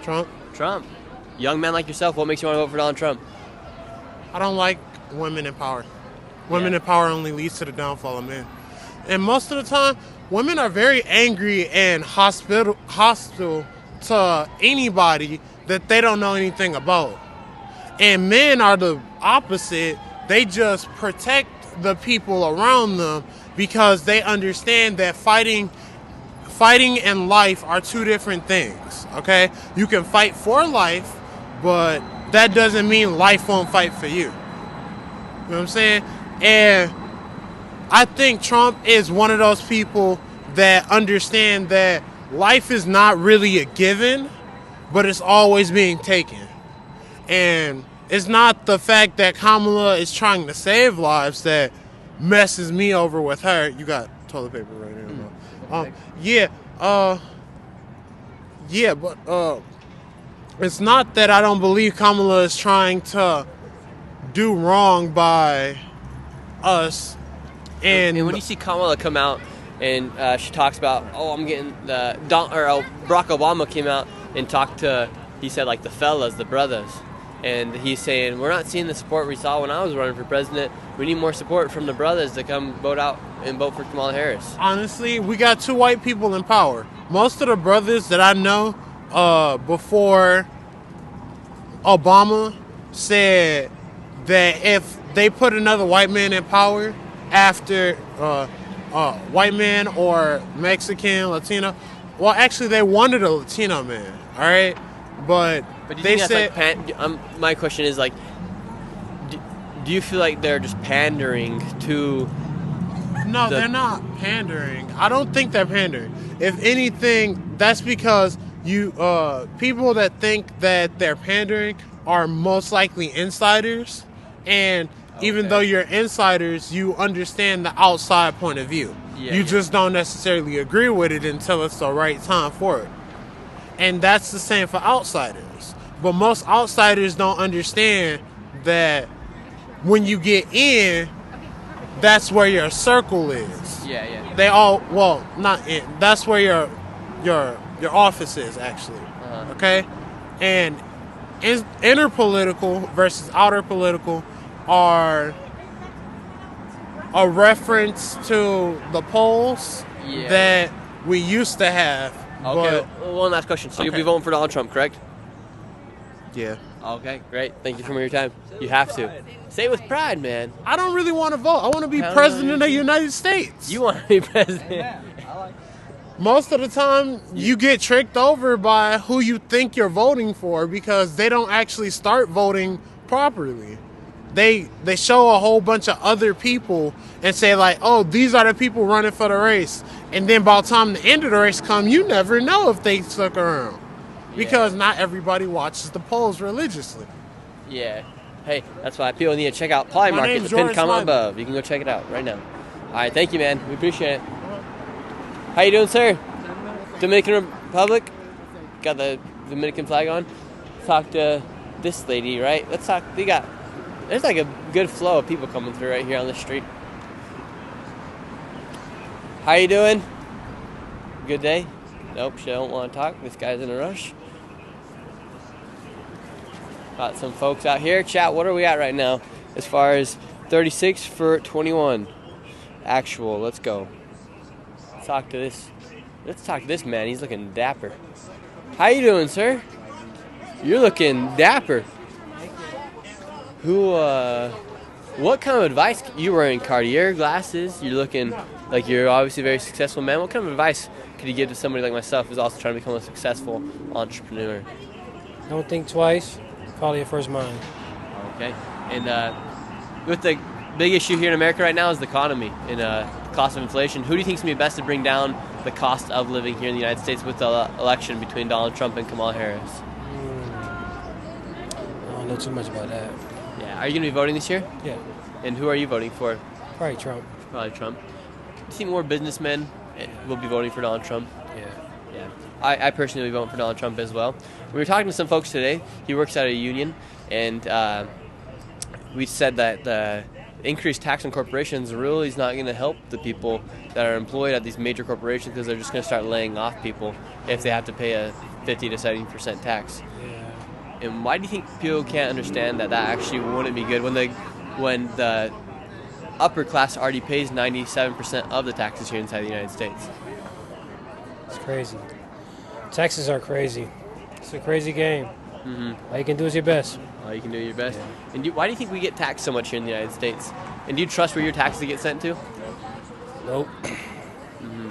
Trump.
Trump. Young man like yourself, what makes you want to vote for Donald Trump?
I don't like women in power. Women in power only leads to the downfall of men. And most of the time, women are very angry and hostile to anybody that they don't know anything about. And men are the opposite. They just protect the people around them because they understand that fighting and life are two different things, okay? You can fight for life, but that doesn't mean life won't fight for you. You know what I'm saying? And I think Trump is one of those people that understand that life is not really a given, but it's always being taken. And it's not the fact that Kamala is trying to save lives that messes me over with her. You got toilet paper right here. But it's not that I don't believe Kamala is trying to do wrong by us. And
when you see Kamala come out and she talks about, I'm getting Barack Obama came out and talked to, he said the fellas, the brothers. And he's saying, we're not seeing the support we saw when I was running for president. We need more support from the brothers to come vote out and vote for Kamala Harris.
Honestly, we got two white people in power. Most of the brothers that I know before Obama said that if they put another white man in power after white man or Mexican, Latino, well, actually they wanted a Latino man, all right? But
do you
they
think
said
that's my question is like, do you feel like they're just pandering to?
no, they're not pandering. I don't think they're pandering. If anything, that's because you people that think that they're pandering are most likely insiders, and even though you're insiders, you understand the outside point of view. You just don't necessarily agree with it until it's the right time for it. And that's the same for outsiders. But most outsiders don't understand that when you get in, that's where your circle is.
Yeah.
They all, well, not in. That's where your office is, actually. Okay? And inner political versus outer political are a reference to the polls that we used to have.
Okay, one last question. So you'll be voting for Donald Trump, correct?
Yeah.
Okay, great. Thank you for your time. You have to. Say it with pride, man.
I don't really want to vote. I want to be president of the United States.
You want to be president?
Most of the time, you get tricked over by who you think you're voting for because they don't actually start voting properly. They show a whole bunch of other people and say like, oh, these are the people running for the race. And then by the time the end of the race comes, you never know if they stuck around. Because not everybody watches the polls religiously.
Yeah. Hey, that's why people need to check out Poly Market, the pinned comment above. You can go check it out right now. All right, thank you, man. We appreciate it. How you doing, sir? Dominican Republic? Got the Dominican flag on? Talk to this lady, right? Let's talk. There's like a good flow of people coming through right here on the street. How you doing? Good day? Nope, she don't want to talk. This guy's in a rush. Got some folks out here. Chat, what are we at right now? As far as 36 for 21. Actual, let's go. Let's talk to this man. He's looking dapper. How you doing, sir? You're looking dapper. What kind of advice? You wearing Cartier glasses. You're looking like you're obviously a very successful man. What kind of advice could you give to somebody like myself who's also trying to become a successful entrepreneur?
Don't think twice. Follow your first mind.
Okay. And with the big issue here in America right now is the economy and the cost of inflation. Who do you think is going to be best to bring down the cost of living here in the United States with the election between Donald Trump and Kamala Harris?
I don't know too much about that.
Yeah. Are you going to be voting this year?
Yeah.
And who are you voting for?
Probably Trump.
Probably Trump. Do you think more businessmen will be voting for Donald Trump?
Yeah.
I personally will be voting for Donald Trump as well. We were talking to some folks today. He works at a union, and we said that the increased tax on corporations really is not going to help the people that are employed at these major corporations because they're just going to start laying off people if they have to pay a 50 to 70% tax.
Yeah.
And why do you think people can't understand that actually wouldn't be good when the upper class already pays 97% of the taxes here inside the United States?
It's crazy. Taxes are crazy. It's a crazy game.
Mm-hmm.
All you can do is your best.
All you can do is your best. Yeah. And why do you think we get taxed so much here in the United States? And do you trust where your taxes get sent to?
Nope.
Mm-hmm.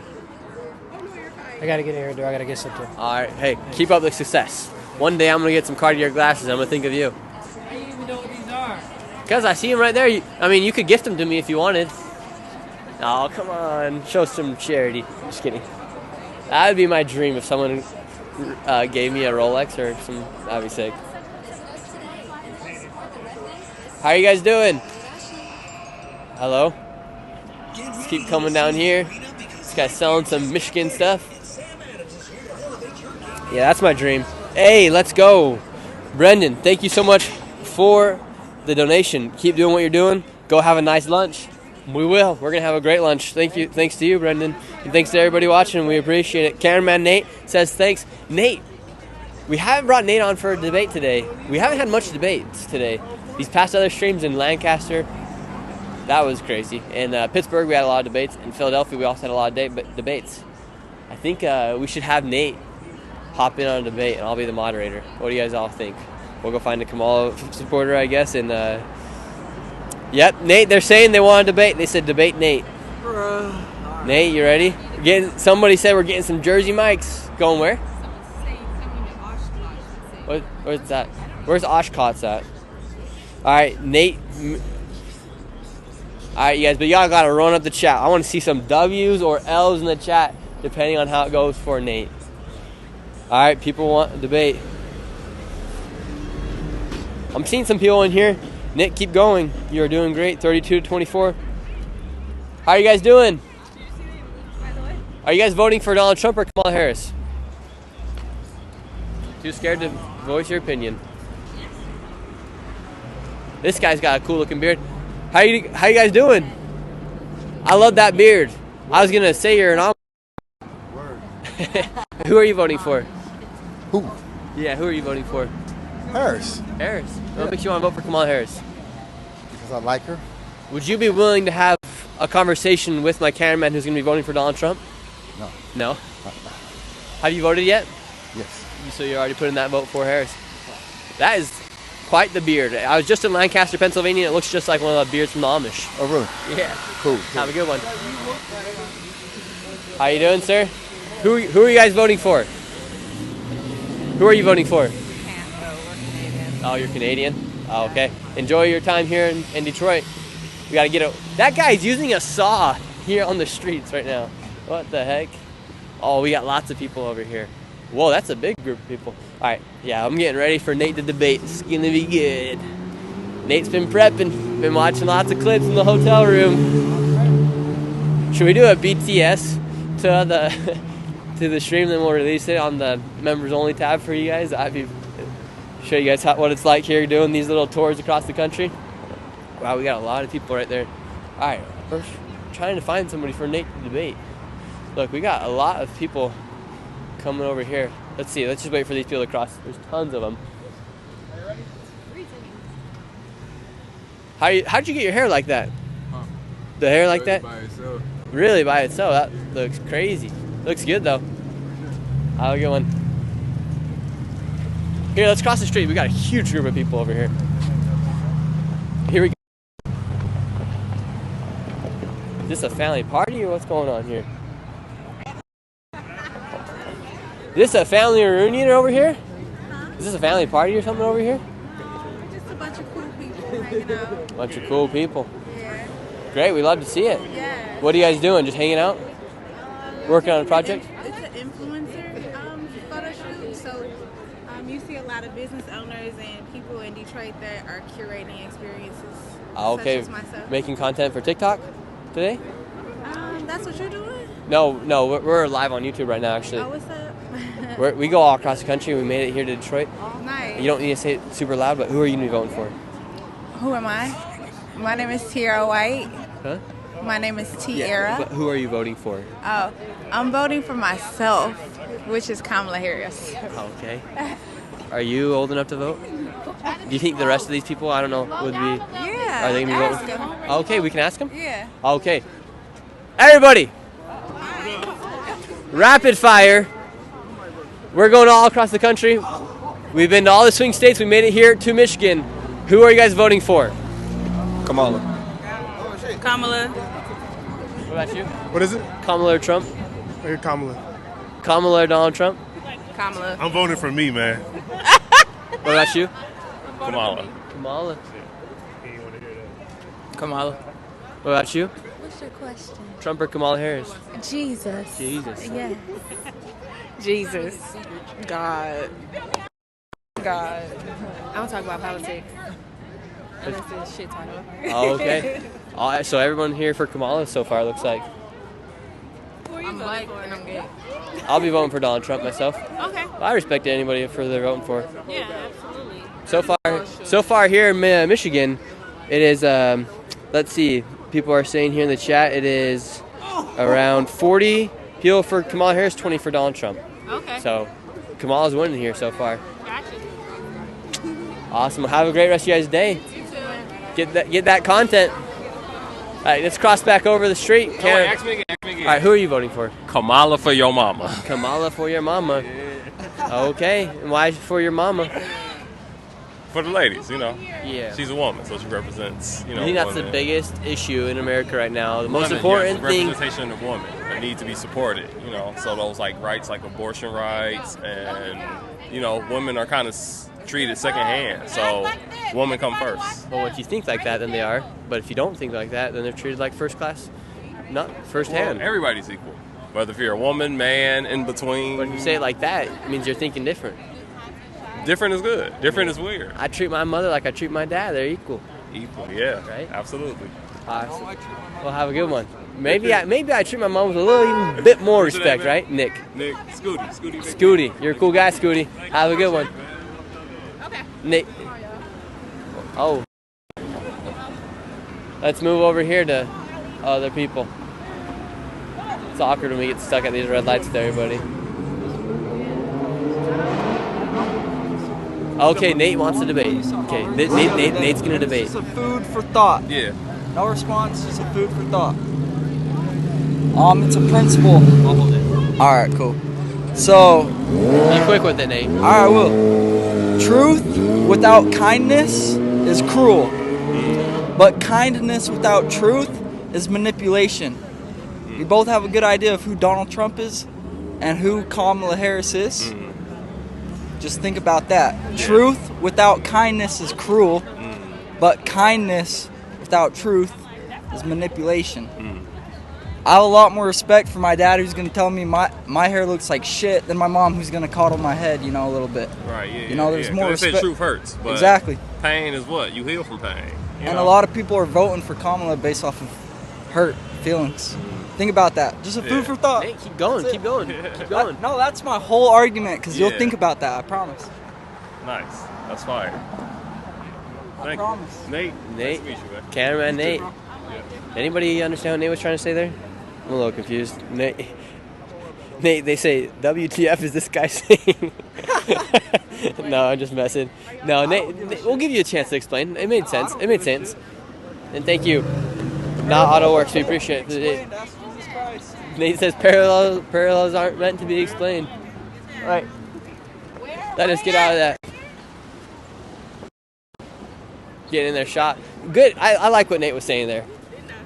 I gotta get in here, dude. I gotta get something.
All right. Hey, keep up the success. One day I'm gonna get some Cartier glasses. I'm gonna think of you.
How do you even know what these are?
Because I see them right there. You could gift them to me if you wanted. Oh, come on. Show some charity. Just kidding. That would be my dream if someone gave me a Rolex or some. That'd be sick. How are you guys doing? Hello? Let's keep coming down here. This guy's selling some Michigan stuff. Yeah, that's my dream. Hey, let's go. Brendan, thank you so much for the donation. Keep doing what you're doing. Go have a nice lunch. We will. We're going to have a great lunch. Thank you. Thanks to you, Brendan. And thanks to everybody watching. We appreciate it. Cameraman Nate says thanks. Nate, we haven't brought Nate on for a debate today. We haven't had much debates today. These past other streams in Lancaster, that was crazy. In Pittsburgh, we had a lot of debates. In Philadelphia, we also had a lot of debates. I think we should have Nate hop in on a debate, and I'll be the moderator. What do you guys all think? We'll go find a Kamala supporter, I guess, and yep, Nate, they're saying they want to debate. They said debate Nate. Nate, you ready? Somebody said we're getting some Jersey mics. Going where? Where's that? Where's Oshkosh at? All right, Nate. All right, you guys, but y'all gotta run up the chat. I want to see some W's or L's in the chat, depending on how it goes for Nate. All right, people want a debate. I'm seeing some people in here. Nick, keep going. You're doing great. 32-24. How are you guys doing? Are you guys voting for Donald Trump or Kamala Harris? Too scared to voice your opinion. This guy's got a cool looking beard. How you guys doing? I love that beard. I was gonna say you're an Who are you voting for?
Who?
Yeah, who are you voting for?
Harris.
Harris. What makes you want to vote for Kamala Harris?
Because I like her.
Would you be willing to have a conversation with my cameraman who's gonna be voting for Donald Trump?
No.
No? Have you voted yet?
Yes.
So you already put in that vote for Harris. That is quite the beard. I was just in Lancaster, Pennsylvania, and it looks just like one of the beards from the Amish.
Oh, really?
Yeah.
Cool.
Have a good one. How you doing, sir? Who are you guys voting for? Who are you voting for? Oh, you're Canadian? Oh, okay. Enjoy your time here in Detroit. We gotta get it. That guy's using a saw here on the streets right now. What the heck? Oh, we got lots of people over here. Whoa, that's a big group of people. All right, yeah, I'm getting ready for Nate to debate. It's gonna be good. Nate's been prepping, been watching lots of clips in the hotel room. Should we do a BTS to the stream, then we'll release it on the members only tab for you guys? I'd be show you guys what it's like here doing these little tours across the country. Wow, we got a lot of people right there. All right, we're trying to find somebody for Nate to debate. Look, we got a lot of people coming over here. Let's see. Let's just wait for these people to cross. There's tons of them. How'd you get your hair like that? Huh? The hair like that?
By itself.
Really, by itself? That looks crazy. Looks good though. Have a good one. Here, let's cross the street. We got a huge group of people over here. Here we go. Is this a family party or what's going on here? Is this a family reunion over here? Is this a family party or something over here?
Just a bunch of cool people hanging out.
Bunch of cool people.
Yeah.
Great, we love to see it.
Yeah.
What are you guys doing? Just hanging out? Working on a project?
It's an influencer photo shoot. So you see a lot of business owners and people in Detroit that are curating experiences.
Okay.
Such as myself.
Making content for TikTok today?
That's what you're doing?
No, we're live on YouTube right now, actually.
Oh, what's up?
We go all across the country. We made it here to Detroit.
Nice.
You don't need to say it super loud, but who are you going to be voting for?
Who am I? My name is Tiara White.
Huh?
My name is Tiara.
But who are you voting for?
Oh, I'm voting for myself, which is Kamala Harris.
Okay. Are you old enough to vote? Do you think the rest of these people, I don't know, would be?
Yeah.
Are they going to be voting?
Ask them.
Okay, we can ask them?
Yeah.
Okay. Everybody! Rapid fire. We're going all across the country. We've been to all the swing states. We made it here to Michigan. Who are you guys voting for?
Kamala.
Kamala.
What about you?
What is it?
Kamala or Trump?
Kamala.
Kamala or Donald Trump?
Kamala.
I'm voting for me, man.
What about you?
Kamala.
Kamala.
Kamala.
What about you?
What's your question?
Trump or Kamala Harris?
Jesus.
Jesus.
Yes.
Jesus. God. God. I don't talk about politics. Unless it's shit title.
Oh, okay. So everyone here for Kamala so far, looks like.
I'm black and I'm gay.
I'll be voting for Donald Trump myself.
Okay.
I respect anybody for they're voting for.
Yeah, absolutely.
So far here in Michigan, it is, let's see, people are saying here in the chat, it is around 40 people for Kamala Harris, 20 for Donald Trump.
Okay.
So Kamala's winning here so far.
Gotcha.
Awesome. Well, have a great rest of you guys' day. Get that content. All right, let's cross back over the street.
No, ask me again.
All right, who are you voting for?
Kamala for your mama.
Kamala for your mama. Okay, and why for your mama?
For the ladies, you know.
Yeah.
She's a woman, so she represents, you know.
I think that's the
women.
biggest issue in America right now. The most
Women,
important
yes,
thing.
representation of women that need to be supported, you know. So those like rights, like abortion rights and you know, women are kind of treated secondhand. So women come first.
Well, if you think like that, then they are. But if you don't think like that, then they're treated like first class, not first hand.
Well, everybody's equal. Whether if you're a woman, man, in between.
But if you say it like that, it means you're thinking different.
Different is good. Different is weird.
I treat my mother like I treat my dad. They're equal.
Equal, yeah.
Right?
Absolutely.
Well, have a good one. Maybe I treat my mom with a little even bit more respect, right? Nick.
Nick, Scooty.
Scooty. You're a cool guy, Scooty. Have a good one. Okay. Nick. Oh. Let's move over here to other people. It's awkward when we get stuck at these red lights with everybody. Okay, Nate wants to debate. Okay, Nate's going to debate.
It's a food for thought.
Yeah.
No response, just a food for thought. It's a principle. All right, cool. So.
Be quick with it, Nate.
All right, I will. Truth without kindness is cruel, but kindness without truth is manipulation. We both have a good idea of who Donald Trump is and who Kamala Harris is. Just think about that. Yeah. Truth without kindness is cruel, but kindness without truth is manipulation. I have a lot more respect for my dad who's going to tell me my hair looks like shit than my mom who's going to coddle my head, a little bit.
Right, yeah.
You know, there's more respect.
They say truth hurts, but
exactly.
Pain is what? You heal from pain.
And a lot of people are voting for Kamala based off of hurt feelings. Think about that. Just a food for thought.
Hey, keep going. Keep going.
No, that's my whole argument because you'll think about that. I promise.
Nice. That's fire.
I promise.
Nate.
Nate.
Nice to meet you, man.
Cameraman Nate.
Yeah.
Anybody understand what Nate was trying to say there? I'm a little confused. Nate, they say, WTF is this guy saying? No, I'm just messing. No, Nate, we'll give you a chance to explain. It made sense. And thank you. Not AutoWorks, we appreciate it. Nate says parallels aren't meant to be explained. All right. Let us get out of that. Get in their shot. Good. I like what Nate was saying there.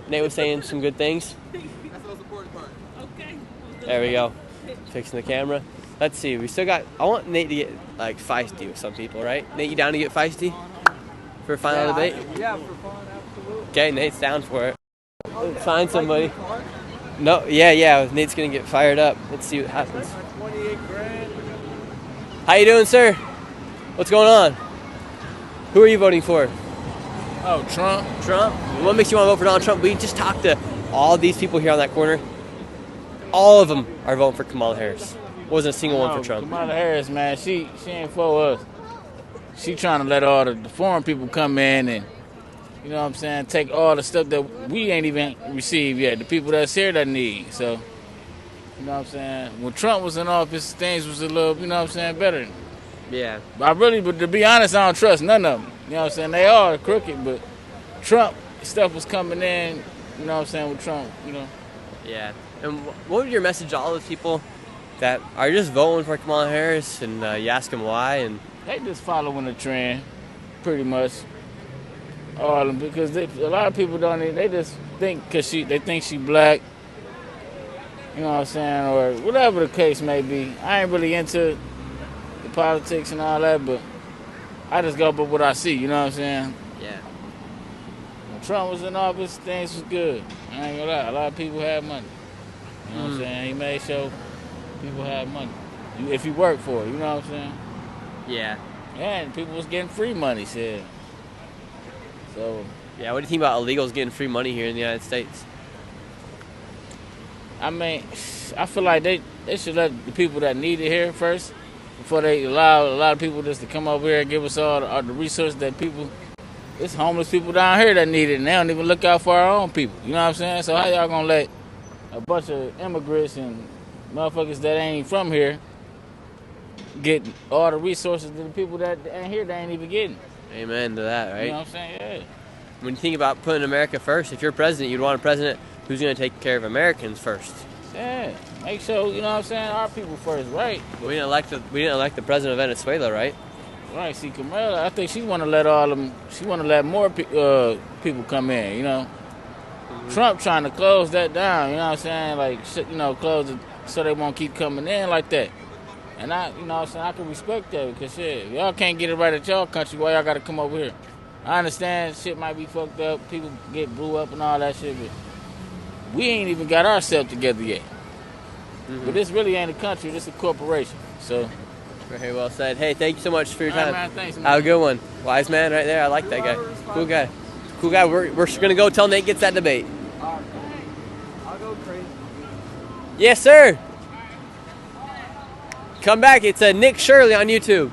Nate was saying some good things. There we go. Fixing the camera. Let's see. We still got. I want Nate to get like feisty with some people, right? Nate, you down to get feisty for a final debate?
Yeah, for fun, absolutely.
Okay, Nate's down for it. Find somebody. No, yeah. Nate's gonna get fired up. Let's see what happens. How you doing, sir? What's going on? Who are you voting for?
Oh, Trump.
Trump? What makes you want to vote for Donald Trump? We just talked to all these people here on that corner. All of them are voting for Kamala Harris. Wasn't a single one for Trump.
Kamala Harris, man, she ain't for us. She trying to let all the foreign people come in and, you know what I'm saying, take all the stuff that we ain't even received yet. The people that's here that need. So, you know what I'm saying? When Trump was in office, things was a little, you know what I'm saying, better.
Yeah.
But to be honest, I don't trust none of them. You know what I'm saying? They are crooked, but Trump, stuff was coming in, you know what I'm saying, with Trump, you know.
Yeah. And what would your message to all those people that are just voting for Kamala Harris and you ask them why? And
they just following the trend, pretty much. All of them, because a lot of people don't. They just think they think she black. You know what I'm saying, or whatever the case may be. I ain't really into the politics and all that, but I just go by what I see. You know what I'm saying?
Yeah.
When Trump was in office, things was good. I ain't gonna lie. A lot of people had money. You know what I'm saying? He made sure people had money. If you work for it, you know what I'm saying?
Yeah.
And people was getting free money, shit. So.
Yeah, what do you think about illegals getting free money here in the United States?
I mean, I feel like they should let the people that need it here first before they allow a lot of people just to come over here and give us all the resources that people. It's homeless people down here that need it, and they don't even look out for our own people. You know what I'm saying? So how y'all gonna let a bunch of immigrants and motherfuckers that ain't from here get all the resources that the people that ain't here they ain't even getting?
Amen to that, right?
You know what I'm saying? Yeah.
When you think about putting America first, if you're president, you'd want a president who's going to take care of Americans first.
Yeah, make sure, you know what I'm saying, our people first, right?
We didn't elect the president of Venezuela, right?
Right. See, Kamala, I think she want to let all them. She want to let more people come in. You know, Trump trying to close that down. You know what I'm saying? Like, close it so they won't keep coming in like that. And I can respect that because shit, if y'all can't get it right at y'all country, why y'all gotta come over here? I understand shit might be fucked up, people get blew up and all that shit, but we ain't even got ourselves together yet. But this really ain't a country, this is a corporation. So
very well said. Hey, thank you so much for your time.
All right, man, thanks, man.
Have a good one. Wise man right there. I like that guy. Cool guy. Cool guy. We're gonna go tell Nate gets that debate.
I'll go crazy.
Yes, sir. Come back. It's Nick Shirley on YouTube.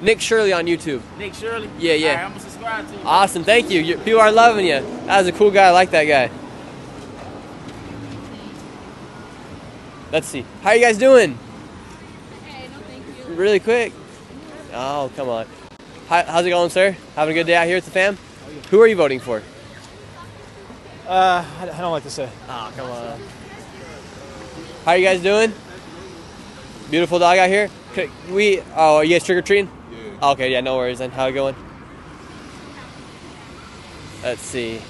Nick Shirley on YouTube.
Nick Shirley?
Yeah, yeah.
All right, I'm gonna subscribe to you.
Awesome. Thank you. People are loving you. That was a cool guy. I like that guy. Let's see. How you guys doing?
Hey, no thank you.
Really quick. Oh, come on. How's it going, sir? Having a good day out here with the fam? Who are you voting for?
I don't like to say.
Oh, come on. How you guys doing? Beautiful dog out here. Are you guys trick or treating? Yeah. Okay, yeah, no worries then. How it going? Let's see.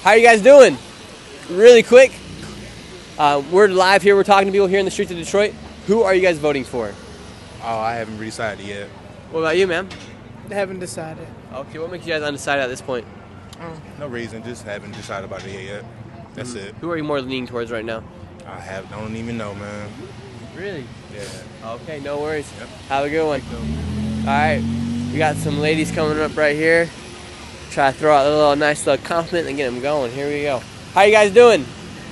How you guys doing? Really quick. We're live here. We're talking to people here in the streets of Detroit. Who are you guys voting for?
Oh, I haven't decided yet.
What about you, ma'am?
I haven't decided.
Okay, what makes you guys undecided at this point?
No reason, just haven't decided about it yet. That's it.
Who are you more leaning towards right now?
Don't even know, man.
Really?
Yeah.
Okay, no worries. Yep. Have a good one. All right, we got some ladies coming up right here. Try to throw out a little nice little compliment and get them going. Here we go. How you guys doing?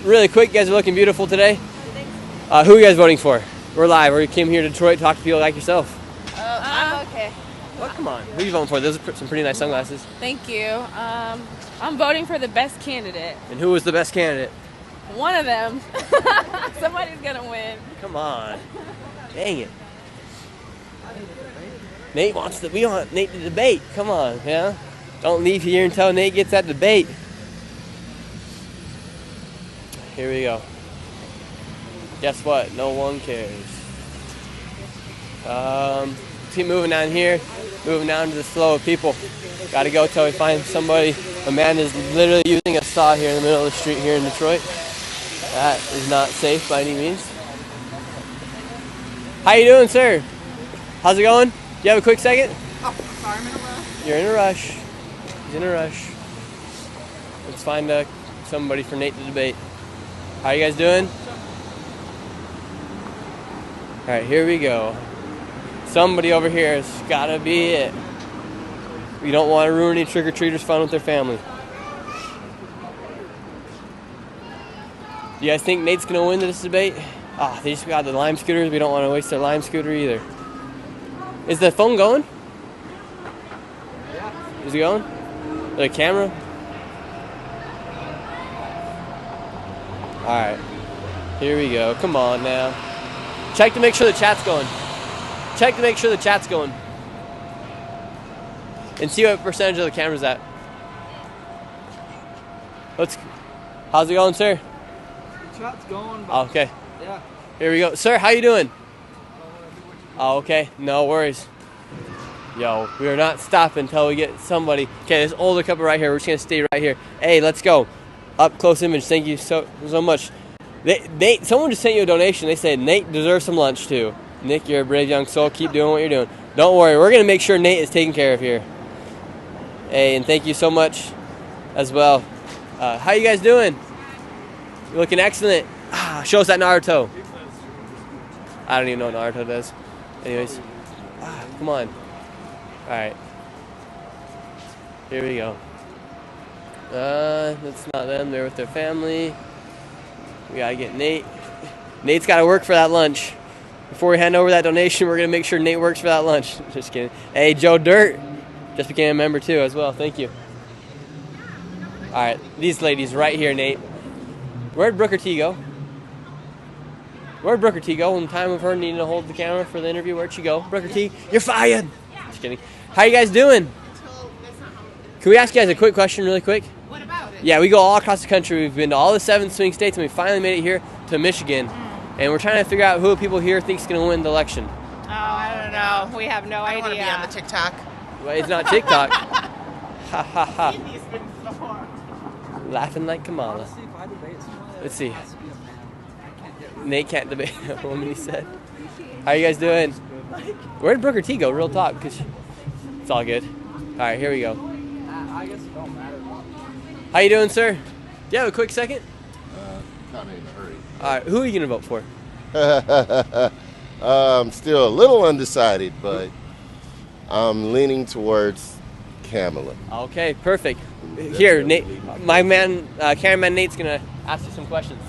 Really quick, you guys are looking beautiful today. Who are you guys voting for? We're live. We came here to Detroit to talk to people like yourself.
I'm okay.
Well, come on. Who are you voting for? Those are some pretty nice sunglasses.
Thank you. I'm voting for the best candidate.
And who was the best candidate?
One of them. Somebody's gonna win.
Come on. Dang it. We want Nate to debate. Come on, yeah? Don't leave here until Nate gets that debate. Here we go. Guess what? No one cares. Keep moving down here. Moving down to the flow of people. Gotta go till we find somebody. A man is literally using a saw here in the middle of the street here in Detroit. That is not safe by any means. How you doing, sir? How's it going? Do you have a quick second?
Oh, sorry, I'm in a rush.
You're in a rush. He's in a rush. Let's find somebody for Nate to debate. How you guys doing? All right, here we go. Somebody over here has got to be it. We don't want to ruin any trick-or-treaters' fun with their family. Do you guys think Nate's going to win this debate? They just got the lime scooters. We don't want to waste their lime scooter either. Is the phone going? Is it going? The camera? Alright. Here we go. Come on now. Check to make sure the chat's going. Check to make sure the chat's going. And see what percentage of the camera's at. How's it going, sir?
The chat's going.
Okay.
Yeah.
Here we go. Sir, how you doing? Oh, okay. No worries. Yo, we are not stopping until we get somebody. Okay, this older couple right here. We're just going to stay right here. Hey, let's go. Up close image. Thank you so much. Someone just sent you a donation. They said Nate deserves some lunch too. Nick, you're a brave young soul. Keep doing what you're doing. Don't worry. We're going to make sure Nate is taken care of here. Hey, and thank you so much as well. How you guys doing? You're looking excellent. Show us that Naruto. I don't even know what Naruto does. Anyways. Come on. Alright. Here we go. That's not them. They're with their family. We gotta get Nate. Nate's gotta work for that lunch. Before we hand over that donation, we're gonna make sure Nate works for that lunch. Just kidding. Hey, Joe Dirt just became a member too as well. Thank you. Alright, these ladies right here, Nate. Where'd Brooker T go? Where'd Brooker T go in time of her needing to hold the camera for the interview? Where'd she go? Brooker T, you're fired! Just kidding. How you guys doing? Can we ask you guys a quick question really quick?
What about it?
Yeah, we go all across the country. We've been to all the 7 swing states, and we finally made it here to Michigan. And we're trying to figure out who people here think is going to win the election.
Oh, I don't know. We have no idea. I want to be on the TikTok.
Well, it's not TikTok. Ha ha ha. Laughing like Kamala. Let's see. Nate can't debate a woman, he said. How you guys doing? Where'd Brooker T go? Real talk, because it's all good. All right, here we go.
I guess it don't matter.
How you doing, sir? Do you have a quick second?
Kind of in a hurry.
All right, who are you going to vote for?
I'm still a little undecided, but I'm leaning towards Kamala.
Okay, perfect. Here, Nate, my man, cameraman Nate's going to ask you some questions.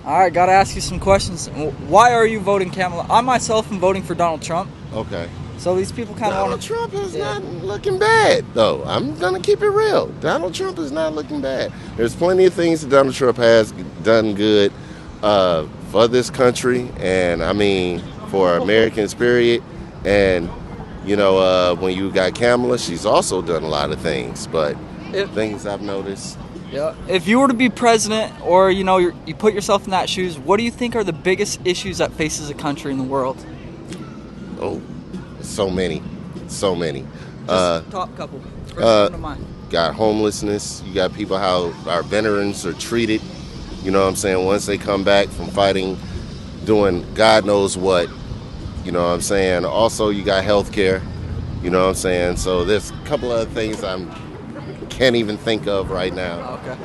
All right, gotta ask you some questions. Why are you voting Kamala? I myself am voting for Donald Trump.
Okay.
So these people kind of
Donald Trump is not looking bad, though. I'm going to keep it real. Donald Trump is not looking bad. There's plenty of things that Donald Trump has done good for this country, and I mean, for Americans, period. And, you know, when you got Kamala, she's also done a lot of things, but things I've noticed.
Yeah. If you were to be president, or you know, you put yourself in that shoes, what do you think are the biggest issues that faces a country in the world?
Oh, so many.
Top couple. First one to mind.
Got homelessness. You got people, how our veterans are treated. You know what I'm saying? Once they come back from fighting, doing God knows what. You know what I'm saying? Also, you got healthcare. You know what I'm saying? So there's a couple other things can't even think of right now.
Okay.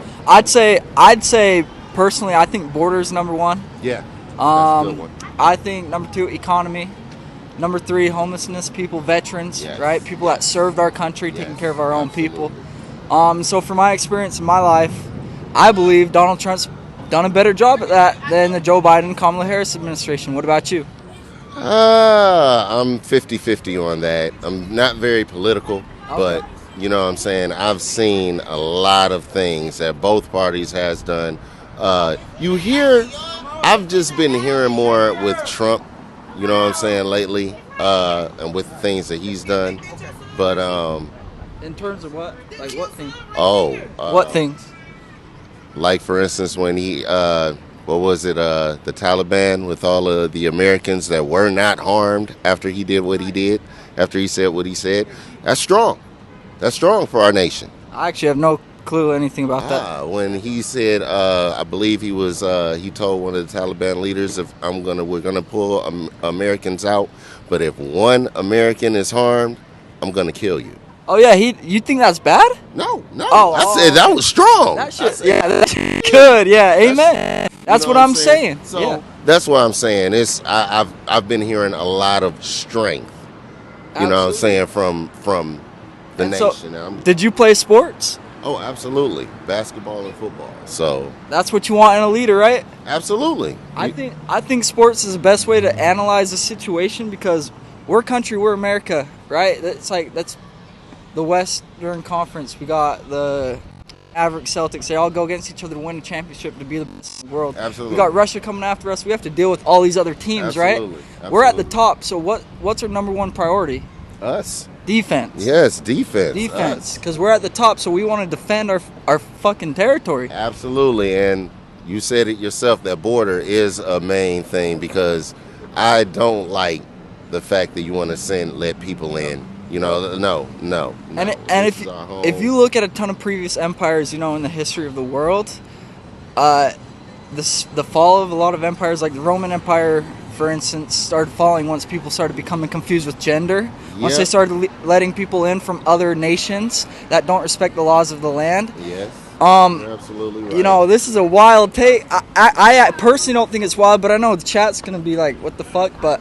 I'd say personally, I think borders number one.
Yeah. That's a good one.
I think number two, economy. Number three, homelessness, people, veterans, right? People that served our country, taking care of our own people. So from my experience in my life, I believe Donald Trump's done a better job at that than the Joe Biden, Kamala Harris administration. What about you?
I'm 50-50 on that. I'm not very political, but you know what I'm saying? I've seen a lot of things that both parties has done. I've just been hearing more with Trump, you know what I'm saying, lately, and with the things that he's done. But
in terms of what? Like what things?
What
things?
Like for instance, when he what was it, the Taliban, with all of the Americans that were not harmed after he did what he did, after he said what he said. That's strong. That's strong for our nation.
I actually have no clue anything about that.
When he said, I believe he told one of the Taliban leaders, we're gonna pull Americans out, but if one American is harmed, I'm gonna kill you.
Oh yeah, you think that's bad?
No. I said that was strong.
That shit, that's good. Yeah, amen. That's what I'm saying.
So that's what I'm saying. I've been hearing a lot of strength. You know what I'm saying, from the nation.
So, did you play sports?
Oh, absolutely. Basketball and football. So
that's what you want in a leader, right?
Absolutely.
I think sports is the best way to analyze the situation, because we're a country, we're America, right? That's the Western Conference. We got the Mavericks, Celtics. They all go against each other to win a championship, to be the best in the world.
Absolutely.
We got Russia coming after us. We have to deal with all these other teams, right?
Absolutely.
We're at the top. So what's our number one priority?
Us.
Defense.
Yes, defense.
Defense, because we're at the top, so we want to defend our fucking territory.
Absolutely, and you said it yourself, that border is a main thing, because I don't like the fact that you want to let people in. You know, no.
And if you look at a ton of previous empires, you know, in the history of the world, the fall of a lot of empires, like the Roman Empire, for instance, started falling once people started becoming confused with gender. Once they started letting people in from other nations that don't respect the laws of the land.
Yes. You're absolutely right.
You know, this is a wild take. I personally don't think it's wild, but I know the chat's gonna be like, "What the fuck?" But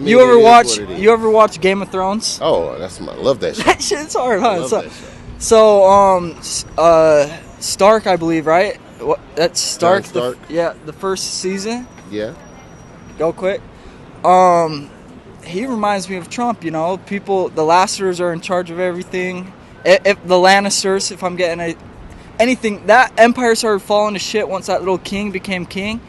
you ever watch Game of Thrones?
Oh, love that shit.
That shit's hard, huh?
Love that shit.
So Stark, I believe, right? That's Stark.
Stark.
The first season.
Yeah.
Go quick. He reminds me of Trump, you know. The Lannisters are in charge of everything. If the Lannisters, if I'm getting anything, that empire started falling to shit once that little king became king.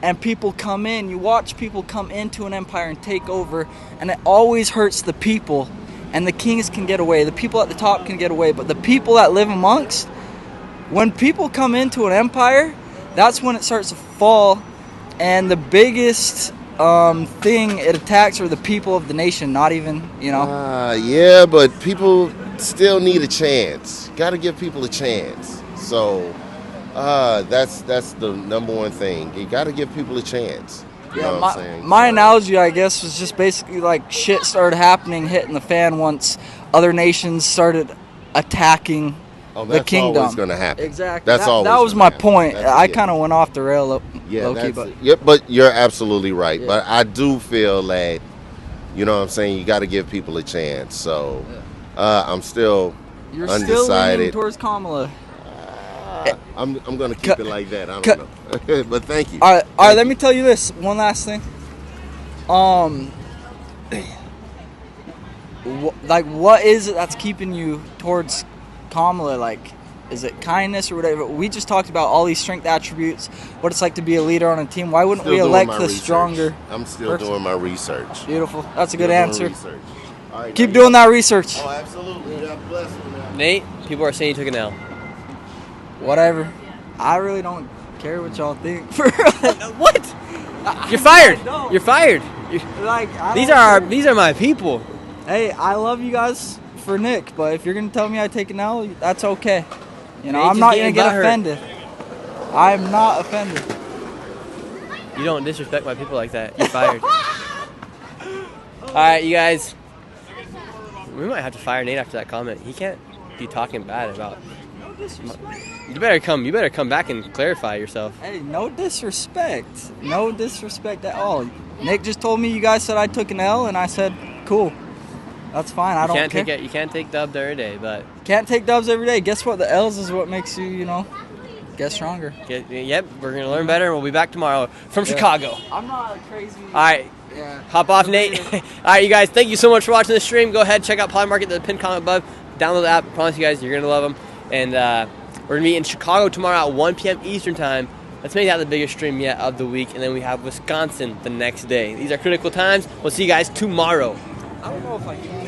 And people come in, you watch people come into an empire and take over, and it always hurts the people. And the kings can get away, the people at the top can get away, but the people that live amongst, when people come into an empire, that's when it starts to fall. And the biggest thing it attacks are the people of the nation, not even, you know.
Yeah, but people still need a chance. Got to give people a chance. So, That's the number one thing. You got to give people a chance. You know what I'm saying?
My analogy, I guess, was just basically like shit started happening, hitting the fan once other nations started attacking the
that's
kingdom.
always going to happen.
Exactly.
That's always
that was
gonna
my
happen.
point.
That's-
I
yeah.
kind of went off the rail,
Yeah,
low-key,
but you're absolutely right. But I do feel that, you know what I'm saying, you got to give people a chance. So I'm still
You're
undecided.
still leaning towards Kamala.
I'm going to keep it like that. I don't know. But thank you.
All right. Let me tell you this. One last thing. What is it that's keeping you towards Kamala? Like, is it kindness or whatever? We just talked about all these strength attributes, what it's like to be a leader on a team. Why wouldn't
Still
we
doing
elect
my
the
research.
stronger
I'm still
person?
doing my research.
Beautiful. That's a
Still
good
doing
answer.
research. All right,
Keep
now
doing that research.
Oh, absolutely. God bless you, man.
Nate, people are saying you took an L.
Whatever. I really don't care what y'all think.
What? You're fired. You're fired. These are my people.
Hey, I love you guys for Nick, but if you're gonna tell me I take an L, that's okay. You know,
Nate
I'm
just
not
getting
gonna get
butthurt.
offended. I'm not offended.
You don't disrespect my people like that. You're fired. All right, you guys. We might have to fire Nate after that comment. He can't be talking bad about.
No disrespect.
You better come back and clarify yourself.
Hey, no disrespect. No disrespect at all. Nick just told me you guys said I took an L, and I said, cool. That's fine. I don't care.
You can't take dubs every day, but
Can't take dubs every day. Guess what? The L's is what makes you, get stronger.
yep, we're gonna learn better. We'll be back tomorrow from Chicago.
I'm not crazy.
All right.
Yeah.
Hop off, Nate. All right, you guys, thank you so much for watching this stream. Go ahead, check out Polymarket, the pinned comment above. Download the app. I promise you guys, you're going to love them. And we're going to be in Chicago tomorrow at 1 p.m. Eastern Time. Let's make that the biggest stream yet of the week. And then we have Wisconsin the next day. These are critical times. We'll see you guys tomorrow.
I don't know if I can.